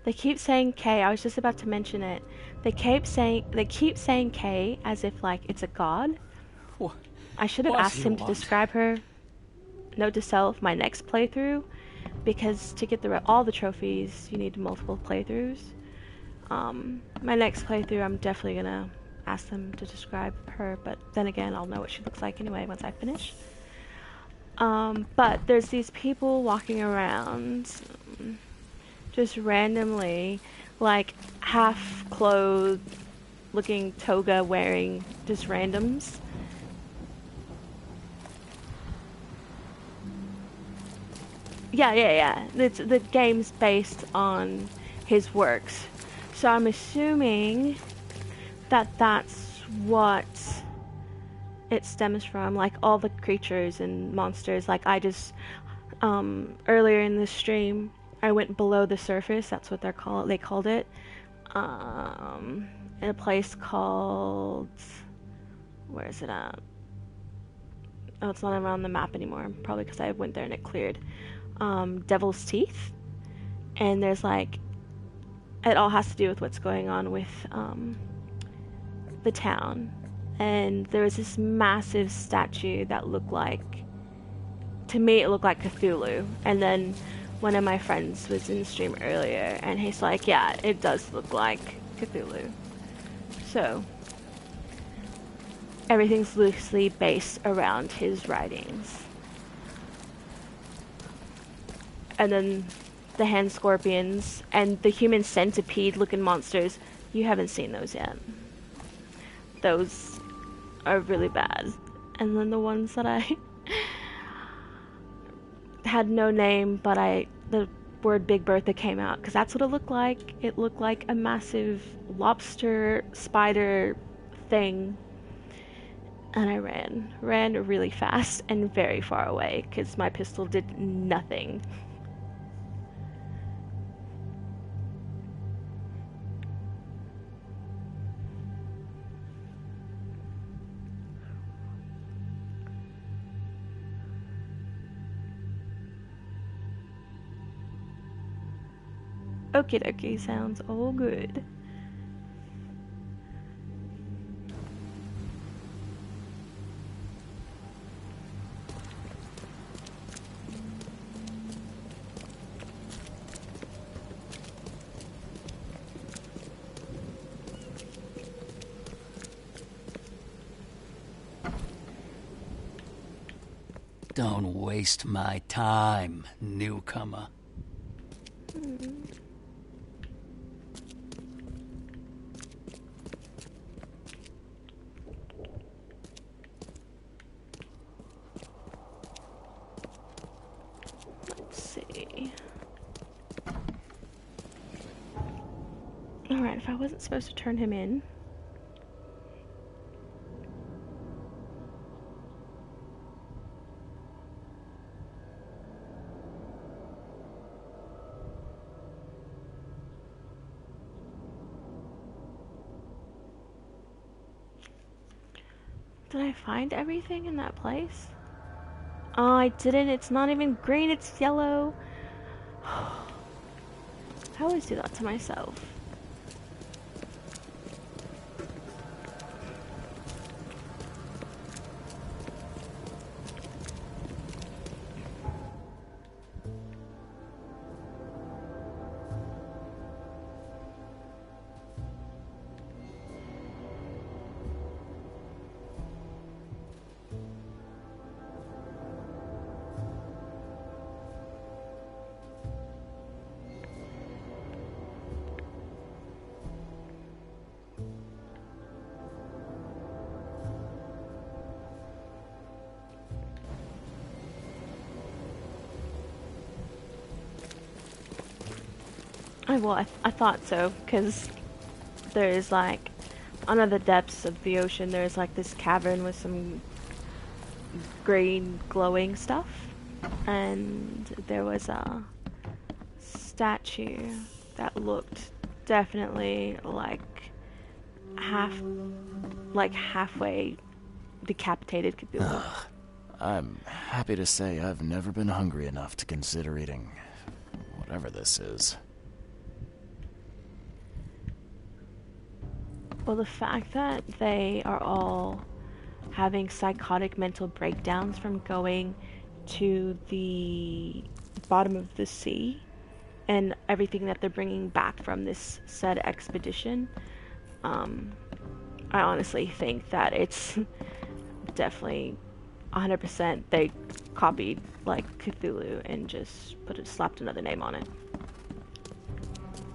they keep saying K. I was just about to mention it. They keep saying K as if like it's a god. What? I should have asked him to describe her. Note to self: my next playthrough, because to get all the trophies, you need multiple playthroughs. My next playthrough, I'm definitely gonna ask them to describe her, but then again, I'll know what she looks like anyway once I finish. But there's these people walking around, just randomly, like half-clothed, looking toga wearing, just randoms. Yeah. The game's based on his works. So I'm assuming that that's what it stems from, like all the creatures and monsters. Like I just, earlier in the stream, I went below the surface, that's what they called it, in a place called, where is it at? Oh, it's not around the map anymore, probably because I went there and it cleared. Devil's Teeth, and there's like, it all has to do with what's going on with the town. And there was this massive statue that looked like, to me it looked like Cthulhu. And then one of my friends was in the stream earlier and he's like, yeah, it does look like Cthulhu. So everything's loosely based around his writings. And then the hand scorpions and the human centipede looking monsters, you haven't seen those yet. Those are really bad. And then the ones that I had no name, but the word Big Bertha came out because that's what it looked like. It looked like a massive lobster spider thing. And I ran really fast and very far away because my pistol did nothing. Okie dokie, sounds all good. Don't waste my time, newcomer. Let's see. Alright, if I wasn't supposed to turn him in. Did I find everything in that place? Oh, I didn't. It's not even green, it's yellow. I always do that to myself. I thought so, because there's like, under the depths of the ocean, there's like this cavern with some green glowing stuff, and there was a statue that looked definitely like halfway decapitated Cthulhu. I'm happy to say I've never been hungry enough to consider eating whatever this is. Well, the fact that they are all having psychotic mental breakdowns from going to the bottom of the sea and everything that they're bringing back from this said expedition, I honestly think that it's definitely 100% they copied like Cthulhu and just slapped another name on it.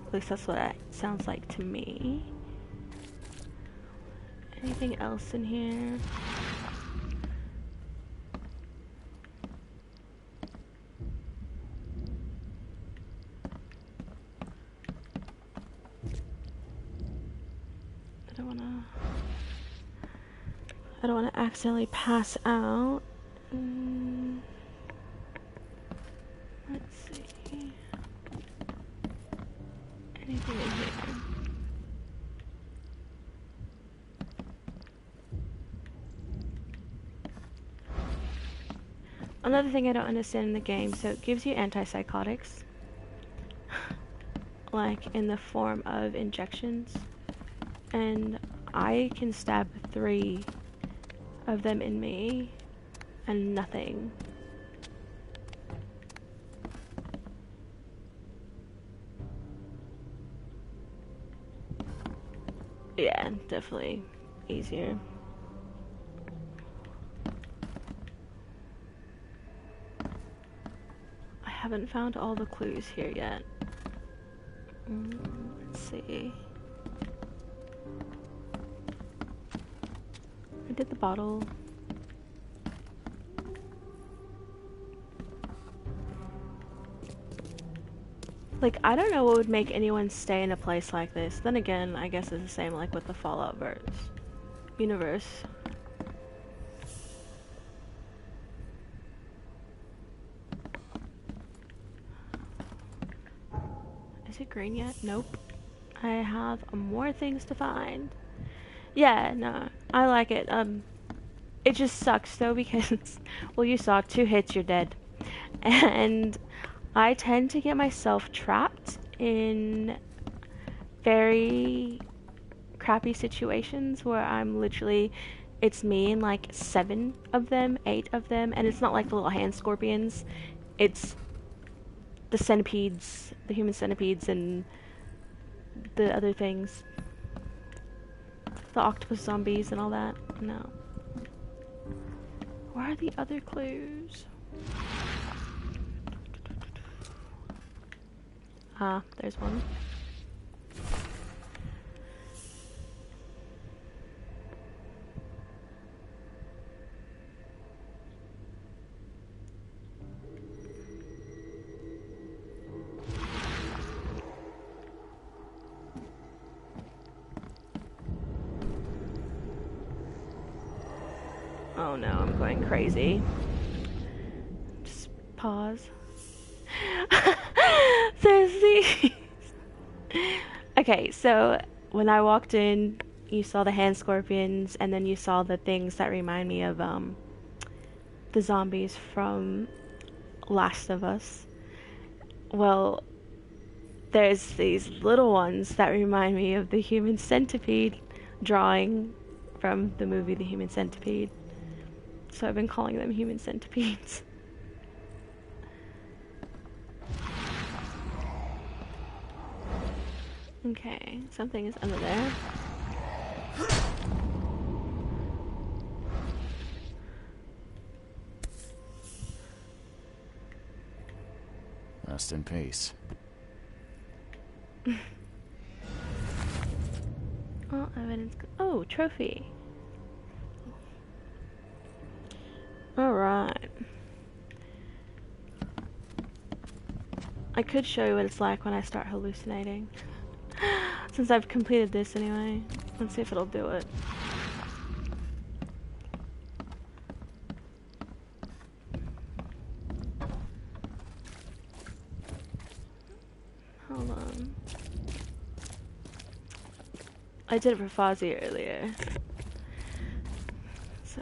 At least that's what it sounds like to me. Anything else in here? I don't wanna accidentally pass out. Let's see. Anything in here? Another thing I don't understand in the game, so it gives you antipsychotics, like in the form of injections, and I can stab 3 of them in me, and nothing. Yeah, definitely easier. I haven't found all the clues here yet. Let's see. I did the bottle. Like, I don't know what would make anyone stay in a place like this. Then again, I guess it's the same like with the Fallout universe. Is it green yet? Nope. I have more things to find. Yeah, no, I like it. It just sucks though because, well, you saw 2 hits, you're dead. And I tend to get myself trapped in very crappy situations where I'm literally, it's me and like 7 of them, 8 of them, and it's not like the little hand scorpions. It's the centipedes, the human centipedes, and the other things. The octopus zombies and all that. No. Where are the other clues? Ah, there's one. Oh no, I'm going crazy. Just pause. Seriously. Okay, so when I walked in, you saw the hand scorpions, and then you saw the things that remind me of the zombies from Last of Us. Well, there's these little ones that remind me of the human centipede drawing from the movie The Human Centipede. So I've been calling them human centipedes. Okay, something is under there. Rest in peace. Oh, evidence. Oh, trophy. Alright. I could show you what it's like when I start hallucinating. Since I've completed this anyway. Let's see if it'll do it. Hold on. I did it for Fozzie earlier. So...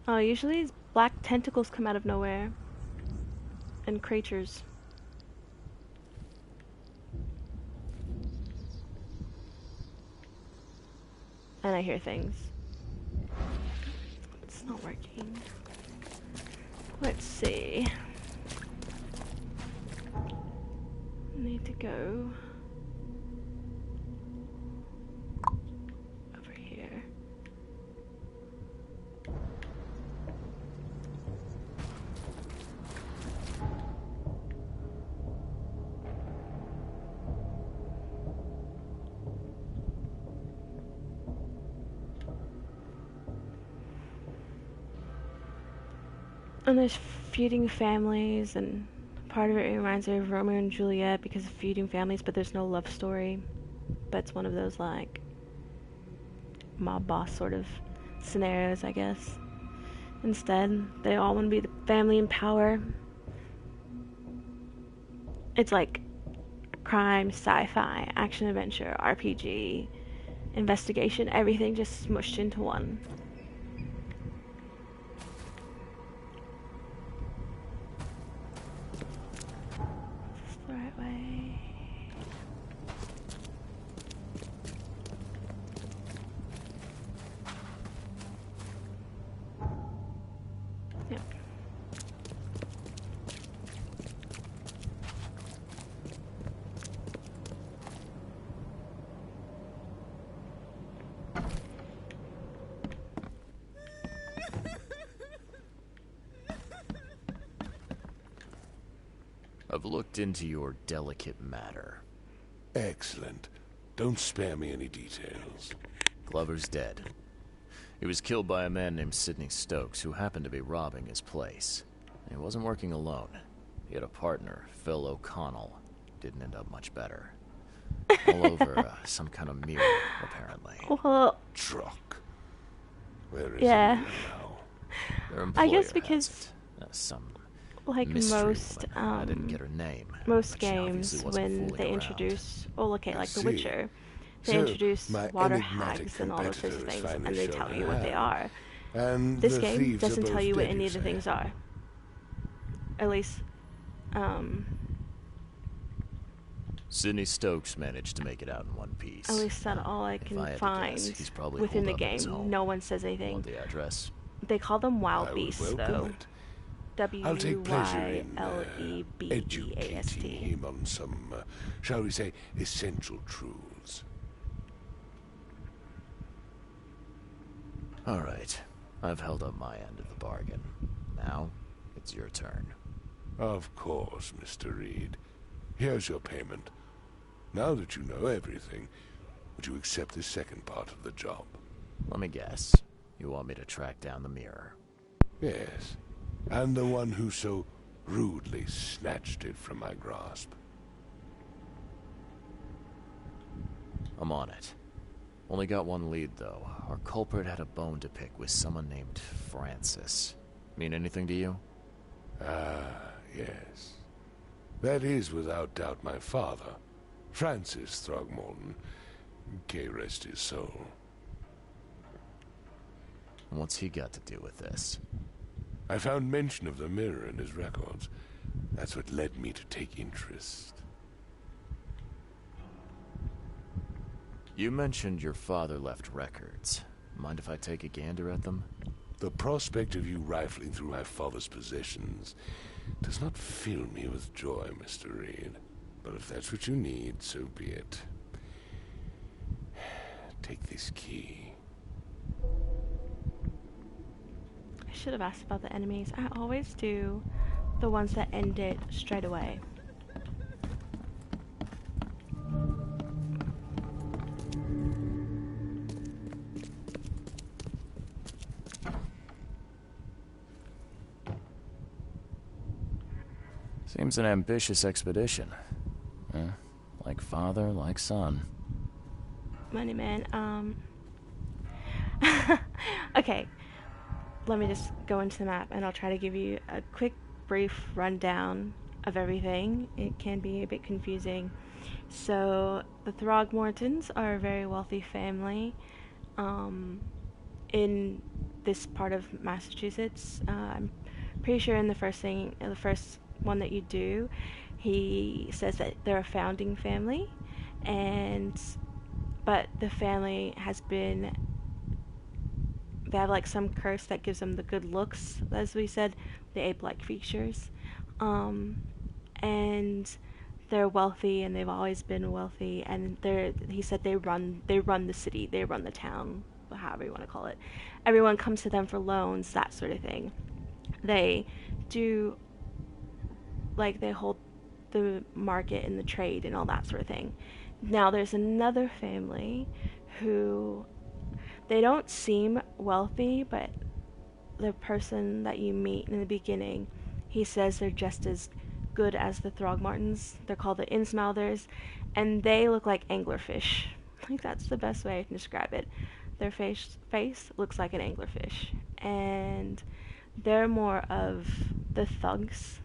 Oh, usually these black tentacles come out of nowhere. And creatures. And I hear things. It's not working. Let's see. Need to go over here. And there's feuding families, and part of it reminds me of Romeo and Juliet because of feuding families, but there's no love story. But it's one of those, like, mob boss sort of scenarios, I guess. Instead, they all want to be the family in power. It's like crime, sci-fi, action-adventure, RPG, investigation, everything just smushed into one. I've looked into your delicate matter. Excellent. Don't spare me any details. Glover's dead. He was killed by a man named Sidney Stokes, who happened to be robbing his place. He wasn't working alone. He had a partner, Phil O'Connell. Didn't end up much better. All over some kind of mirror, apparently. Well, Truck. Where is yeah. he now? Their employer I guess because some like most I didn't get her name. most games when they introduce like The Witcher, they introduce water hags and all those sorts of things, and they tell you what they are. And This game doesn't tell you what any of the things are. At least, Sidney Stokes managed to make it out in one piece. At least that's all I can find he's probably within the holed up in his game. home. No one says anything. Want the address? They call them wild beasts, though. I'll take pleasure in WYLEBEAST. educating him on some, shall we say, essential truths. All right. I've held up my end of the bargain. Now, it's your turn. Of course, Mr. Reed. Here's your payment. Now that you know everything, would you accept the second part of the job? Let me guess. You want me to track down the mirror? Yes. And the one who so rudely snatched it from my grasp. I'm on it. Only got one lead, though. Our culprit had a bone to pick with someone named Francis. Mean anything to you? Ah, yes. That is without doubt my father, Francis Throgmorton. May rest his soul. What's he got to do with this? I found mention of the mirror in his records. That's what led me to take interest. You mentioned your father left records. Mind if I take a gander at them? The prospect of you rifling through my father's possessions does not fill me with joy, Mr. Reed. But if that's what you need, so be it. Take this key. I should have asked about the enemies. I always do the ones that end it straight away. Seems an ambitious expedition. Like father, like son. Money man, okay. Let me just go into the map and I'll try to give you a quick, brief rundown of everything. It can be a bit confusing. So, the Throgmortons are a very wealthy family in this part of Massachusetts. I'm pretty sure in the first one that you do, he says that they're a founding family, but the family has been, they have like some curse that gives them the good looks, as we said, the ape-like features, and they're wealthy, and they've always been wealthy, and he said they run the city, they run the town, however you want to call it. Everyone comes to them for loans, that sort of thing. They do, like, they hold the market and the trade and all that sort of thing. Now there's another family who, they don't seem wealthy, but the person that you meet in the beginning, he says they're just as good as the Throgmortons. They're called the Innsmouthers, and they look like anglerfish. I think that's the best way I can describe it. Their face looks like an anglerfish, and they're more of the thugs,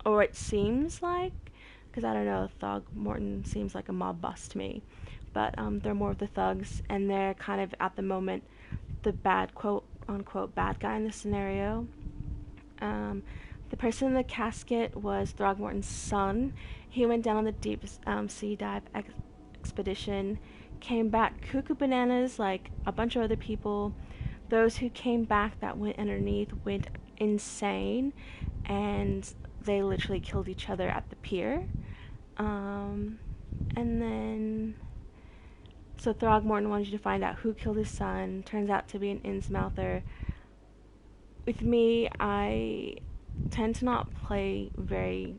or it seems like, because I don't know, Throgmorton seems like a mob boss to me, but they're more of the thugs, and they're kind of at the moment the bad, quote unquote, bad guy in the scenario. The person in the casket was Throgmorton's son. He went down on the deep sea dive expedition, came back cuckoo bananas like a bunch of other people. Those who came back that went underneath went insane, and they literally killed each other at the pier. And then, so Throgmorton wanted you to find out who killed his son. Turns out to be an Innsmouther. With me, I tend to not play very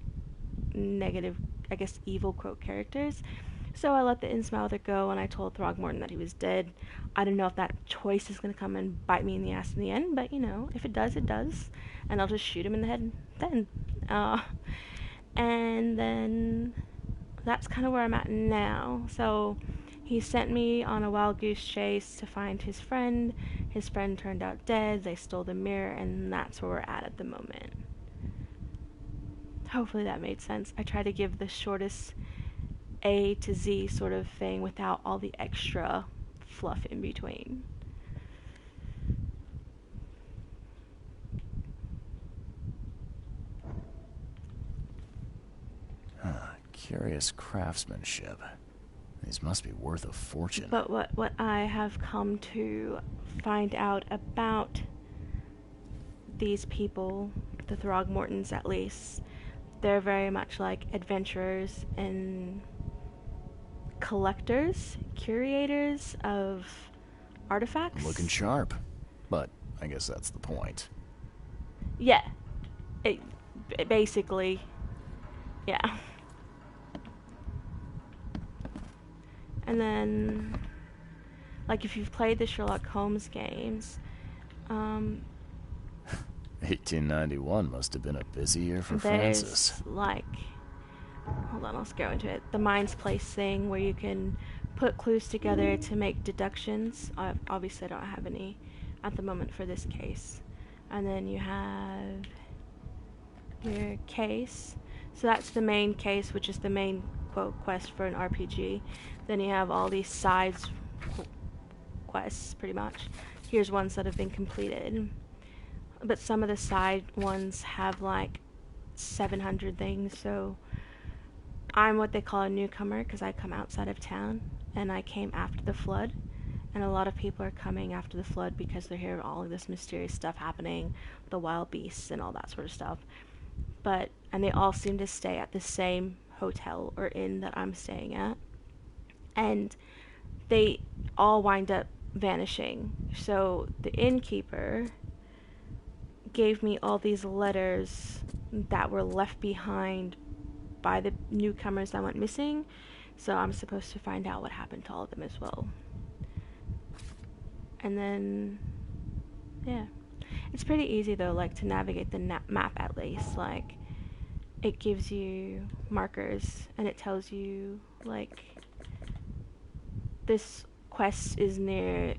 negative, I guess, evil quote characters. So I let the Innsmouther go, and I told Throgmorton that he was dead. I don't know if that choice is going to come and bite me in the ass in the end, but, you know, if it does, it does. And I'll just shoot him in the head then. And then that's kind of where I'm at now. So he sent me on a wild goose chase to find his friend. His friend turned out dead. They stole the mirror, and that's where we're at the moment. Hopefully that made sense. I try to give the shortest A to Z sort of thing without all the extra fluff in between. Curious craftsmanship. These must be worth a fortune. But what I have come to find out about these people, the Throgmortons at least, they're very much like adventurers and collectors, curators of artifacts. Looking sharp, but I guess that's the point. Yeah, Basically, yeah. And then, like, if you've played the Sherlock Holmes games, 1891 must have been a busy year for there's, Francis. like, hold on, let's go into it. The Mind's Place thing, where you can put clues together to make deductions. Obviously, I don't have any at the moment for this case. And then you have your case. So that's the main case, which is the main, quote, quest for an RPG. Then you have all these sides quests, pretty much. Here's ones that have been completed. But some of the side ones have, like, 700 things, so I'm what they call a newcomer, because I come outside of town, and I came after the flood. And a lot of people are coming after the flood because they're hearing all of this mysterious stuff happening, the wild beasts and all that sort of stuff. And they all seem to stay at the same hotel or inn that I'm staying at. And they all wind up vanishing. So the innkeeper gave me all these letters that were left behind by the newcomers that went missing. So I'm supposed to find out what happened to all of them as well. And then, yeah. It's pretty easy, though, like, to navigate the map at least. Like, it gives you markers, and it tells you, like, this quest is near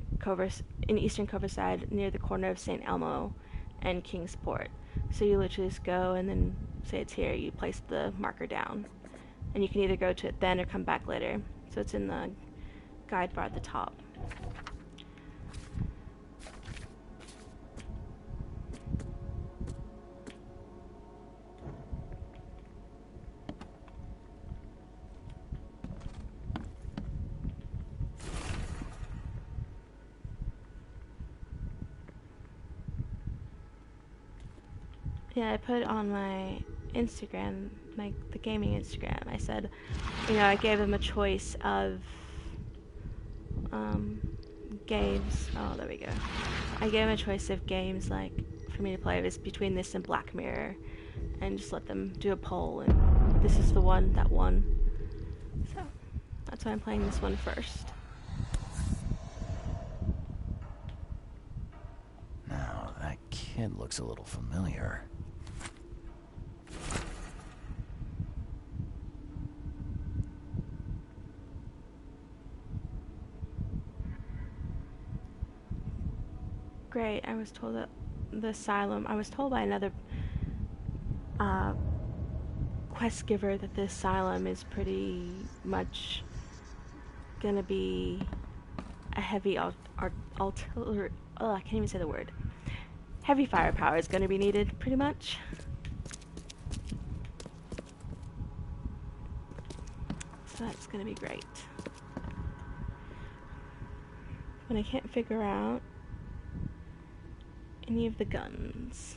in Eastern Coverside, near the corner of St. Elmo and Kingsport. So you literally just go, and then say it's here, you place the marker down. And you can either go to it then or come back later. So it's in the guide bar at the top. Yeah, I put on my Instagram, like the gaming Instagram, I said, I gave them a choice of games. Oh, there we go. I gave them a choice of games, like, for me to play. It was between this and Black Mirror, and just let them do a poll, and this is the one that won. So, that's why I'm playing this one first. Now, that kid looks a little familiar. Great, I was told that the asylum, I was told by another quest giver that the asylum is pretty much gonna be a heavy artillery, I can't even say the word. Heavy firepower is gonna be needed, pretty much. So that's gonna be great. But I can't figure out any of the guns.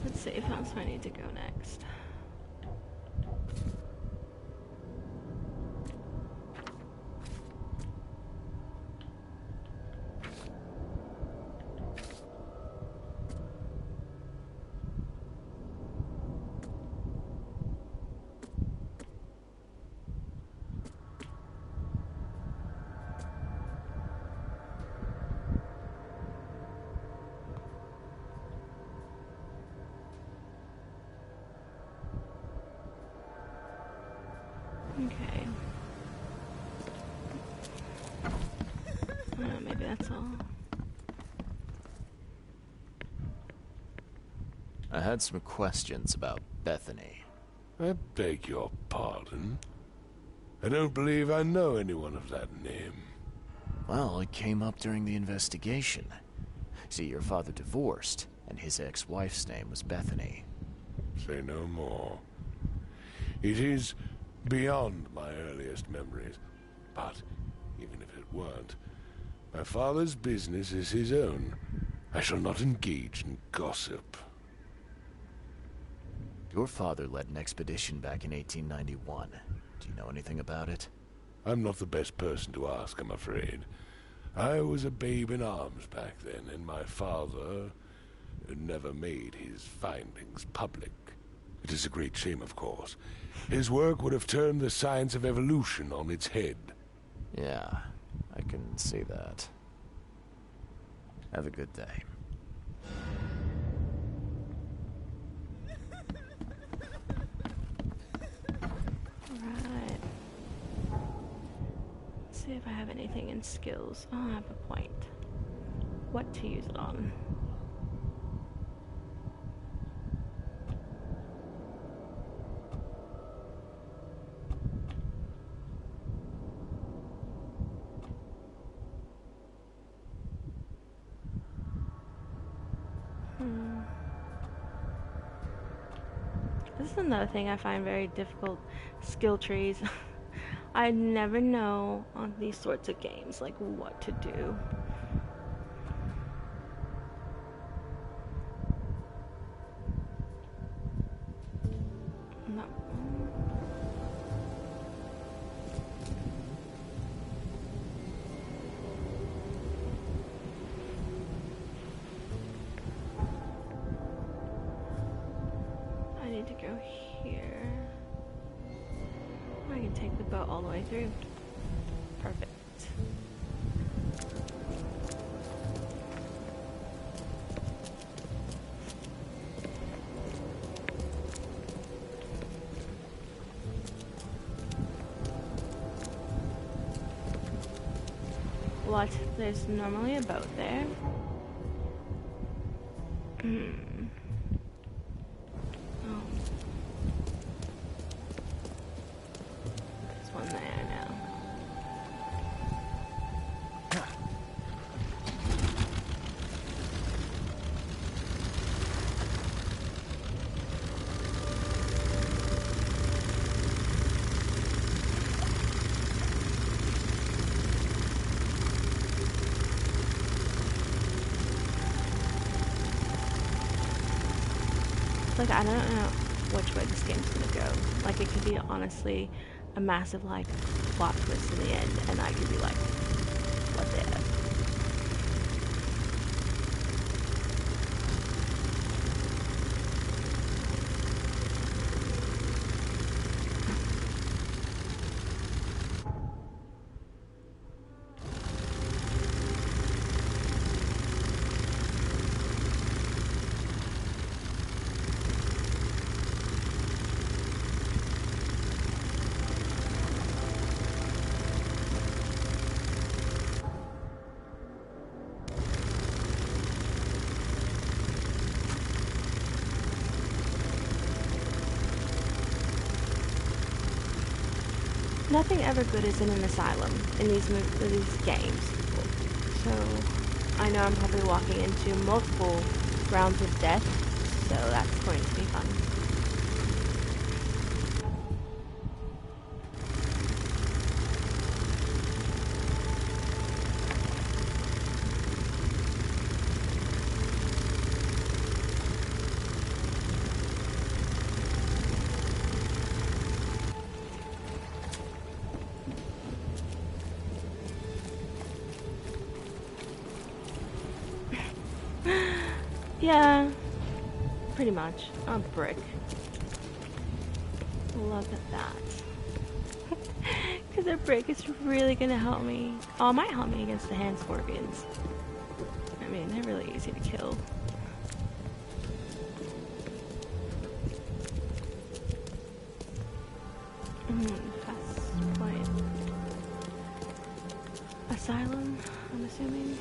Let's see if else I need to go next. Okay. Maybe that's all. I had some questions about Bethany. I beg your pardon? I don't believe I know anyone of that name. Well, it came up during the investigation. See, your father divorced, and his ex-wife's name was Bethany. Say no more. It is beyond my earliest memories. But, even if it weren't, my father's business is his own. I shall not engage in gossip. Your father led an expedition back in 1891. Do you know anything about it? I'm not the best person to ask, I'm afraid. I was a babe in arms back then, and my father never made his findings public. It is a great shame, of course. His work would have turned the science of evolution on its head. Yeah, I can see that. Have a good day. Alright. Let's see if I have anything in skills. Oh, I have a point. What to use it on? This is another thing I find very difficult. Skill trees. I never know on these sorts of games, like, what to do. No. I need to go here. I can take the boat all the way through. Perfect. What? There's normally a boat there. Oh. There's one there now. Like, I don't know which way this game's gonna go. Like, it could be honestly a massive, like, plot twist in the end, and I could be like, what the F? Nothing ever good is in an asylum in these games. So I know I'm probably walking into multiple rounds of death, so that's going to be fun. Yeah, pretty much. A brick. Look at that. Because a brick is really gonna help me. Oh, it might help me against the hand scorpions. I mean, they're really easy to kill. Fast point. Asylum, I'm assuming.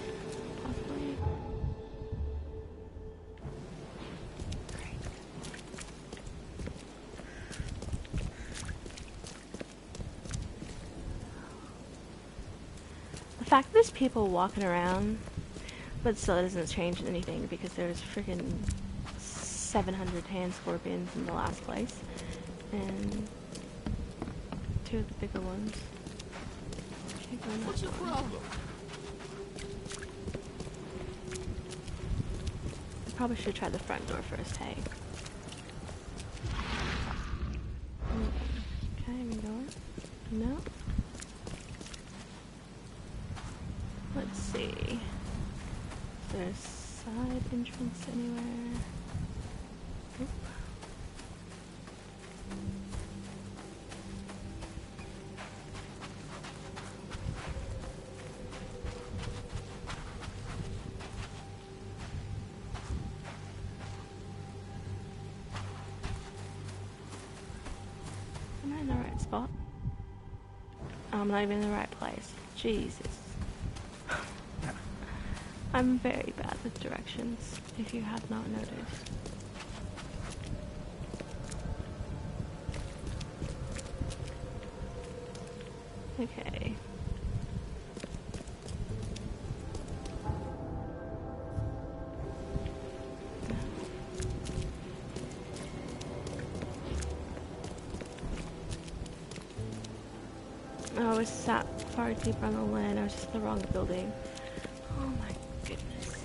Possibly. The fact that there's people walking around, but still it doesn't change anything because there's freaking 700 hand scorpions in the last place, and 2 of the bigger ones. What's your problem? I probably should try the front door first, hey? Okay, we go. No. Let's Let's see. Is there a side entrance anywhere? Oop. Am I in the right spot? I'm not even in the right place. Jesus. I'm very bad with directions, if you have not noticed. Okay. I was sat far deeper on the land. I was just in the wrong building. Oh my goodness.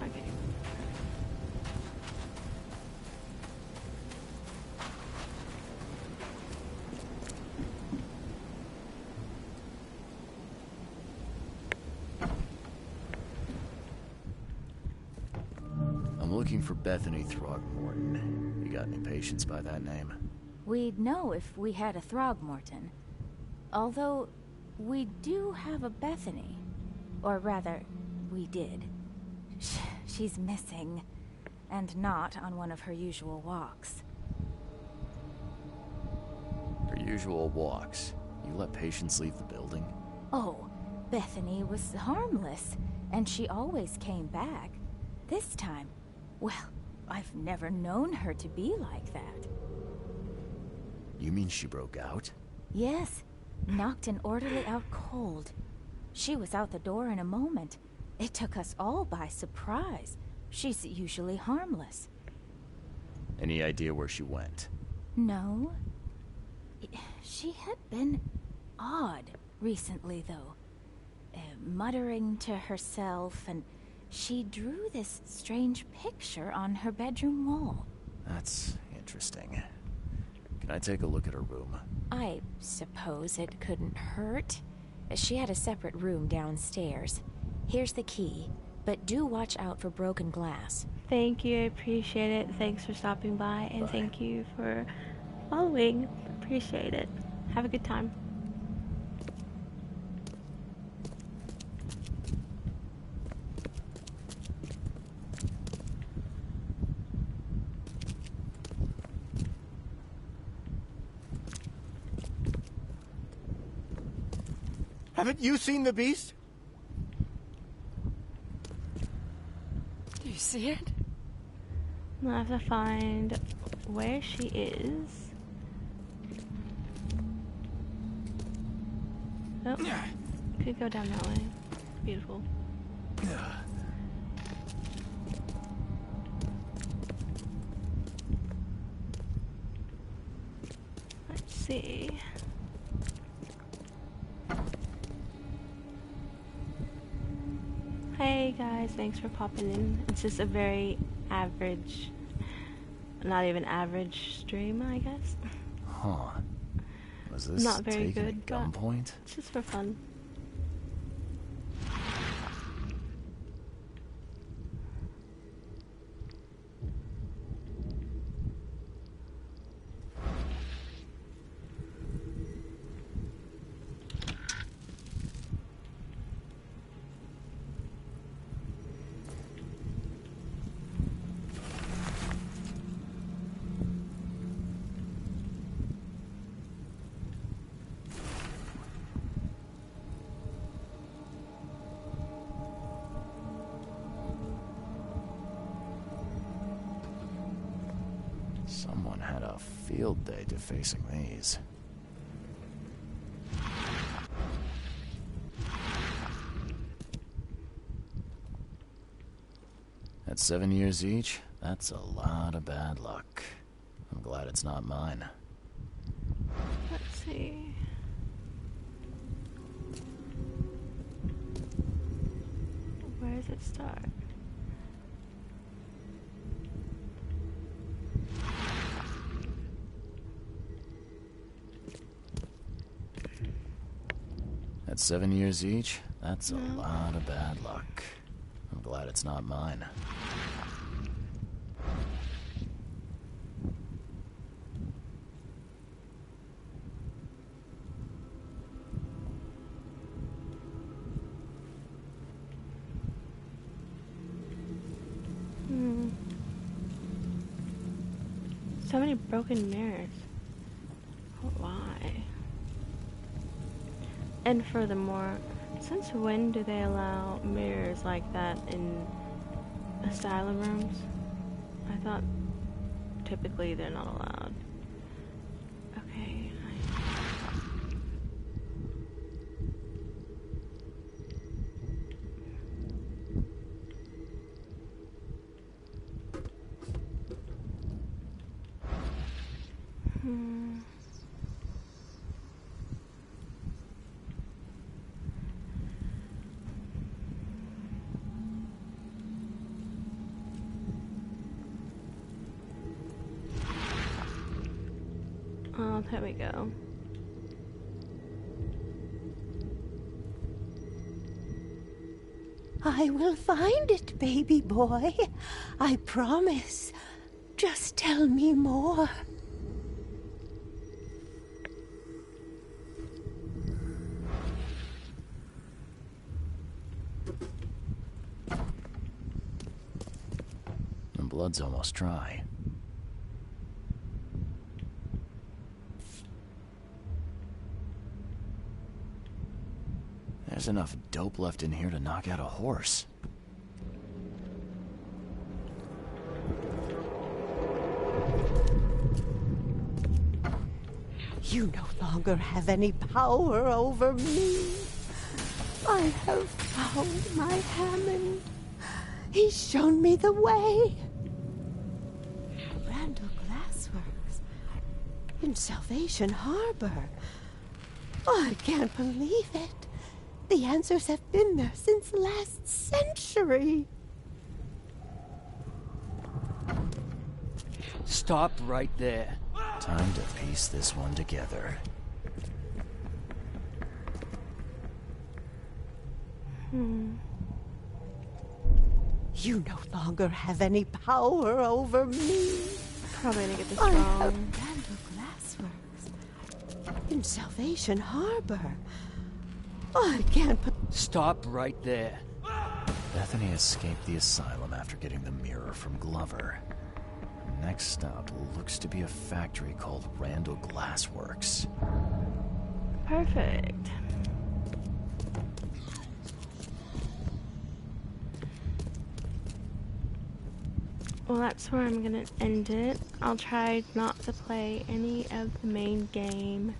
Okay. I'm looking for Bethany Throgmorton. You got any patients by that name? We'd know if we had a Throgmorton. Although, we do have a Bethany. Or rather, we did. She's missing. And not on one of her usual walks. Her usual walks? You let patients leave the building? Oh, Bethany was harmless. And she always came back. This time, well, I've never known her to be like that. You mean she broke out? Yes, knocked an orderly out cold. She was out the door in a moment. It took us all by surprise. She's usually harmless. Any idea where she went? No. She had been odd recently, though. Muttering to herself, and she drew this strange picture on her bedroom wall. That's interesting. Can I take a look at her room? I suppose it couldn't hurt. She had a separate room downstairs. Here's the key, but do watch out for broken glass. Thank you, I appreciate it. Thanks for stopping by, and thank you for following. Appreciate it. Have a good time. Haven't you seen the beast? Do you see it? I have to find where she is. Oh, could go down that way. Beautiful. Let's see. Hey guys, thanks for popping in. It's just a very average, not even average stream, I guess. Huh. Was this not very taken good, at gunpoint? It's just for fun. Someone had a field day defacing these. At 7 years each, that's a lot of bad luck. I'm glad it's not mine. Let's see. does it start? At 7 years each, that's a lot of bad luck. I'm glad it's not mine. So many broken mirrors. Why? And furthermore, since when do they allow mirrors like that in asylum rooms? I thought typically they're not allowed. Okay. Oh, there we go. I will find it, baby boy. I promise. Just tell me more. The blood's almost dry. There's enough dope left in here to knock out a horse. You no longer have any power over me. I have found my Hammond. He's shown me the way. Randall Glassworks. In Salvation Harbor. I can't believe it. The answers have been there since last century. Stop right there. Time to piece this one together. You no longer have any power over me. Probably gonna get this I wrong. have Randall Glassworks. In Salvation Harbor. I can't put... Stop right there. Bethany escaped the asylum after getting the mirror from Glover. Next stop looks to be a factory called Randall Glassworks. Perfect. Well, that's where I'm gonna end it. I'll try not to play any of the main game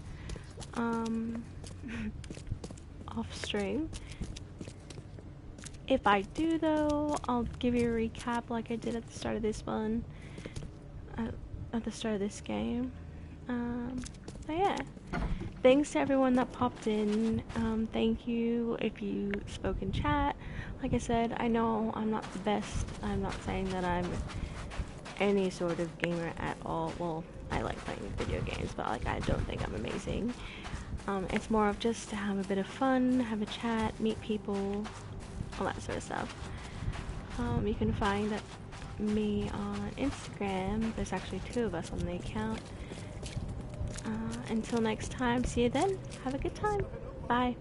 off stream. If I do, though, I'll give you a recap like I did at the start of this one, at the start of this game. But yeah, thanks to everyone that popped in. Thank you if you spoke in chat. Like I said, I know I'm not the best. I'm not saying that I'm any sort of gamer at all. Well, I like playing video games, but like I don't think I'm amazing. It's more of just to have a bit of fun, have a chat, meet people, all that sort of stuff. You can find me on Instagram. There's actually 2 of us on the account. Until next time, see you then. Have a good time. Bye.